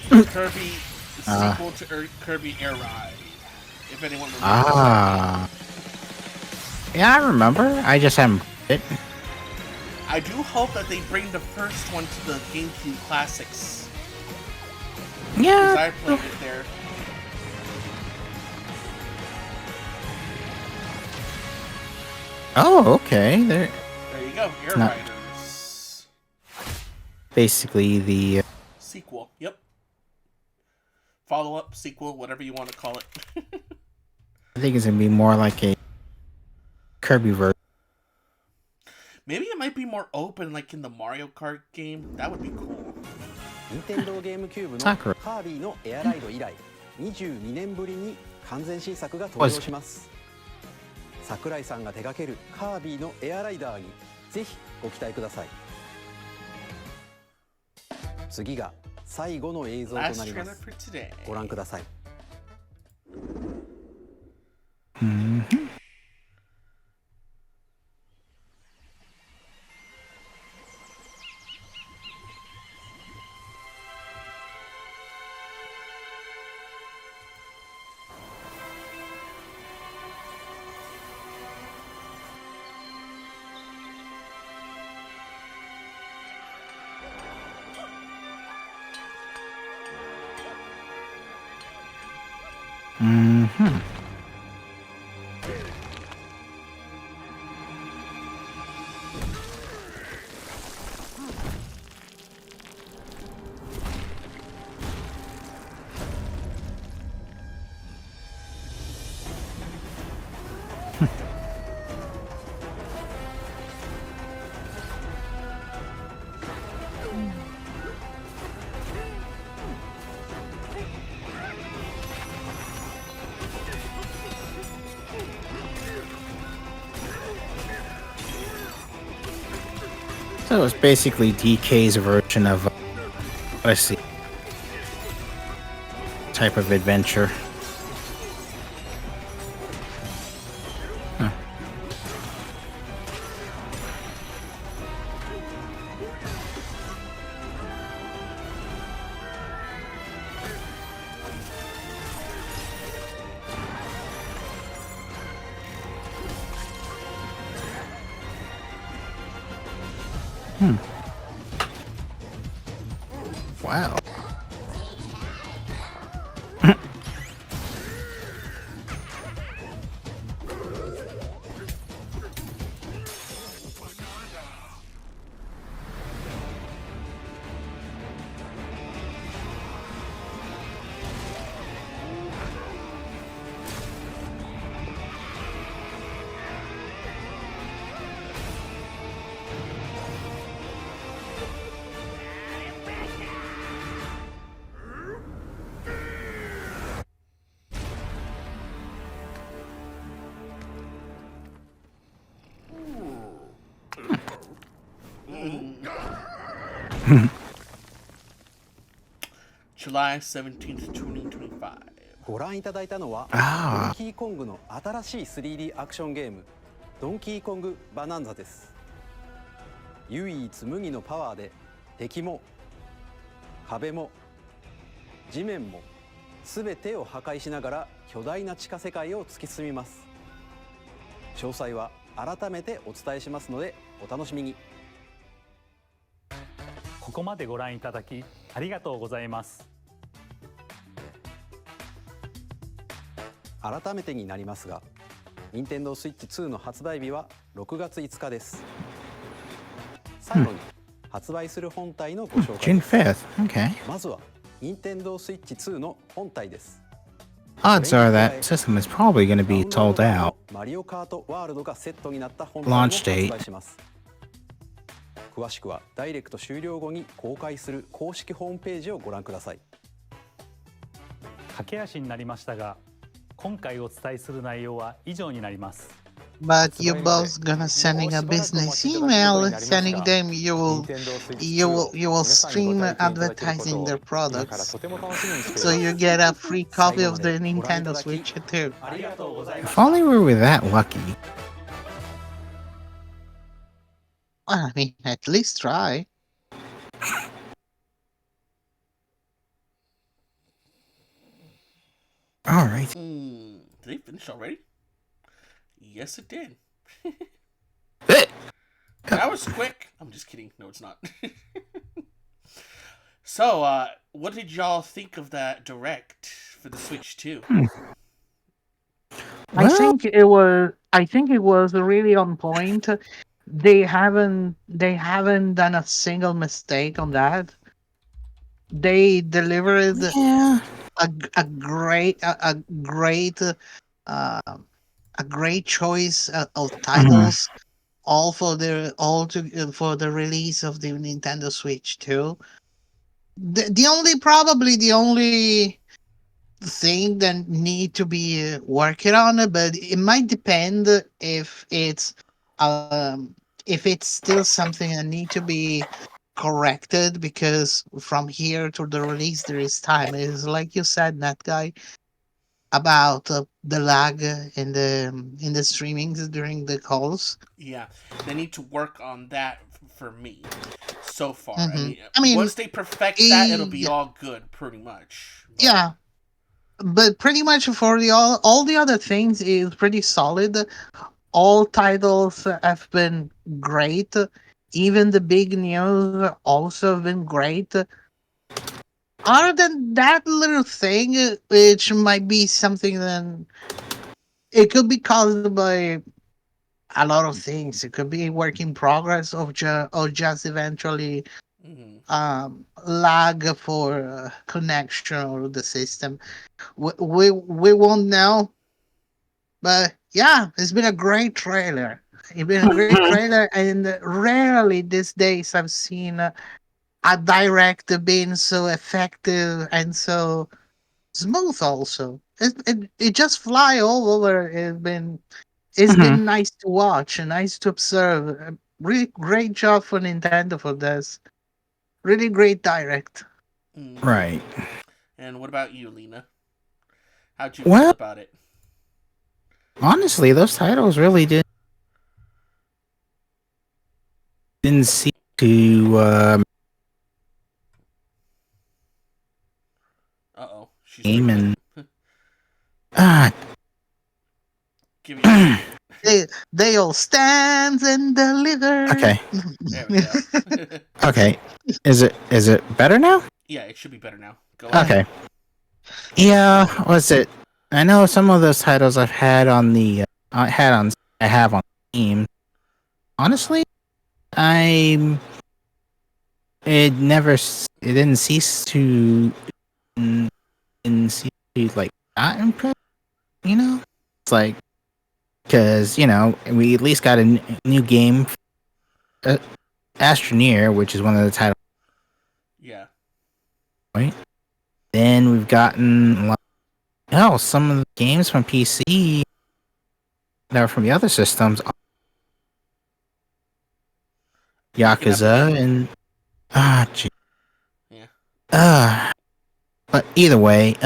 Kirby sequel to Kirby Air Ride. If anyone remembers.
Yeah, I remember. I just haven't played it.
I do hope that they bring the first one to the GameCube Classics.
Yeah.
Because I played it there.
Oh, okay. There
you go. Air Riders.
Basically the
sequel. Yep. Follow-up, sequel, whatever you want to call it.
I think it's gonna be more like a Kirby version.
Maybe it might be more open, like in the Mario Kart game. That would be cool.
任天堂ゲームキューブのカービィのエアライド以来22年ぶりに完全新作が登場します。桜井さんが手掛けるカービィのエアライダーにぜひご期待ください。次が最後の映像となります。ご覧ください。
So it's basically DK's version of, let's see, type of adventure. Huh. Wow.
July 17th, 2025.
ご覧いただいたのはドンキーコングの新しい 3D アクションゲームドンキーコングバナンザです。唯一無二のパワーで敵も壁も地面も全てを破壊しながら巨大な地下世界を突き進みます。詳細は改めてお伝えしますのでお楽しみに。
ここまでご覧いただきありがとうございます。
改めてになりますが、任天堂スイッチ2の発売日は6月5日です。最後に発売する本体のご紹介です。
June 5th. Okay.
まずは任天堂スイッチ2の本体です。
Odds are that system is probably going to be sold out.
マリオカートワールドがセットになった本体を発売します。詳しくはダイレクト終了後に公開する公式ホームページをご覧ください。
駆け足になりましたが、今回お伝えする内容は以上になります。
But you both gonna sending a business email and sending them you will stream advertising their products. So you get a free copy of the Nintendo Switch too.
If only we were that lucky.
Well, I mean, at least try.
All right.
Did they finish already? Yes, it did. That was quick. I'm just kidding. No, it's not. So, what did y'all think of that direct for the Switch 2?
I think it was really on point. They haven't done a single mistake on that. They delivered a great uh, a great choice of titles, for the release of the Nintendo Switch 2. The only thing that need to be working on, but it might depend um if it's still something that need to be corrected, because from here to the release there is time. It is like you said, NetGuy, about the lag in the streamings during the calls.
Yeah, they need to work on that for me. So far,
Mm-hmm.
once they perfect that, it'll be all good, pretty much. But...
Yeah, but pretty much for the all the other things is pretty solid. All titles have been great. Even the big news also have been great. Other than that little thing, which might be something that it could be caused by a lot of things. It could be work in progress, or just eventually lag for connection or the system. We won't know, but yeah, it's been a great trailer. It's been a great trailer, and rarely these days I've seen a direct being so effective and so smooth. Also, it just fly all over. It's been nice to watch and nice to observe. Really great job for Nintendo for this. Really great direct.
Right.
And what about you, Lena? How'd you
Well,
feel about it?
Honestly, those titles really didn't seem to.
She's
game and
Give me
they all stand and deliver.
Okay.
There we go.
Okay. Is it better now?
Yeah, it should be better now. Go ahead.
Okay. Yeah, what's it? I know some of those titles I've had on the I have on Steam. Honestly, it didn't cease to like not impress. It's like, because we at least got a new game, Astroneer, which is one of the titles.
Yeah.
Right. Then we've gotten some of the games from PC that are from the other systems. Yakuza and gee.
Yeah.
But either way,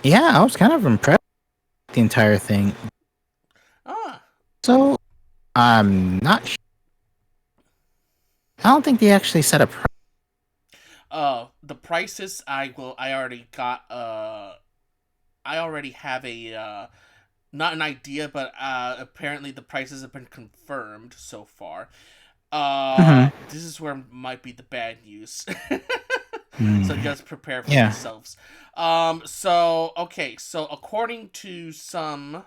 yeah, I was kind of impressed with the entire thing. So I'm not sure. I don't think they actually set a price.
The prices I already got. I already have a not an idea, but apparently the prices have been confirmed so far. This is where might be the bad news. So just prepare for yourselves. So according to some,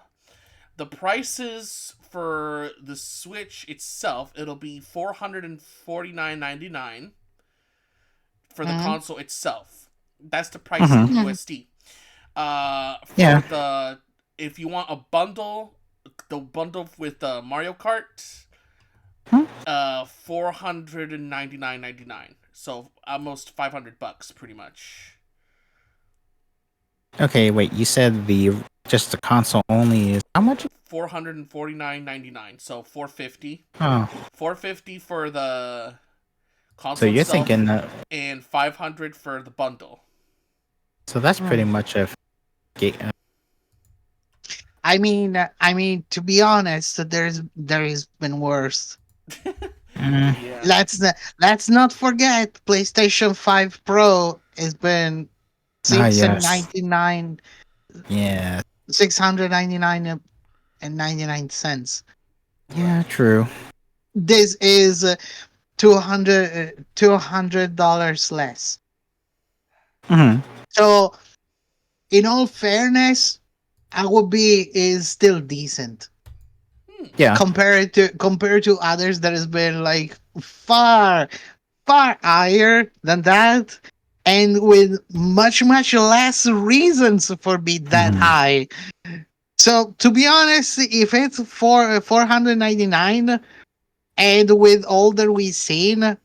the prices for the Switch itself, it'll be $449.99 for the console itself. That's the price in USD. If you want a bundle, the bundle with Mario Kart, $499.99. So almost $500, pretty much.
Okay, wait. You said just the console only is how much?
$449.99. So $450.
Oh.
$450 for the console.
So you're
itself,
thinking
and $500 for the bundle.
So that's pretty much a.
I mean, to be honest, there's been worse.
Yeah.
Let's not forget PlayStation 5 Pro has been $699.
Yeah.
$699 $499.
Yeah, true.
This is $200 less.
Mhm.
So, in all fairness, Agobi is still decent.
Yeah.
Compared to others that has been like far higher than that, and with much less reasons for be that high. So to be honest, if it's for 499 and with all that we've seen,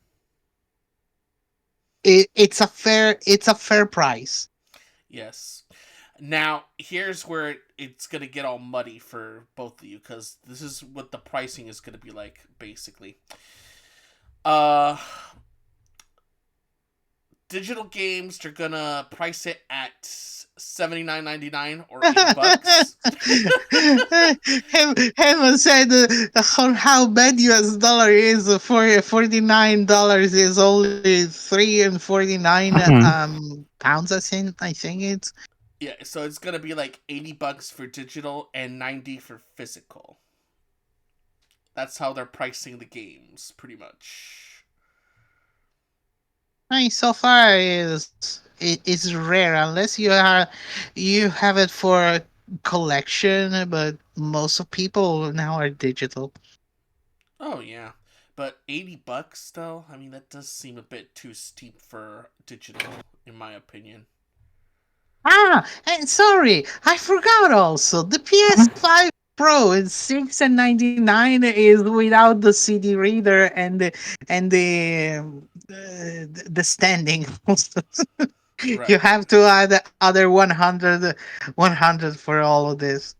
it's a fair price.
Yes. Now, here's where it's going to get all muddy for both of you, because this is what the pricing is going to be like, basically. Digital games, they're going to price it at $79.99 or $80.
Haven't said how bad US dollar is for $49 is only 3.49 pounds. I think it's.
Yeah, so it's gonna be like $80 for digital and 90 for physical. That's how they're pricing the games, pretty much.
I mean, so far it's rare unless you have it for collection, but most of people now are digital.
Oh yeah, but $80 though. I mean, that does seem a bit too steep for digital, in my opinion.
And sorry, I forgot also the PS5 Pro is $699 is without the CD reader and the standing.
Right.
You have to add other 100 for all of this.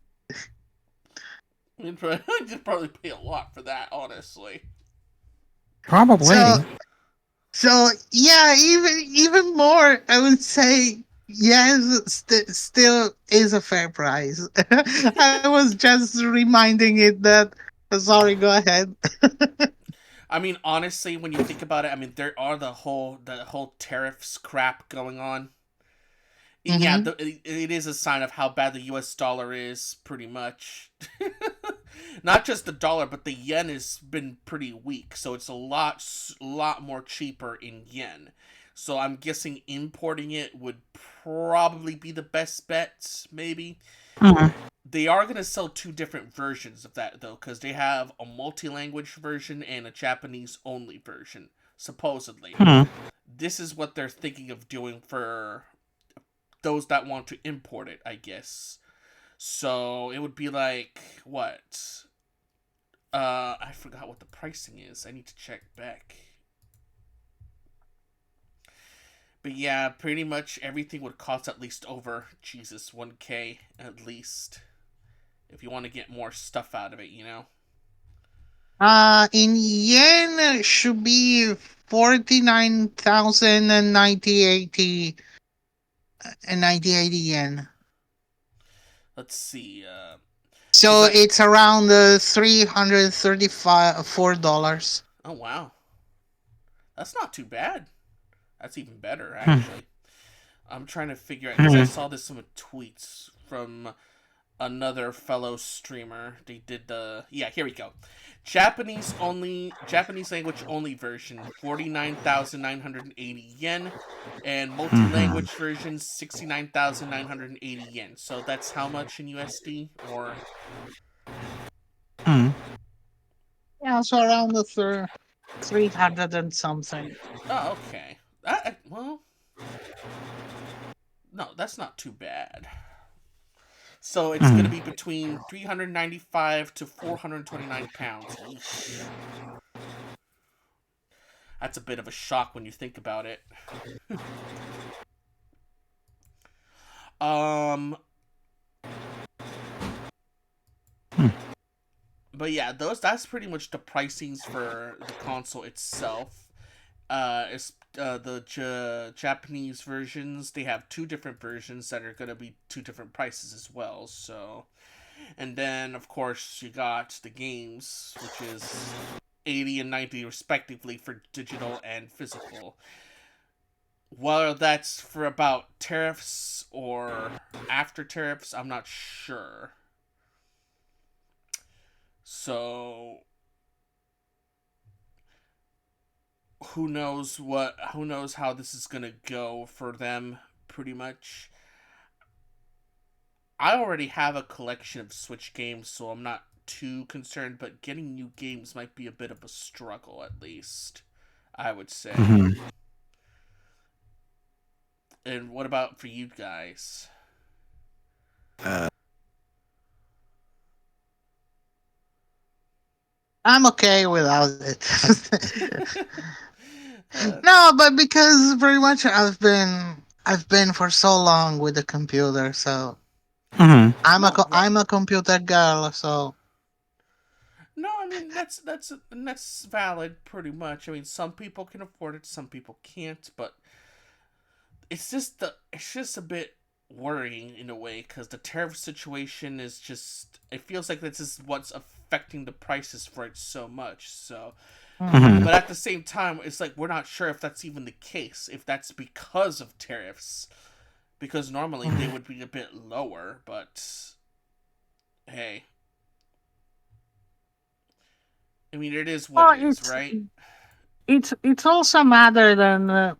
You'd probably pay a lot for that, honestly.
Probably.
So yeah, even more, I would say yes, still is a fair price. I was just reminding it that. Sorry, go ahead.
I mean, honestly, when you think about it, I mean, there are the whole tariffs crap going on. And yeah, it is a sign of how bad the U.S. dollar is, pretty much. Not just the dollar, but the yen has been pretty weak, so it's a lot more cheaper in yen. So I'm guessing importing it would probably be the best bet, maybe. They are going to sell two different versions of that, though, because they have a multi-language version and a Japanese-only version, supposedly. This is what they're thinking of doing for those that want to import it, I guess. So it would be like, what? I forgot what the pricing is. I need to check back. But yeah, pretty much everything would cost at least over, Jesus, 1K at least. If you want to get more stuff out of it, you know?
In yen should be 49,090 and 9080 yen.
Let's see.
So it's around $334.
Oh wow, that's not too bad. That's even better, actually. I'm trying to figure out because I saw this in tweets from another fellow streamer. They did here we go. Japanese language only version 49,980 yen, and multi-language version 69,980 yen. So that's how much in USD, or
yeah, so around the 300 and something.
Oh, okay. Well, no, that's not too bad. So it's going to be between 395 to 429 pounds. Eesh. That's a bit of a shock when you think about it. But yeah, that's pretty much the pricings for the console itself. The Japanese versions, they have two different versions that are going to be two different prices as well. So, and then of course you got the games, which is 80 and 90 respectively for digital and physical. Whether that's for about tariffs or after tariffs, I'm not sure. So who knows how this is gonna go for them, pretty much. I already have a collection of Switch games, so I'm not too concerned, but getting new games might be a bit of a struggle, at least, I would say.
Mm-hmm.
And what about for you guys?
I'm okay without it. No, but because pretty much I've been for so long with the computer, so
Mm-hmm.
I'm a computer girl, so
No, I mean that's valid, pretty much. I mean, some people can afford it, some people can't, but it's just a bit worrying in a way, because the tariff situation is just, it feels like this is what's affecting the prices for it so much. So,
Mm-hmm.
but at the same time, it's like we're not sure if that's even the case, if that's because of tariffs, because normally they would be a bit lower. But hey, I mean, it is what it is, right?
It's also a matter than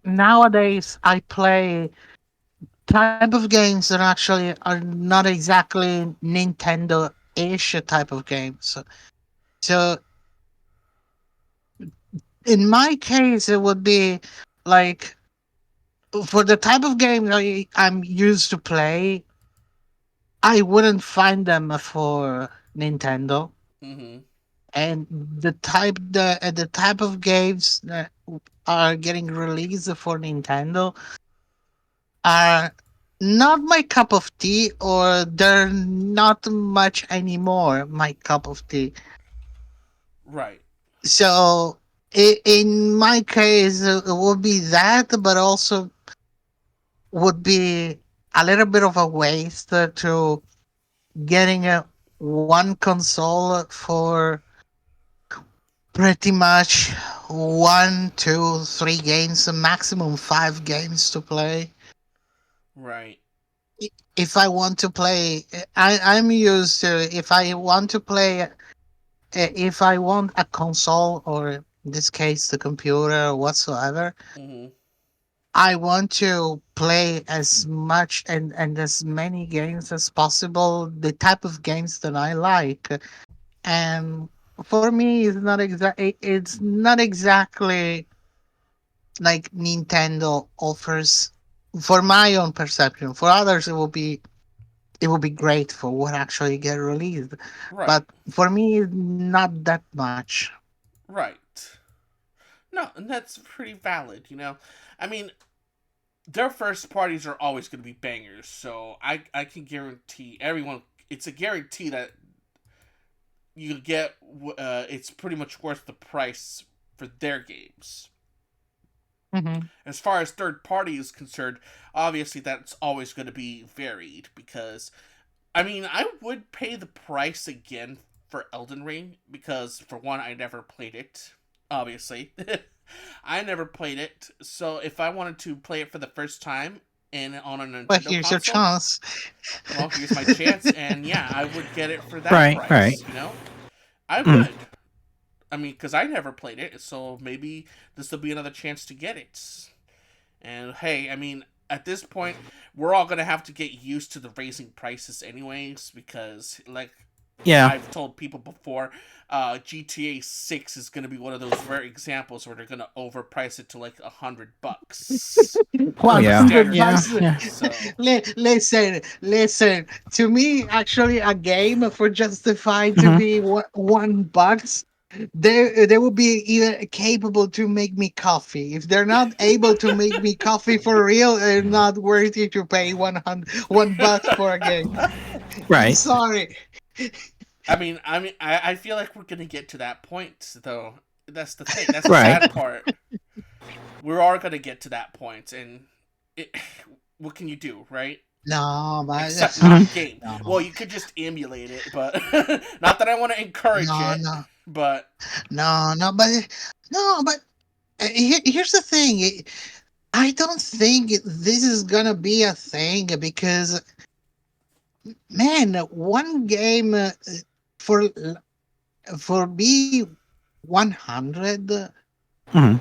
nowadays I play type of games that actually are not exactly Nintendo-ish type of games. So in my case, it would be like for the type of games I'm used to play, I wouldn't find them for Nintendo.
Mm-hmm.
And the type of games that are getting released for Nintendo are not my cup of tea, or they're not much anymore my cup of tea.
Right.
So in my case, it would be that, but also would be a little bit of a waste to getting a one console for pretty much 1, 2, 3 games, a maximum 5 games to play.
Right.
If I want to play, I'm used to, if I want to play, if I want a console, or in this case the computer or whatsoever,
Mm-hmm.
I want to play as much and as many games as possible, the type of games that I like. And for me, it's not exactly like Nintendo offers, for my own perception. For others, it will be great for what actually get released.
Right.
But for me, not that much.
Right. No, and that's pretty valid, you know? I mean, their first parties are always going to be bangers, so I can guarantee everyone, it's a guarantee that you get, it's pretty much worth the price for their games.
Mm-hmm.
As far as third party is concerned, obviously that's always going to be varied, because I mean, I would pay the price again for Elden Ring, because for one, I never played it. Obviously, I never played it. So if I wanted to play it for the first time and on a
Well,
Nintendo
here's your
console,
chance.
well, here's my chance, and yeah, I would get it for that
Right. Right.
price. You know, I
Mm.
would. I mean, because I never played it, so maybe this will be another chance to get it. And hey, I mean, at this point, we're all gonna have to get used to the raising prices, anyways, because like
Yeah.
I've told people before, GTA 6 is gonna be one of those rare examples where they're gonna overprice it to like $100.
Oh yeah. Yeah. Yeah.
So
Listen. To me, actually, a game for justified to
Mm-hmm.
be $1, they will be even capable to make me coffee. If they're not able to make me coffee for real, they're not worthy to pay $1 for a game.
Right.
Sorry.
I feel like we're gonna get to that point, though. That's the thing. That's the
Right.
sad part. We are gonna get to that point, and what can you do, right?
No, but
Except not game.
no,
Well, you could just emulate it, but not that I want to encourage it.
no,
But
but here's the thing. I don't think this is gonna be a thing, because man, one game for B100,
Mhm.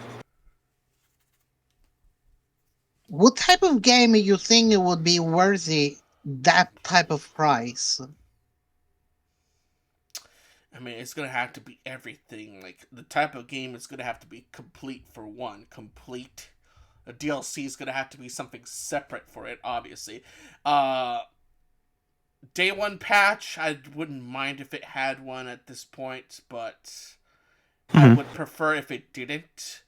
what type of game you think it would be worthy that type of price?
I mean, it's gonna have to be everything. Like the type of game is gonna have to be complete for one. Complete. A DLC is gonna have to be something separate for it, obviously. Day one patch, I wouldn't mind if it had one at this point, but I would prefer if it didn't.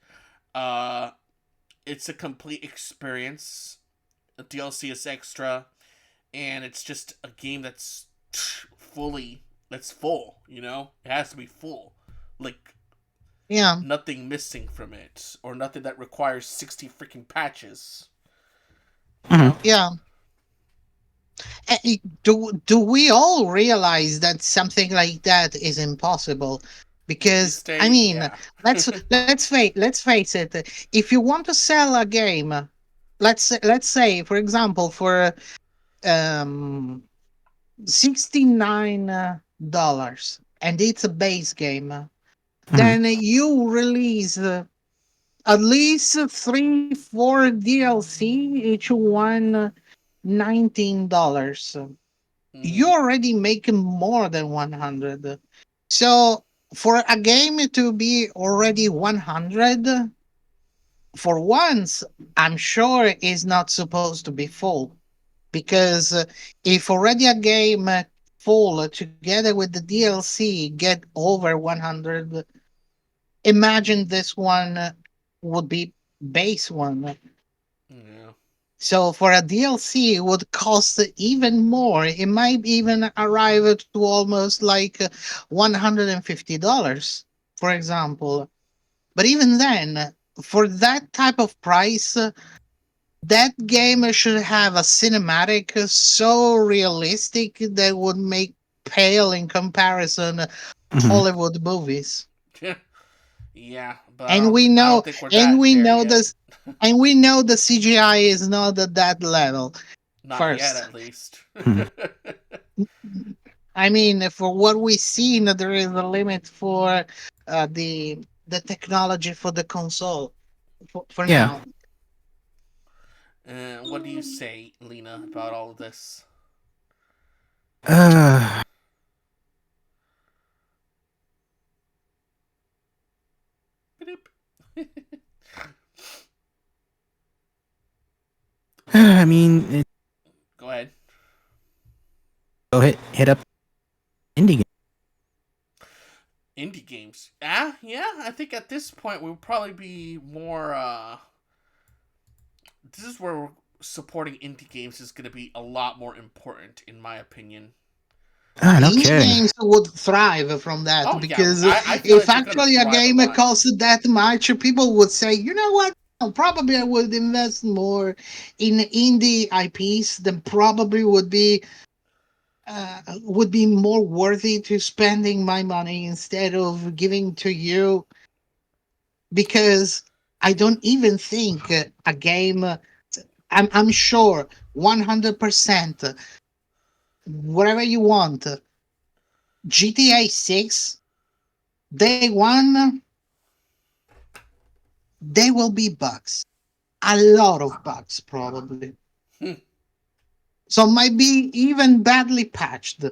It's a complete experience. The DLC is extra, and it's just a game that's full. You know, it has to be full. Like,
Yeah,
nothing missing from it, or nothing that requires 60 freaking patches.
Yeah. Do we all realize that something like that is impossible? Because I mean,
Yeah.
let's face it. If you want to sell a game, let's say, for example, for um $69, and it's a base game, then you release at least 3-4 DLC, each one $19. You already making more than 100. So for a game to be already 100, for once, I'm sure is not supposed to be full, because if already a game full together with the DLC get over 100, imagine this one would be base one.
Yeah.
So for a DLC, it would cost even more. It might even arrive to almost like $150, for example. But even then, for that type of price, that game should have a cinematic so realistic that would make pale in comparison Hollywood movies.
Yeah, but
And we
I
know,
don't think we're
and
that
we
there
know
yet.
this, and we know the CGI is not at that level.
Not yet,
First,
at least.
I mean, for what we've seen, there is a limit for the technology for the console for
Yeah.
now.
What do you say, Lena, about all of this?
I mean,
Go ahead.
go hit up indie game.
Indie games. Yeah, I think at this point we'll probably be more, this is where supporting indie games is going to be a lot more important, in my opinion.
No
Indie
kidding.
games would thrive from that,
Oh, yeah,
because
I feel
if
like they're gonna
actually a
thrive a
game
lot.
costs that much, people would say, you know what? Probably I would invest more in indie IPs than probably would be more worthy to spending my money instead of giving to you, because I don't even think a game. I'm sure 100%. Whatever you want, GTA 6 day one, there will be bugs, a lot of bugs probably. So might be even badly patched.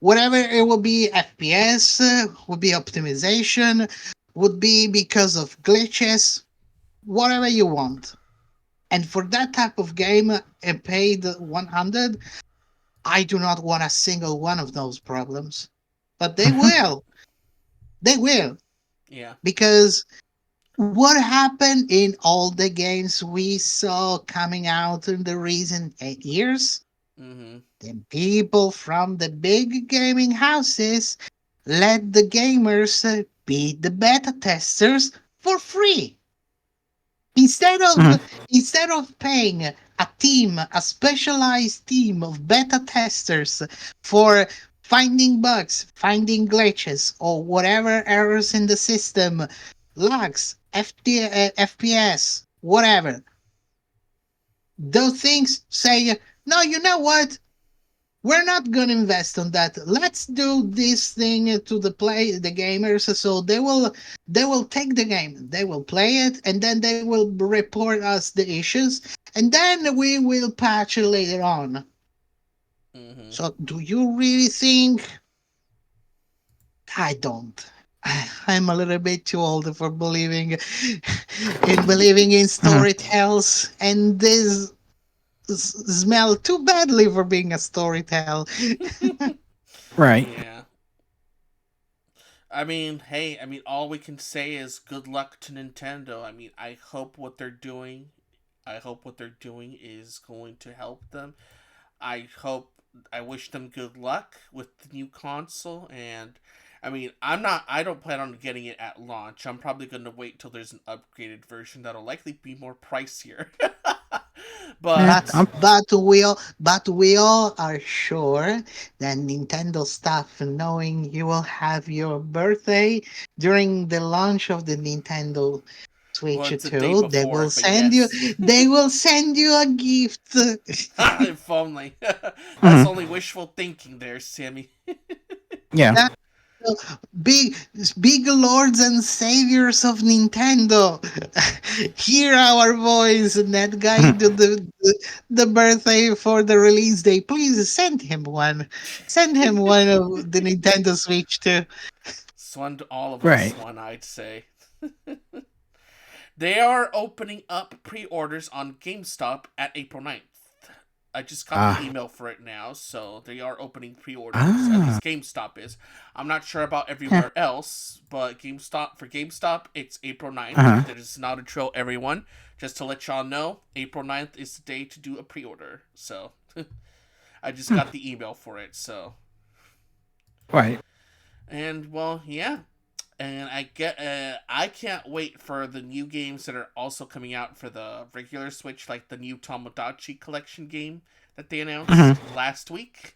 Whatever it will be, FPS would be optimization, would be because of glitches, whatever you want. And for that type of game, paid 100, I do not want a single one of those problems. But they will. They will.
Yeah.
Because what happened in all the games we saw coming out in the recent 8 years? The people from the big gaming houses let the gamers be the beta testers for free. Instead of paying a specialized team of beta testers for finding bugs, finding glitches, or whatever errors in the system, lags, FPS, whatever, those things say, no, you know what? we're not gonna invest on that. Let's do this thing to the gamers, so they will take the game, they will play it, and then they will report us the issues, and then we will patch it later on.
Mm-hmm.
So, do you really think? I don't. I'm a little bit too old for believing in story tales, and this smell too badly for being a story tale.
Right.
Yeah. I mean, hey, I mean, all we can say is good luck to Nintendo. I mean, I hope what they're doing is going to help them. I wish them good luck with the new console, and I mean, I don't plan on getting it at launch. I'm probably going to wait till there's an upgraded version that'll likely be more pricier.
But we all are sure that Nintendo staff, knowing you will have your birthday during the launch of the Nintendo
Well,
Switch
it's a day
2,
before, but yes.
they will send you a gift.
If only. That's only wishful thinking there, Sammy.
Yeah.
Big big lords and saviors of Nintendo, hear our voice. NetGuy do the birthday for the release day. Please send him one. Send him one of the Nintendo Switch too.
Send all of us
Right.
one, I'd say. They are opening up pre-orders on GameStop at April 9th. I just got the email for it now, so they are opening pre-orders. At least GameStop is. I'm not sure about everywhere else, but GameStop, it's April 9th. That is not a drill, everyone. Just to let y'all know, April 9th is the day to do a pre-order. So, I just got the email for it, so.
Right.
And, well, yeah. And I can't wait for the new games that are also coming out for the regular Switch, like the new Tomodachi Collection game that they announced last week.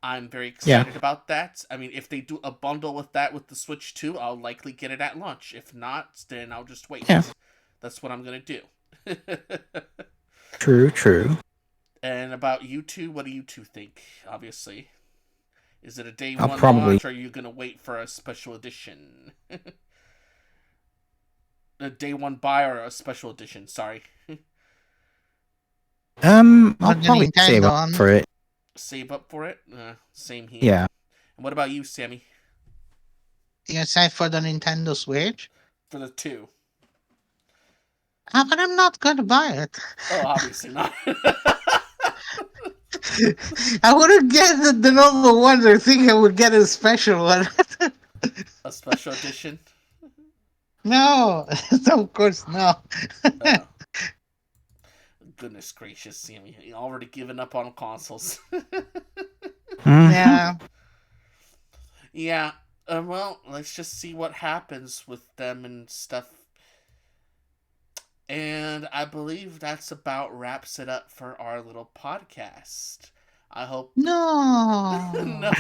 I'm very excited about that. I mean, if they do a bundle with that with the Switch 2, I'll likely get it at launch. If not, then I'll just wait.
Yeah.
That's what I'm going to do.
True.
And about you two, what do you two think, obviously? Is it a day
I'll
one
probably...
launch, or are you going to wait for a special edition? A day one buy or a special edition, sorry.
I'll probably save up for it.
Save up for it? Same here.
Yeah.
And what about you, Sammy?
You said for the Nintendo Switch?
For the 2.
But I'm not going to buy it.
Oh, obviously not.
I wouldn't get the normal one. I think I would get a special one.
A special edition?
No, of course no.
Goodness gracious, Sammy. You already given up on consoles.
Yeah.
Yeah. Well, let's just see what happens with them and stuff. And I believe that's about wraps it up for our little podcast. I hope...
No.
No.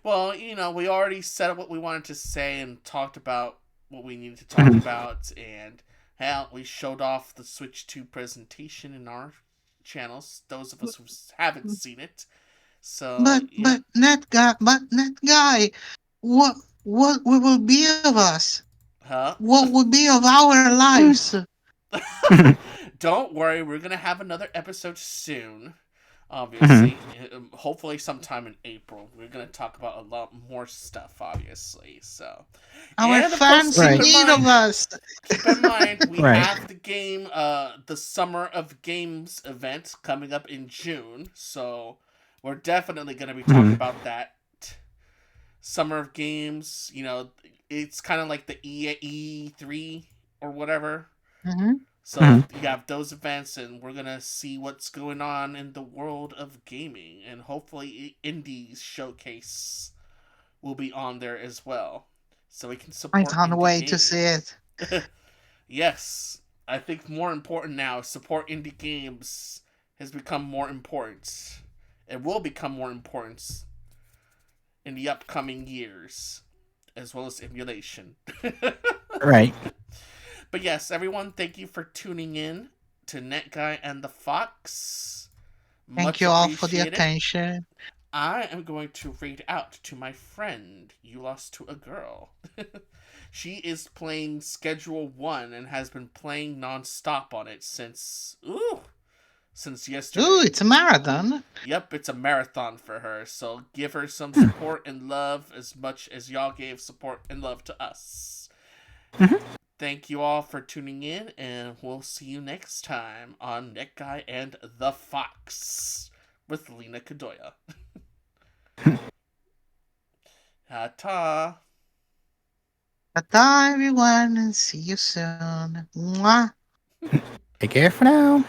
Well, we already said what we wanted to say and talked about what we needed to talk about. And, hell, we showed off the Switch 2 presentation in our channels. Those of us who haven't seen it. So,
but NetGuy, what will be of us?
Huh?
What will be of our lives?
Don't worry, we're gonna have another episode soon. Obviously, hopefully sometime in April. We're gonna talk about a lot more stuff. Obviously, so
our fans need of us.
Keep in mind, we have the game, the Summer of Games event coming up in June. So we're definitely gonna be talking about that. Summer of Games, it's kind of like the E3 or whatever. So you have those events, and we're gonna see what's going on in the world of gaming, and hopefully Indies Showcase will be on there as well, so we can support.
I can't wait to see it.
Yes, I think more important now, support indie games has become more important. It will become more important in the upcoming years, as well as emulation.
Right.
But yes, everyone, thank you for tuning in to NetGuy and the Fox.
Thank you all for the attention.
I am going to read out to my friend, You Lost to a Girl. She is playing Schedule 1 and has been playing non-stop on it since yesterday.
Ooh, it's a marathon.
Yep, it's a marathon for her. So give her some support and love as much as y'all gave support and love to us. Thank you all for tuning in, and we'll see you next time on NetGuy and the Fox with Lena Kadoya. Ta-ta.
Ta-ta, everyone, and see you soon. Mwah.
Take care for now.